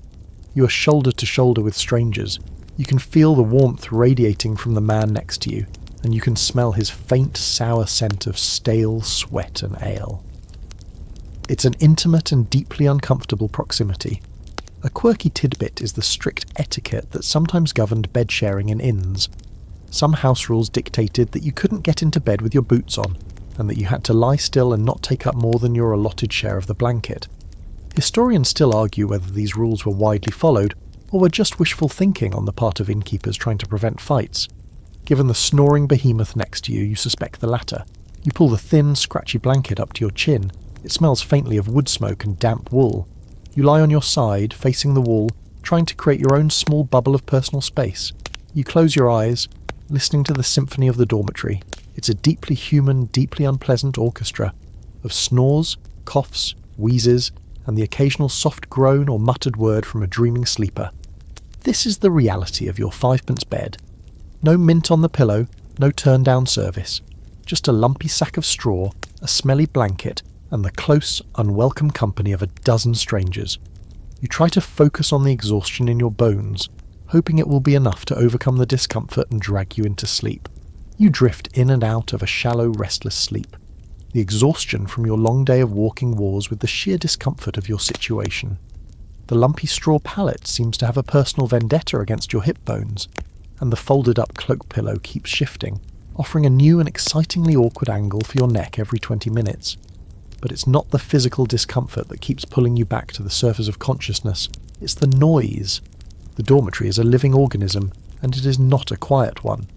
You are shoulder to shoulder with strangers. You can feel the warmth radiating from the man next to you, and you can smell his faint, sour scent of stale sweat and ale. It's an intimate and deeply uncomfortable proximity. A quirky tidbit is the strict etiquette that sometimes governed bed sharing in inns. Some house rules dictated that you couldn't get into bed with your boots on, and that you had to lie still and not take up more than your allotted share of the blanket. Historians still argue whether these rules were widely followed, or were just wishful thinking on the part of innkeepers trying to prevent fights. Given the snoring behemoth next to you, you suspect the latter. You pull the thin, scratchy blanket up to your chin. It smells faintly of wood smoke and damp wool. You lie on your side, facing the wall, trying to create your own small bubble of personal space. You close your eyes, listening to the symphony of the dormitory. It's a deeply human, deeply unpleasant orchestra of snores, coughs, wheezes, and the occasional soft groan or muttered word from a dreaming sleeper. This is the reality of your 5-pence bed. No mint on the pillow, no turn-down service. Just a lumpy sack of straw, a smelly blanket, and the close, unwelcome company of a dozen strangers. You try to focus on the exhaustion in your bones, hoping it will be enough to overcome the discomfort and drag you into sleep. You drift in and out of a shallow, restless sleep. The exhaustion from your long day of walking wars with the sheer discomfort of your situation. The lumpy straw pallet seems to have a personal vendetta against your hip bones, and the folded-up cloak pillow keeps shifting, offering a new and excitingly awkward angle for your neck every 20 minutes. But it's not the physical discomfort that keeps pulling you back to the surface of consciousness, it's the noise. The dormitory is a living organism, and it is not a quiet one.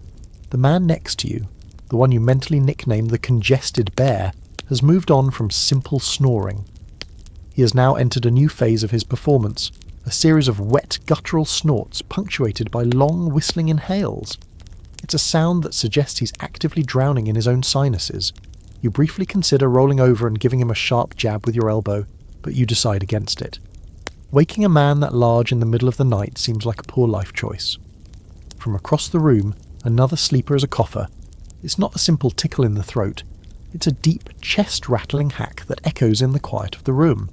The man next to you, the one you mentally nicknamed the congested bear, has moved on from simple snoring. He has now entered a new phase of his performance, a series of wet guttural snorts punctuated by long whistling inhales. It's a sound that suggests he's actively drowning in his own sinuses. You briefly consider rolling over and giving him a sharp jab with your elbow, but you decide against it. Waking a man that large in the middle of the night seems like a poor life choice. From across the room, another sleeper is a cougher. It's not a simple tickle in the throat. It's a deep, chest-rattling hack that echoes in the quiet of the room.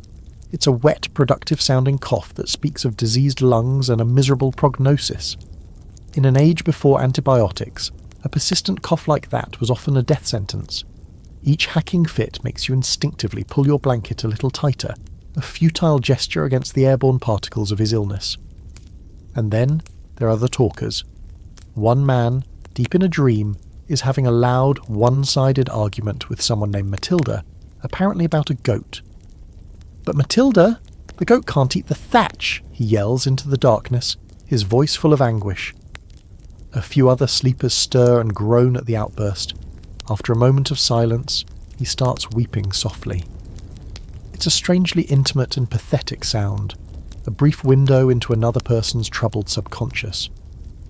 It's a wet, productive-sounding cough that speaks of diseased lungs and a miserable prognosis. In an age before antibiotics, a persistent cough like that was often a death sentence. Each hacking fit makes you instinctively pull your blanket a little tighter, a futile gesture against the airborne particles of his illness. And then there are the talkers. One man, deep in a dream, is having a loud, one-sided argument with someone named Matilda, apparently about a goat. "But Matilda, the goat can't eat the thatch," he yells into the darkness, his voice full of anguish. A few other sleepers stir and groan at the outburst. After a moment of silence, he starts weeping softly. It's a strangely intimate and pathetic sound, a brief window into another person's troubled subconscious.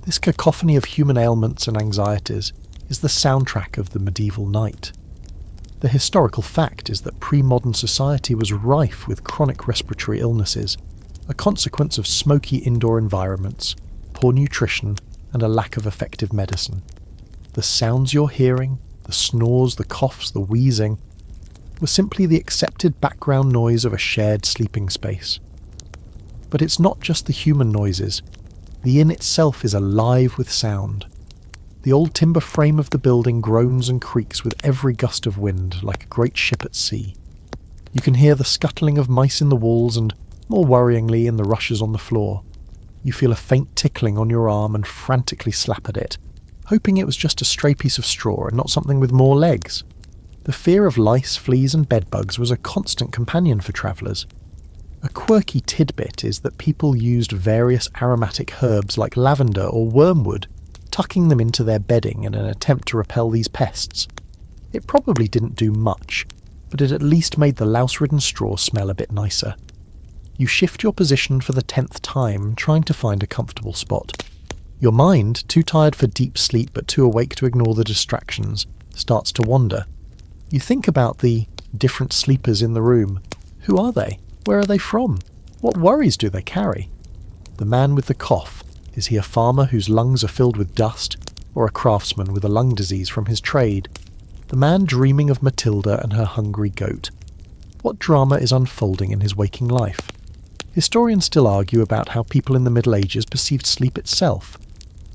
This cacophony of human ailments and anxieties is the soundtrack of the medieval night. The historical fact is that pre-modern society was rife with chronic respiratory illnesses, a consequence of smoky indoor environments, poor nutrition, and a lack of effective medicine. The sounds you're hearing, the snores, the coughs, the wheezing, were simply the accepted background noise of a shared sleeping space. But it's not just the human noises. The inn itself is alive with sound. The old timber frame of the building groans and creaks with every gust of wind, like a great ship at sea. You can hear the scuttling of mice in the walls and, more worryingly, in the rushes on the floor. You feel a faint tickling on your arm and frantically slap at it, hoping it was just a stray piece of straw and not something with more legs. The fear of lice, fleas and bedbugs was a constant companion for travellers. A quirky tidbit is that people used various aromatic herbs like lavender or wormwood, tucking them into their bedding in an attempt to repel these pests. It probably didn't do much, but it at least made the louse-ridden straw smell a bit nicer. You shift your position for the 10th time, trying to find a comfortable spot. Your mind, too tired for deep sleep but too awake to ignore the distractions, starts to wander. You think about the different sleepers in the room. Who are they? Where are they from? What worries do they carry? The man with the cough, is he a farmer whose lungs are filled with dust, or a craftsman with a lung disease from his trade? The man dreaming of Matilda and her hungry goat. What drama is unfolding in his waking life? Historians still argue about how people in the Middle Ages perceived sleep itself.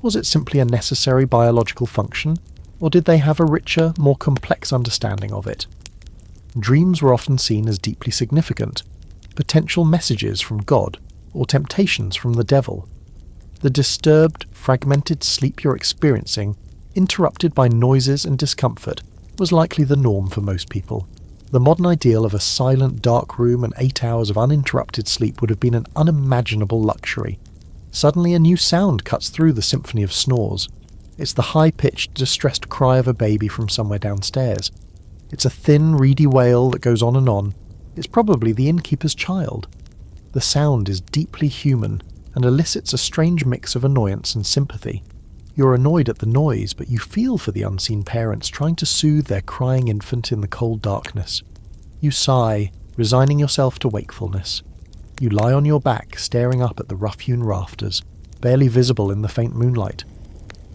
Was it simply a necessary biological function, or did they have a richer, more complex understanding of it? Dreams were often seen as deeply significant, potential messages from God, or temptations from the devil. The disturbed, fragmented sleep you're experiencing, interrupted by noises and discomfort, was likely the norm for most people. The modern ideal of a silent, dark room and 8 hours of uninterrupted sleep would have been an unimaginable luxury. Suddenly a new sound cuts through the symphony of snores. It's the high-pitched, distressed cry of a baby from somewhere downstairs. It's a thin, reedy wail that goes on and on. It's probably the innkeeper's child. The sound is deeply human and elicits a strange mix of annoyance and sympathy. You're annoyed at the noise, but you feel for the unseen parents trying to soothe their crying infant in the cold darkness. You sigh, resigning yourself to wakefulness. You lie on your back, staring up at the rough-hewn rafters, barely visible in the faint moonlight.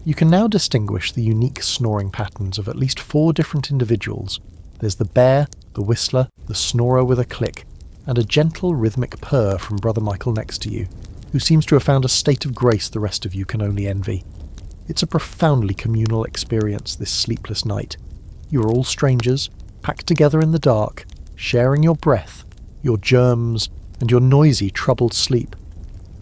You can now distinguish the unique snoring patterns of at least 4 different individuals. There's the bear, the whistler, the snorer with a click, and a gentle rhythmic purr from Brother Michael next to you, who seems to have found a state of grace the rest of you can only envy. It's a profoundly communal experience, this sleepless night. You are all strangers, packed together in the dark, sharing your breath, your germs, and your noisy, troubled sleep.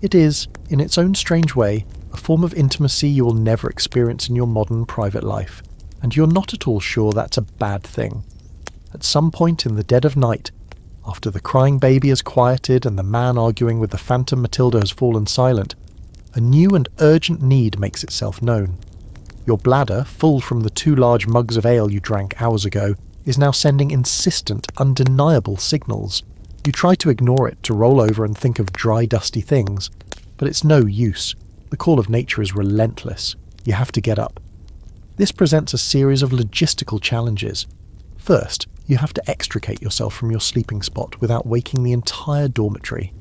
It is, in its own strange way, a form of intimacy you will never experience in your modern private life, and you're not at all sure that's a bad thing. At some point in the dead of night, after the crying baby has quieted and the man arguing with the phantom Matilda has fallen silent, a new and urgent need makes itself known. Your bladder, full from the 2 large mugs of ale you drank hours ago, is now sending insistent, undeniable signals. You try to ignore it, to roll over and think of dry, dusty things, but it's no use. The call of nature is relentless. You have to get up. This presents a series of logistical challenges. First, you have to extricate yourself from your sleeping spot without waking the entire dormitory.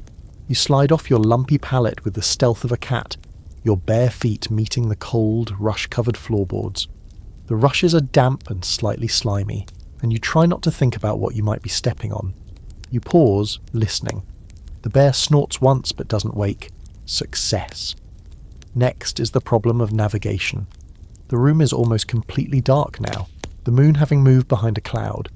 You slide off your lumpy pallet with the stealth of a cat, your bare feet meeting the cold, rush-covered floorboards. The rushes are damp and slightly slimy, and you try not to think about what you might be stepping on. You pause, listening. The bear snorts once but doesn't wake. Success. Next is the problem of navigation. The room is almost completely dark now, the moon having moved behind a cloud.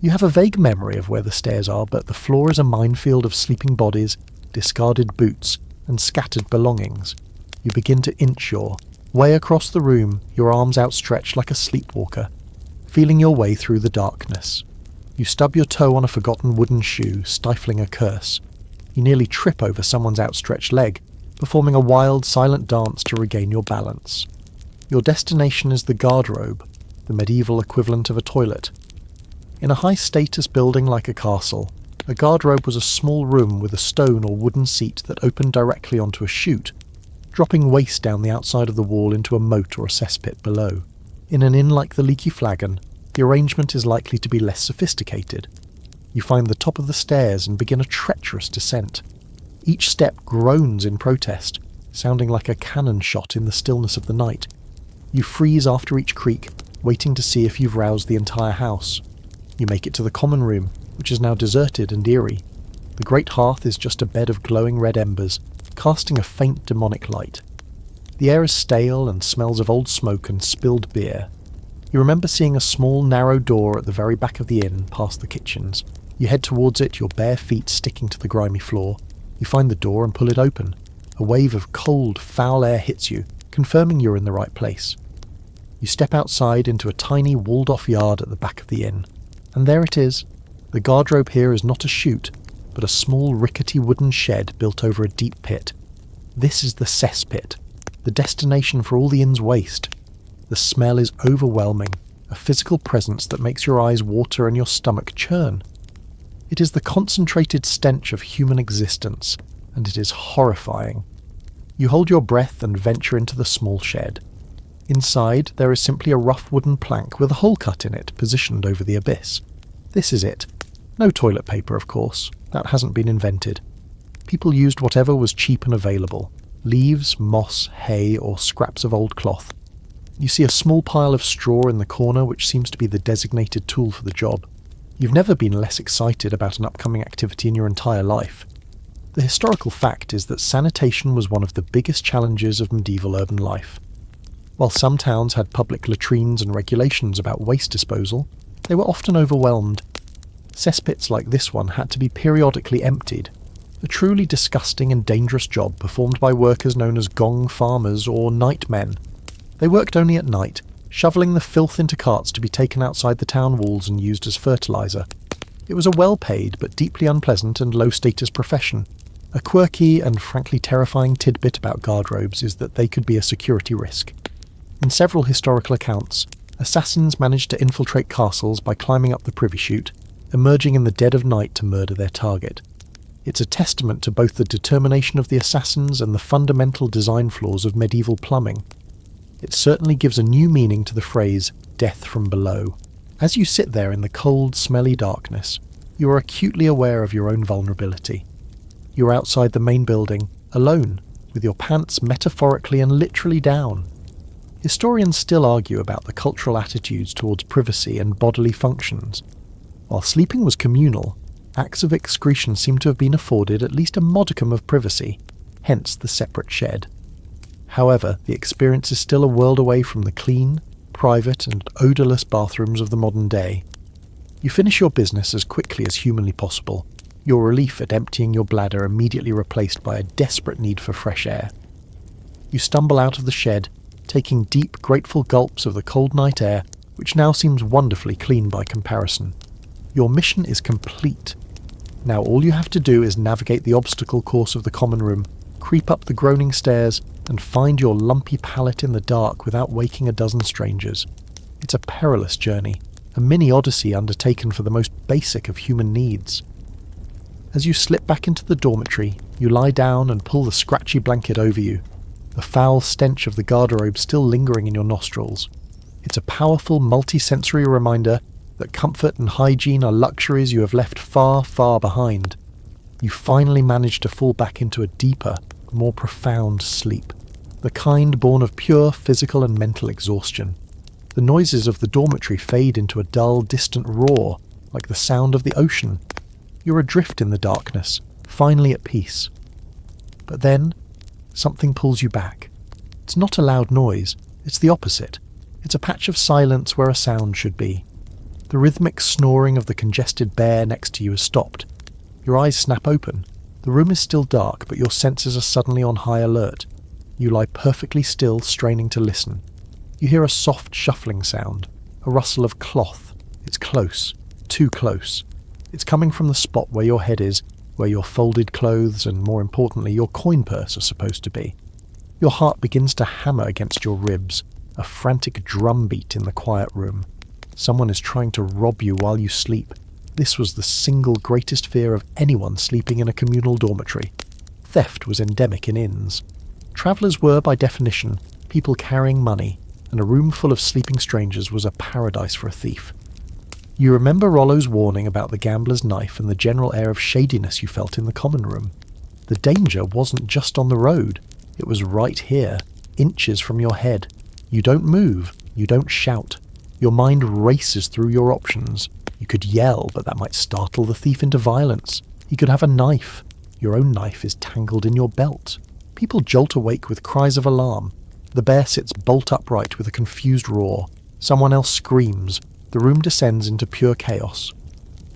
You have a vague memory of where the stairs are, but the floor is a minefield of sleeping bodies, discarded boots, and scattered belongings. You begin to inch your way across the room, your arms outstretched like a sleepwalker, feeling your way through the darkness. You stub your toe on a forgotten wooden shoe, stifling a curse. You nearly trip over someone's outstretched leg, performing a wild, silent dance to regain your balance. Your destination is the garderobe, the medieval equivalent of a toilet. In a high-status building like a castle, a guardrobe was a small room with a stone or wooden seat that opened directly onto a chute, dropping waste down the outside of the wall into a moat or a cesspit below. In an inn like the Leaky Flagon, the arrangement is likely to be less sophisticated. You find the top of the stairs and begin a treacherous descent. Each step groans in protest, sounding like a cannon shot in the stillness of the night. You freeze after each creak, waiting to see if you've roused the entire house. You make it to the common room, which is now deserted and eerie. The great hearth is just a bed of glowing red embers, casting a faint demonic light. The air is stale and smells of old smoke and spilled beer. You remember seeing a small, narrow door at the very back of the inn, past the kitchens. You head towards it, your bare feet sticking to the grimy floor. You find the door and pull it open. A wave of cold, foul air hits you, confirming you're in the right place. You step outside into a tiny, walled-off yard at the back of the inn. And there it is. The guardrobe here is not a chute, but a small, rickety wooden shed built over a deep pit. This is the cesspit, the destination for all the inn's waste. The smell is overwhelming, a physical presence that makes your eyes water and your stomach churn. It is the concentrated stench of human existence, and it is horrifying. You hold your breath and venture into the small shed. Inside, there is simply a rough wooden plank with a hole cut in it, positioned over the abyss. This is it. No toilet paper, of course. That hasn't been invented. People used whatever was cheap and available. Leaves, moss, hay, or scraps of old cloth. You see a small pile of straw in the corner, which seems to be the designated tool for the job. You've never been less excited about an upcoming activity in your entire life. The historical fact is that sanitation was one of the biggest challenges of medieval urban life. While some towns had public latrines and regulations about waste disposal, they were often overwhelmed. Cesspits like this one had to be periodically emptied, a truly disgusting and dangerous job performed by workers known as gong farmers or nightmen. They worked only at night, shoveling the filth into carts to be taken outside the town walls and used as fertiliser. It was a well-paid but deeply unpleasant and low-status profession. A quirky and frankly terrifying tidbit about guardrobes is that they could be a security risk. In several historical accounts, assassins managed to infiltrate castles by climbing up the privy chute, emerging in the dead of night to murder their target. It's a testament to both the determination of the assassins and the fundamental design flaws of medieval plumbing. It certainly gives a new meaning to the phrase, death from below. As you sit there in the cold, smelly darkness, you are acutely aware of your own vulnerability. You're outside the main building, alone, with your pants metaphorically and literally down. Historians still argue about the cultural attitudes towards privacy and bodily functions. While sleeping was communal, acts of excretion seem to have been afforded at least a modicum of privacy, hence the separate shed. However, the experience is still a world away from the clean, private and odourless bathrooms of the modern day. You finish your business as quickly as humanly possible, your relief at emptying your bladder immediately replaced by a desperate need for fresh air. You stumble out of the shed, taking deep, grateful gulps of the cold night air, which now seems wonderfully clean by comparison. Your mission is complete. Now all you have to do is navigate the obstacle course of the common room, creep up the groaning stairs, and find your lumpy pallet in the dark without waking a dozen strangers. It's a perilous journey, a mini-odyssey undertaken for the most basic of human needs. As you slip back into the dormitory, you lie down and pull the scratchy blanket over you, the foul stench of the garderobe still lingering in your nostrils. It's a powerful multi-sensory reminder that comfort and hygiene are luxuries you have left far, far behind. You finally manage to fall back into a deeper, more profound sleep, the kind born of pure physical and mental exhaustion. The noises of the dormitory fade into a dull, distant roar, like the sound of the ocean. You're adrift in the darkness, finally at peace. But then, something pulls you back. It's not a loud noise, it's the opposite. It's a patch of silence where a sound should be. The rhythmic snoring of the congested bear next to you has stopped. Your eyes snap open. The room is still dark, but your senses are suddenly on high alert. You lie perfectly still, straining to listen. You hear a soft shuffling sound, a rustle of cloth. It's close, too close. It's coming from the spot where your head is, where your folded clothes and, more importantly, your coin purse are supposed to be. Your heart begins to hammer against your ribs, a frantic drumbeat in the quiet room. Someone is trying to rob you while you sleep. This was the single greatest fear of anyone sleeping in a communal dormitory. Theft was endemic in inns. Travellers were, by definition, people carrying money, and a room full of sleeping strangers was a paradise for a thief. You remember Rollo's warning about the gambler's knife and the general air of shadiness you felt in the common room. The danger wasn't just on the road. It was right here, inches from your head. You don't move. You don't shout. Your mind races through your options. You could yell, but that might startle the thief into violence. He could have a knife. Your own knife is tangled in your belt. People jolt awake with cries of alarm. The bear sits bolt upright with a confused roar. Someone else screams. The room descends into pure chaos.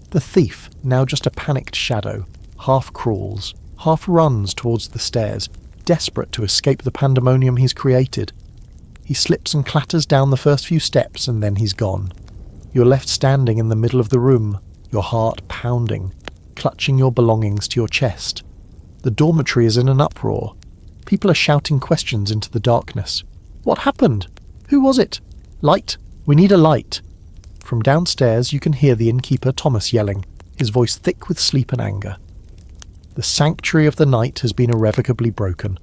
The thief, now just a panicked shadow, half crawls, half runs towards the stairs, desperate to escape the pandemonium he's created. He slips and clatters down the first few steps, and then he's gone. You're left standing in the middle of the room, your heart pounding, clutching your belongings to your chest. The dormitory is in an uproar. People are shouting questions into the darkness. What happened? Who was it? Light. We need a light. From downstairs you can hear the innkeeper Thomas yelling, his voice thick with sleep and anger. The sanctuary of the night has been irrevocably broken,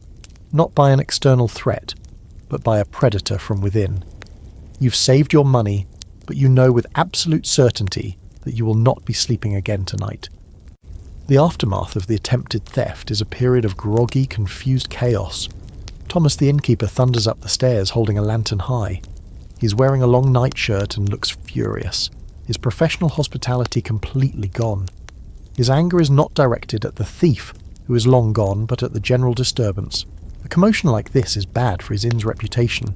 not by an external threat, but by a predator from within. You've saved your money, but you know with absolute certainty that you will not be sleeping again tonight. The aftermath of the attempted theft is a period of groggy, confused chaos. Thomas the innkeeper thunders up the stairs holding a lantern high. He's wearing a long nightshirt and looks furious, his professional hospitality completely gone. His anger is not directed at the thief, who is long gone, but at the general disturbance. A commotion like this is bad for his inn's reputation.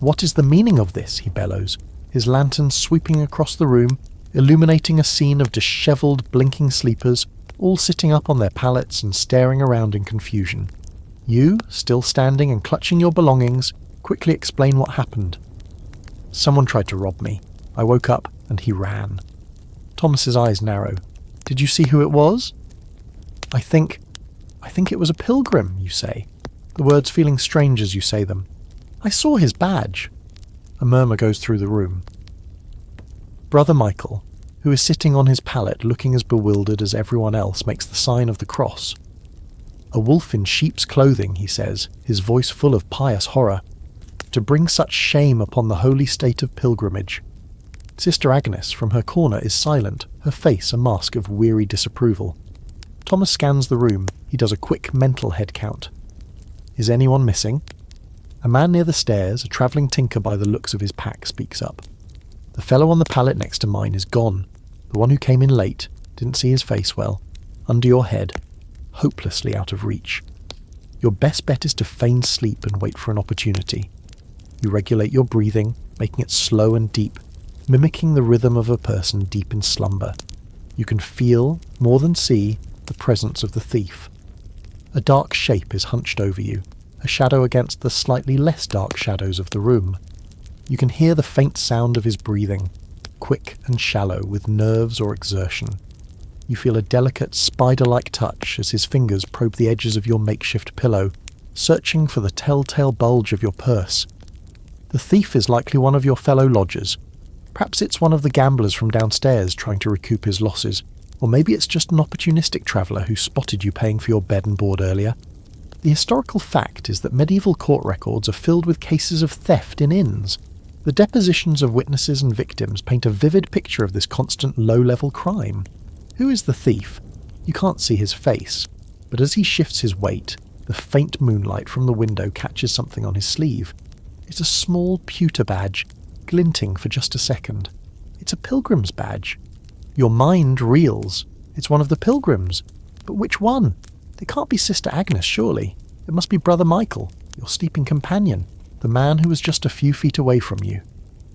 What is the meaning of this? He bellows, his lantern sweeping across the room, illuminating a scene of dishevelled, blinking sleepers, all sitting up on their pallets and staring around in confusion. You, still standing and clutching your belongings, quickly explain what happened. Someone tried to rob me. I woke up and he ran. Thomas's eyes narrow. Did you see who it was? I think it was a pilgrim, you say, the words feeling strange as you say them. I saw his badge. A murmur goes through the room. Brother Michael, who is sitting on his pallet looking as bewildered as everyone else, makes the sign of the cross. A wolf in sheep's clothing, he says, his voice full of pious horror. To bring such shame upon the holy state of pilgrimage. Sister Agnes, from her corner, is silent, her face a mask of weary disapproval. Thomas scans the room. He does a quick mental head count. Is anyone missing? A man near the stairs, a travelling tinker by the looks of his pack, speaks up. The fellow on the pallet next to mine is gone. The one who came in late, didn't see his face well. Under your head, hopelessly out of reach. Your best bet is to feign sleep and wait for an opportunity. You regulate your breathing, making it slow and deep, mimicking the rhythm of a person deep in slumber. You can feel, more than see, the presence of the thief. A dark shape is hunched over you, a shadow against the slightly less dark shadows of the room. You can hear the faint sound of his breathing, quick and shallow with nerves or exertion. You feel a delicate, spider-like touch as his fingers probe the edges of your makeshift pillow, searching for the telltale bulge of your purse. The thief is likely one of your fellow lodgers. Perhaps it's one of the gamblers from downstairs trying to recoup his losses, or maybe it's just an opportunistic traveller who spotted you paying for your bed and board earlier. The historical fact is that medieval court records are filled with cases of theft in inns. The depositions of witnesses and victims paint a vivid picture of this constant low-level crime. Who is the thief? You can't see his face, but as he shifts his weight, the faint moonlight from the window catches something on his sleeve. It's a small pewter badge, glinting for just a second. It's a pilgrim's badge. Your mind reels. It's one of the pilgrims. But which one? It can't be Sister Agnes, surely. It must be Brother Michael, your sleeping companion, the man who was just a few feet away from you.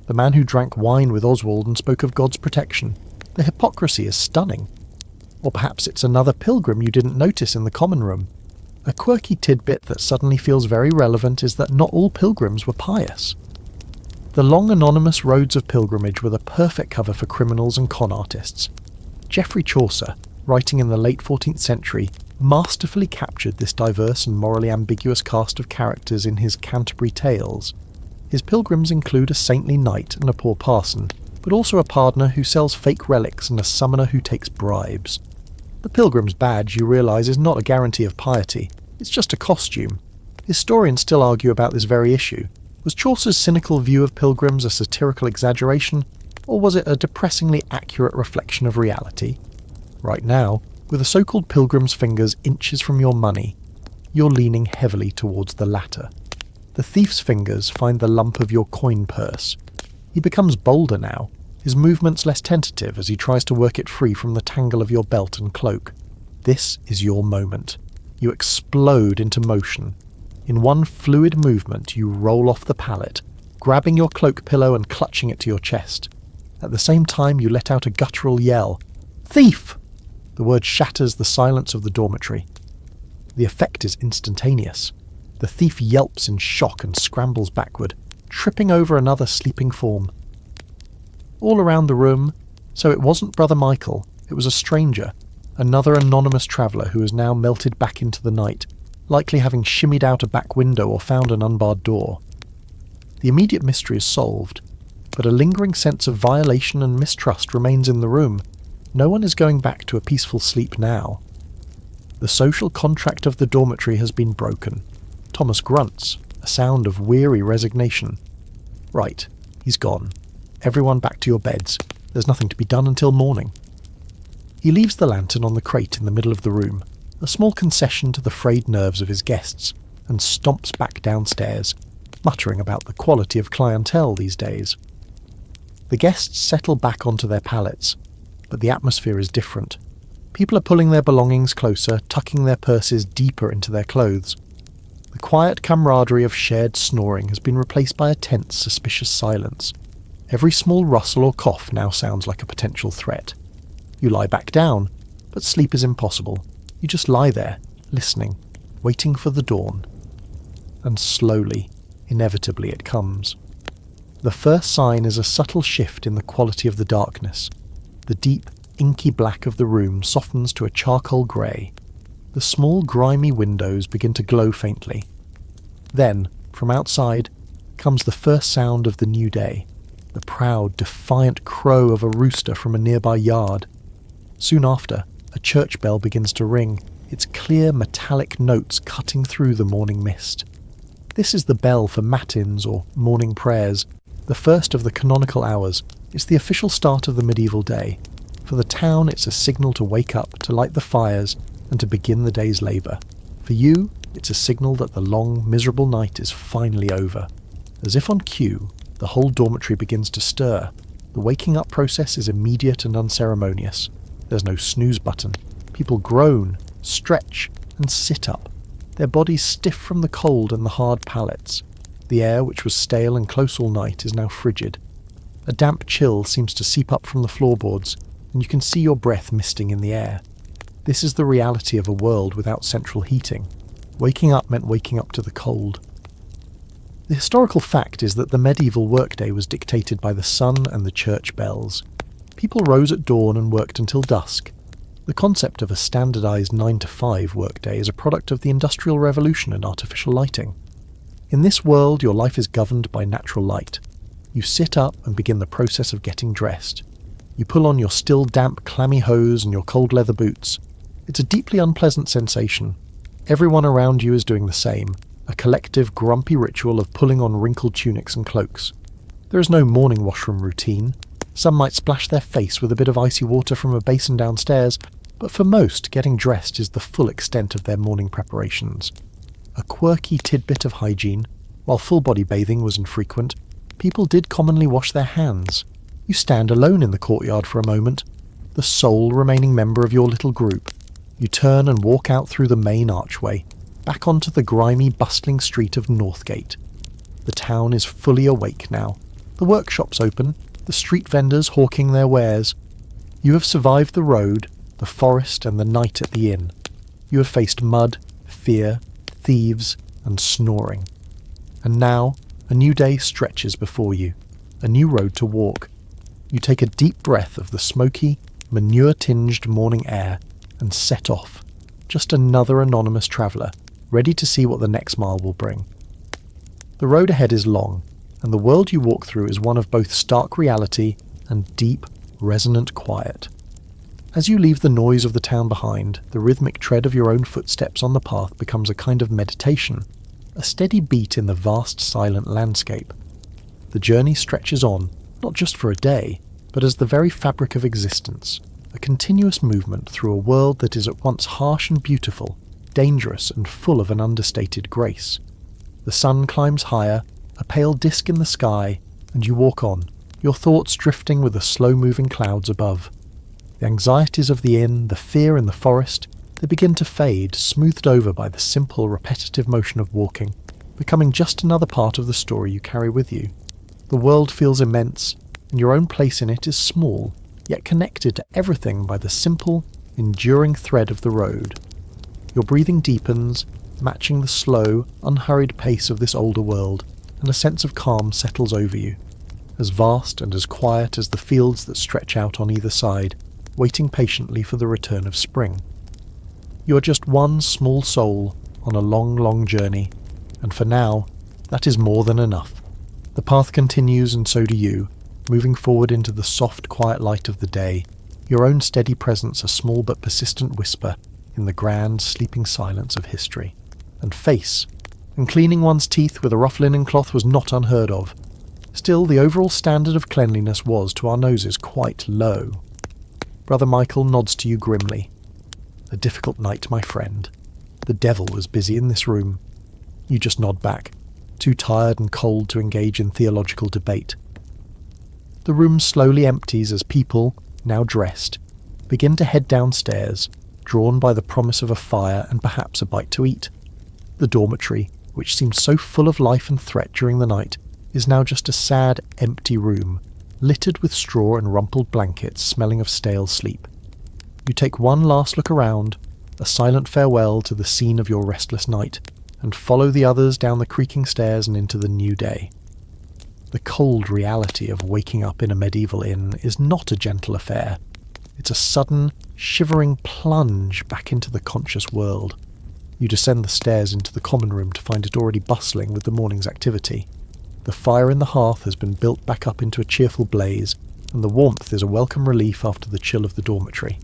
The man who drank wine with Oswald and spoke of God's protection. The hypocrisy is stunning. Or perhaps it's another pilgrim you didn't notice in the common room. A quirky tidbit that suddenly feels very relevant is that not all pilgrims were pious. The long anonymous roads of pilgrimage were the perfect cover for criminals and con artists. Geoffrey Chaucer, writing in the late 14th century, masterfully captured this diverse and morally ambiguous cast of characters in his Canterbury Tales. His pilgrims include a saintly knight and a poor parson, but also a pardoner who sells fake relics and a summoner who takes bribes. The pilgrim's badge, you realise, is not a guarantee of piety, it's just a costume. Historians still argue about this very issue. Was Chaucer's cynical view of pilgrims a satirical exaggeration, or was it a depressingly accurate reflection of reality? Right now, with a so-called pilgrim's fingers inches from your money, you're leaning heavily towards the latter. The thief's fingers find the lump of your coin purse. He becomes bolder now, his movements less tentative as he tries to work it free from the tangle of your belt and cloak. This is your moment. You explode into motion. In one fluid movement, you roll off the pallet, grabbing your cloak pillow and clutching it to your chest. At the same time, you let out a guttural yell. Thief! The word shatters the silence of the dormitory. The effect is instantaneous. The thief yelps in shock and scrambles backward, tripping over another sleeping form. All around the room, so it wasn't Brother Michael, it was a stranger, another anonymous traveller who has now melted back into the night, likely having shimmied out a back window or found an unbarred door. The immediate mystery is solved, but a lingering sense of violation and mistrust remains in the room. No one is going back to a peaceful sleep now. The social contract of the dormitory has been broken. Thomas grunts, a sound of weary resignation. Right, he's gone. Everyone back to your beds. There's nothing to be done until morning. He leaves the lantern on the crate in the middle of the room, a small concession to the frayed nerves of his guests, and stomps back downstairs, muttering about the quality of clientele these days. The guests settle back onto their pallets, but the atmosphere is different. People are pulling their belongings closer, tucking their purses deeper into their clothes. The quiet camaraderie of shared snoring has been replaced by a tense, suspicious silence. Every small rustle or cough now sounds like a potential threat. You lie back down, but sleep is impossible. You just lie there, listening, waiting for the dawn. And slowly, inevitably it comes. The first sign is a subtle shift in the quality of the darkness. The deep, inky black of the room softens to a charcoal grey. The small, grimy windows begin to glow faintly. Then, from outside, comes the first sound of the new day, the proud, defiant crow of a rooster from a nearby yard. Soon after, a church bell begins to ring, its clear metallic notes cutting through the morning mist. This is the bell for matins or morning prayers, the first of the canonical hours. It's the official start of the medieval day. For the town, it's a signal to wake up, to light the fires, and to begin the day's labour. For you, it's a signal that the long, miserable night is finally over. As if on cue, the whole dormitory begins to stir. The waking up process is immediate and unceremonious. There's no snooze button. People groan, stretch, and sit up, their bodies stiff from the cold and the hard pallets. The air, which was stale and close all night, is now frigid. A damp chill seems to seep up from the floorboards, and you can see your breath misting in the air. This is the reality of a world without central heating. Waking up meant waking up to the cold. The historical fact is that the medieval workday was dictated by the sun and the church bells. People rose at dawn and worked until dusk. The concept of a standardised 9-to-5 workday is a product of the Industrial Revolution and artificial lighting. In this world, your life is governed by natural light. You sit up and begin the process of getting dressed. You pull on your still damp, clammy hose and your cold leather boots. It's a deeply unpleasant sensation. Everyone around you is doing the same, a collective, grumpy ritual of pulling on wrinkled tunics and cloaks. There is no morning washroom routine. Some might splash their face with a bit of icy water from a basin downstairs, but for most, getting dressed is the full extent of their morning preparations. A quirky tidbit of hygiene. While full-body bathing was infrequent, people did commonly wash their hands. You stand alone in the courtyard for a moment, the sole remaining member of your little group. You turn and walk out through the main archway, back onto the grimy, bustling street of Northgate. The town is fully awake now. The workshop's open, the street vendors hawking their wares. You have survived the road, the forest and the night at the inn. You have faced mud, fear, thieves, and snoring. And now, a new day stretches before you, a new road to walk. You take a deep breath of the smoky, manure-tinged morning air and set off, just another anonymous traveller, ready to see what the next mile will bring. The road ahead is long, and the world you walk through is one of both stark reality and deep, resonant quiet. As you leave the noise of the town behind, the rhythmic tread of your own footsteps on the path becomes a kind of meditation, a steady beat in the vast silent landscape. The journey stretches on, not just for a day, but as the very fabric of existence, a continuous movement through a world that is at once harsh and beautiful, dangerous and full of an understated grace. The sun climbs higher, a pale disk in the sky, and you walk on, your thoughts drifting with the slow-moving clouds above. The anxieties of the inn, the fear in the forest, they begin to fade, smoothed over by the simple, repetitive motion of walking, becoming just another part of the story you carry with you. The world feels immense, and your own place in it is small, yet connected to everything by the simple, enduring thread of the road. Your breathing deepens, matching the slow, unhurried pace of this older world, and a sense of calm settles over you, as vast and as quiet as the fields that stretch out on either side, waiting patiently for the return of spring. You are just one small soul on a long, long journey, and for now, that is more than enough. The path continues, and so do you, moving forward into the soft, quiet light of the day, your own steady presence a small but persistent whisper in the grand, sleeping silence of history. And face, and cleaning one's teeth with a rough linen cloth was not unheard of. Still, the overall standard of cleanliness was, to our noses, quite low. Brother Michael nods to you grimly. A difficult night, my friend. The devil was busy in this room. You just nod back, too tired and cold to engage in theological debate. The room slowly empties as people, now dressed, begin to head downstairs, drawn by the promise of a fire and perhaps a bite to eat. The dormitory, which seemed so full of life and threat during the night, is now just a sad, empty room, littered with straw and rumpled blankets smelling of stale sleep. You take one last look around, a silent farewell to the scene of your restless night, and follow the others down the creaking stairs and into the new day. The cold reality of waking up in a medieval inn is not a gentle affair. It's a sudden, shivering plunge back into the conscious world. You descend the stairs into the common room to find it already bustling with the morning's activity. The fire in the hearth has been built back up into a cheerful blaze, and the warmth is a welcome relief after the chill of the dormitory.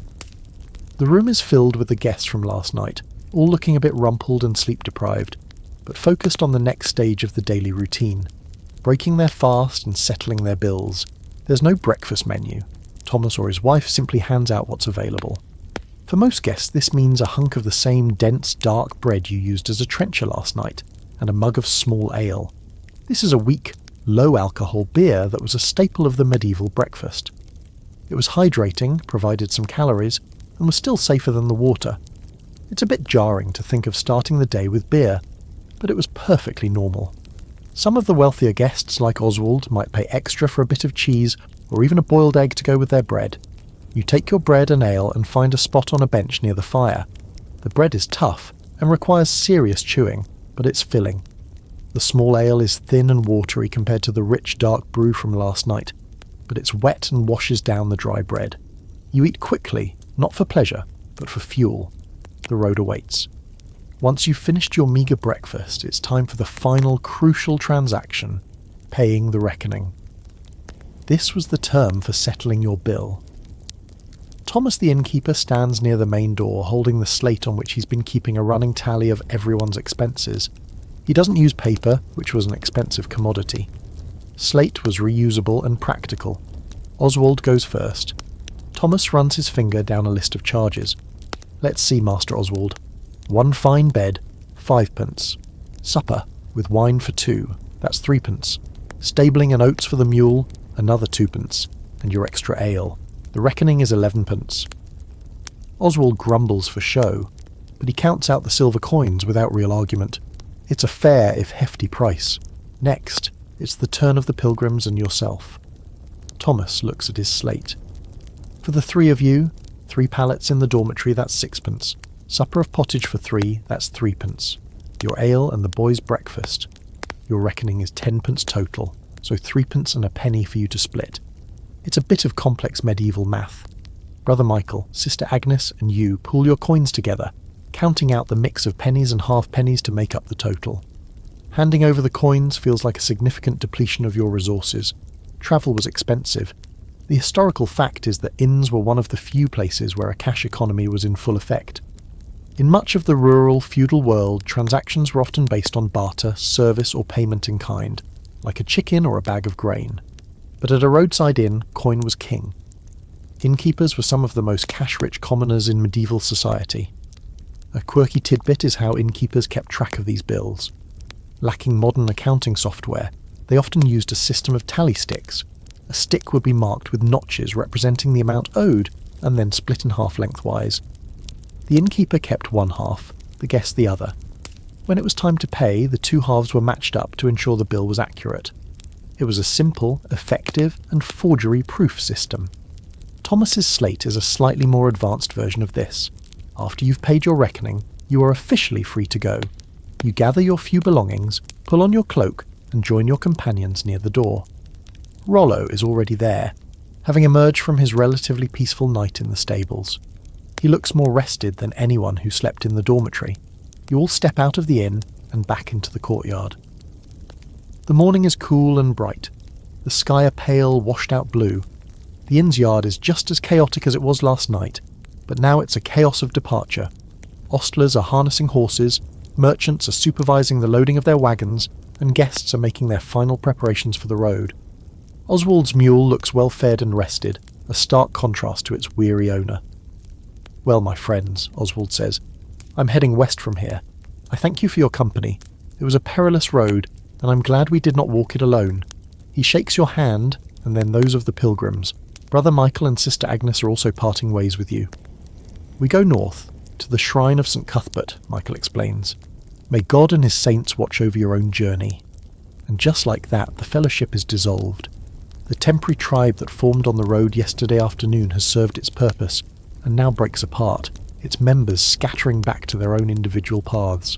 The room is filled with the guests from last night, all looking a bit rumpled and sleep-deprived, but focused on the next stage of the daily routine, breaking their fast and settling their bills. There's no breakfast menu. Thomas or his wife simply hands out what's available. For most guests, this means a hunk of the same dense, dark bread you used as a trencher last night, and a mug of small ale. This is a weak, low-alcohol beer that was a staple of the medieval breakfast. It was hydrating, provided some calories, and was still safer than the water. It's a bit jarring to think of starting the day with beer, but it was perfectly normal. Some of the wealthier guests, like Oswald, might pay extra for a bit of cheese or even a boiled egg to go with their bread. You take your bread and ale and find a spot on a bench near the fire. The bread is tough and requires serious chewing, but it's filling. The small ale is thin and watery compared to the rich dark brew from last night, but it's wet and washes down the dry bread. You eat quickly, not for pleasure, but for fuel. The road awaits. Once you've finished your meagre breakfast, it's time for the final crucial transaction, paying the reckoning. This was the term for settling your bill. Thomas the innkeeper stands near the main door, holding the slate on which he's been keeping a running tally of everyone's expenses. He doesn't use paper, which was an expensive commodity. Slate was reusable and practical. Oswald goes first. Thomas runs his finger down a list of charges. Let's see, Master Oswald. 1 fine bed, 5d. Supper, with wine for 2, that's 3d. Stabling and oats for the mule, another 2d. And your extra ale. The reckoning is 11d. Oswald grumbles for show, but he counts out the silver coins without real argument. It's a fair if hefty price. Next, it's the turn of the pilgrims and yourself. Thomas looks at his slate. For the 3 of you, 3 pallets in the dormitory, that's 6d. Supper of pottage for 3, that's 3d. Your ale and the boys' breakfast. Your reckoning is 10d total, so 3d and a penny for you to split. It's a bit of complex medieval math. Brother Michael, Sister Agnes, and you pool your coins together, counting out the mix of pennies and half-pennies to make up the total. Handing over the coins feels like a significant depletion of your resources. Travel was expensive. The historical fact is that inns were one of the few places where a cash economy was in full effect. In much of the rural, feudal world, transactions were often based on barter, service, or payment in kind, like a chicken or a bag of grain. But at a roadside inn, coin was king. Innkeepers were some of the most cash-rich commoners in medieval society. A quirky tidbit is how innkeepers kept track of these bills. Lacking modern accounting software, they often used a system of tally sticks. A stick would be marked with notches representing the amount owed, and then split in half lengthwise. The innkeeper kept one half, the guest the other. When it was time to pay, the two halves were matched up to ensure the bill was accurate. It was a simple, effective, and forgery-proof system. Thomas's slate is a slightly more advanced version of this. After you've paid your reckoning, you are officially free to go. You gather your few belongings, pull on your cloak, and join your companions near the door. Rollo is already there, having emerged from his relatively peaceful night in the stables. He looks more rested than anyone who slept in the dormitory. You all step out of the inn and back into the courtyard. The morning is cool and bright. The sky a pale, washed-out blue. The inn's yard is just as chaotic as it was last night, but now it's a chaos of departure. Ostlers are harnessing horses, merchants are supervising the loading of their wagons, and guests are making their final preparations for the road. Oswald's mule looks well fed and rested, a stark contrast to its weary owner. "Well, my friends," Oswald says, "I'm heading west from here. I thank you for your company. It was a perilous road, and I'm glad we did not walk it alone." He shakes your hand, and then those of the pilgrims. Brother Michael and Sister Agnes are also parting ways with you. "We go north, to the shrine of St. Cuthbert," Michael explains. "May God and his saints watch over your own journey." And just like that, the fellowship is dissolved. The temporary tribe that formed on the road yesterday afternoon has served its purpose, and now breaks apart, its members scattering back to their own individual paths.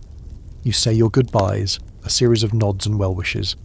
You say your goodbyes, a series of nods and well wishes,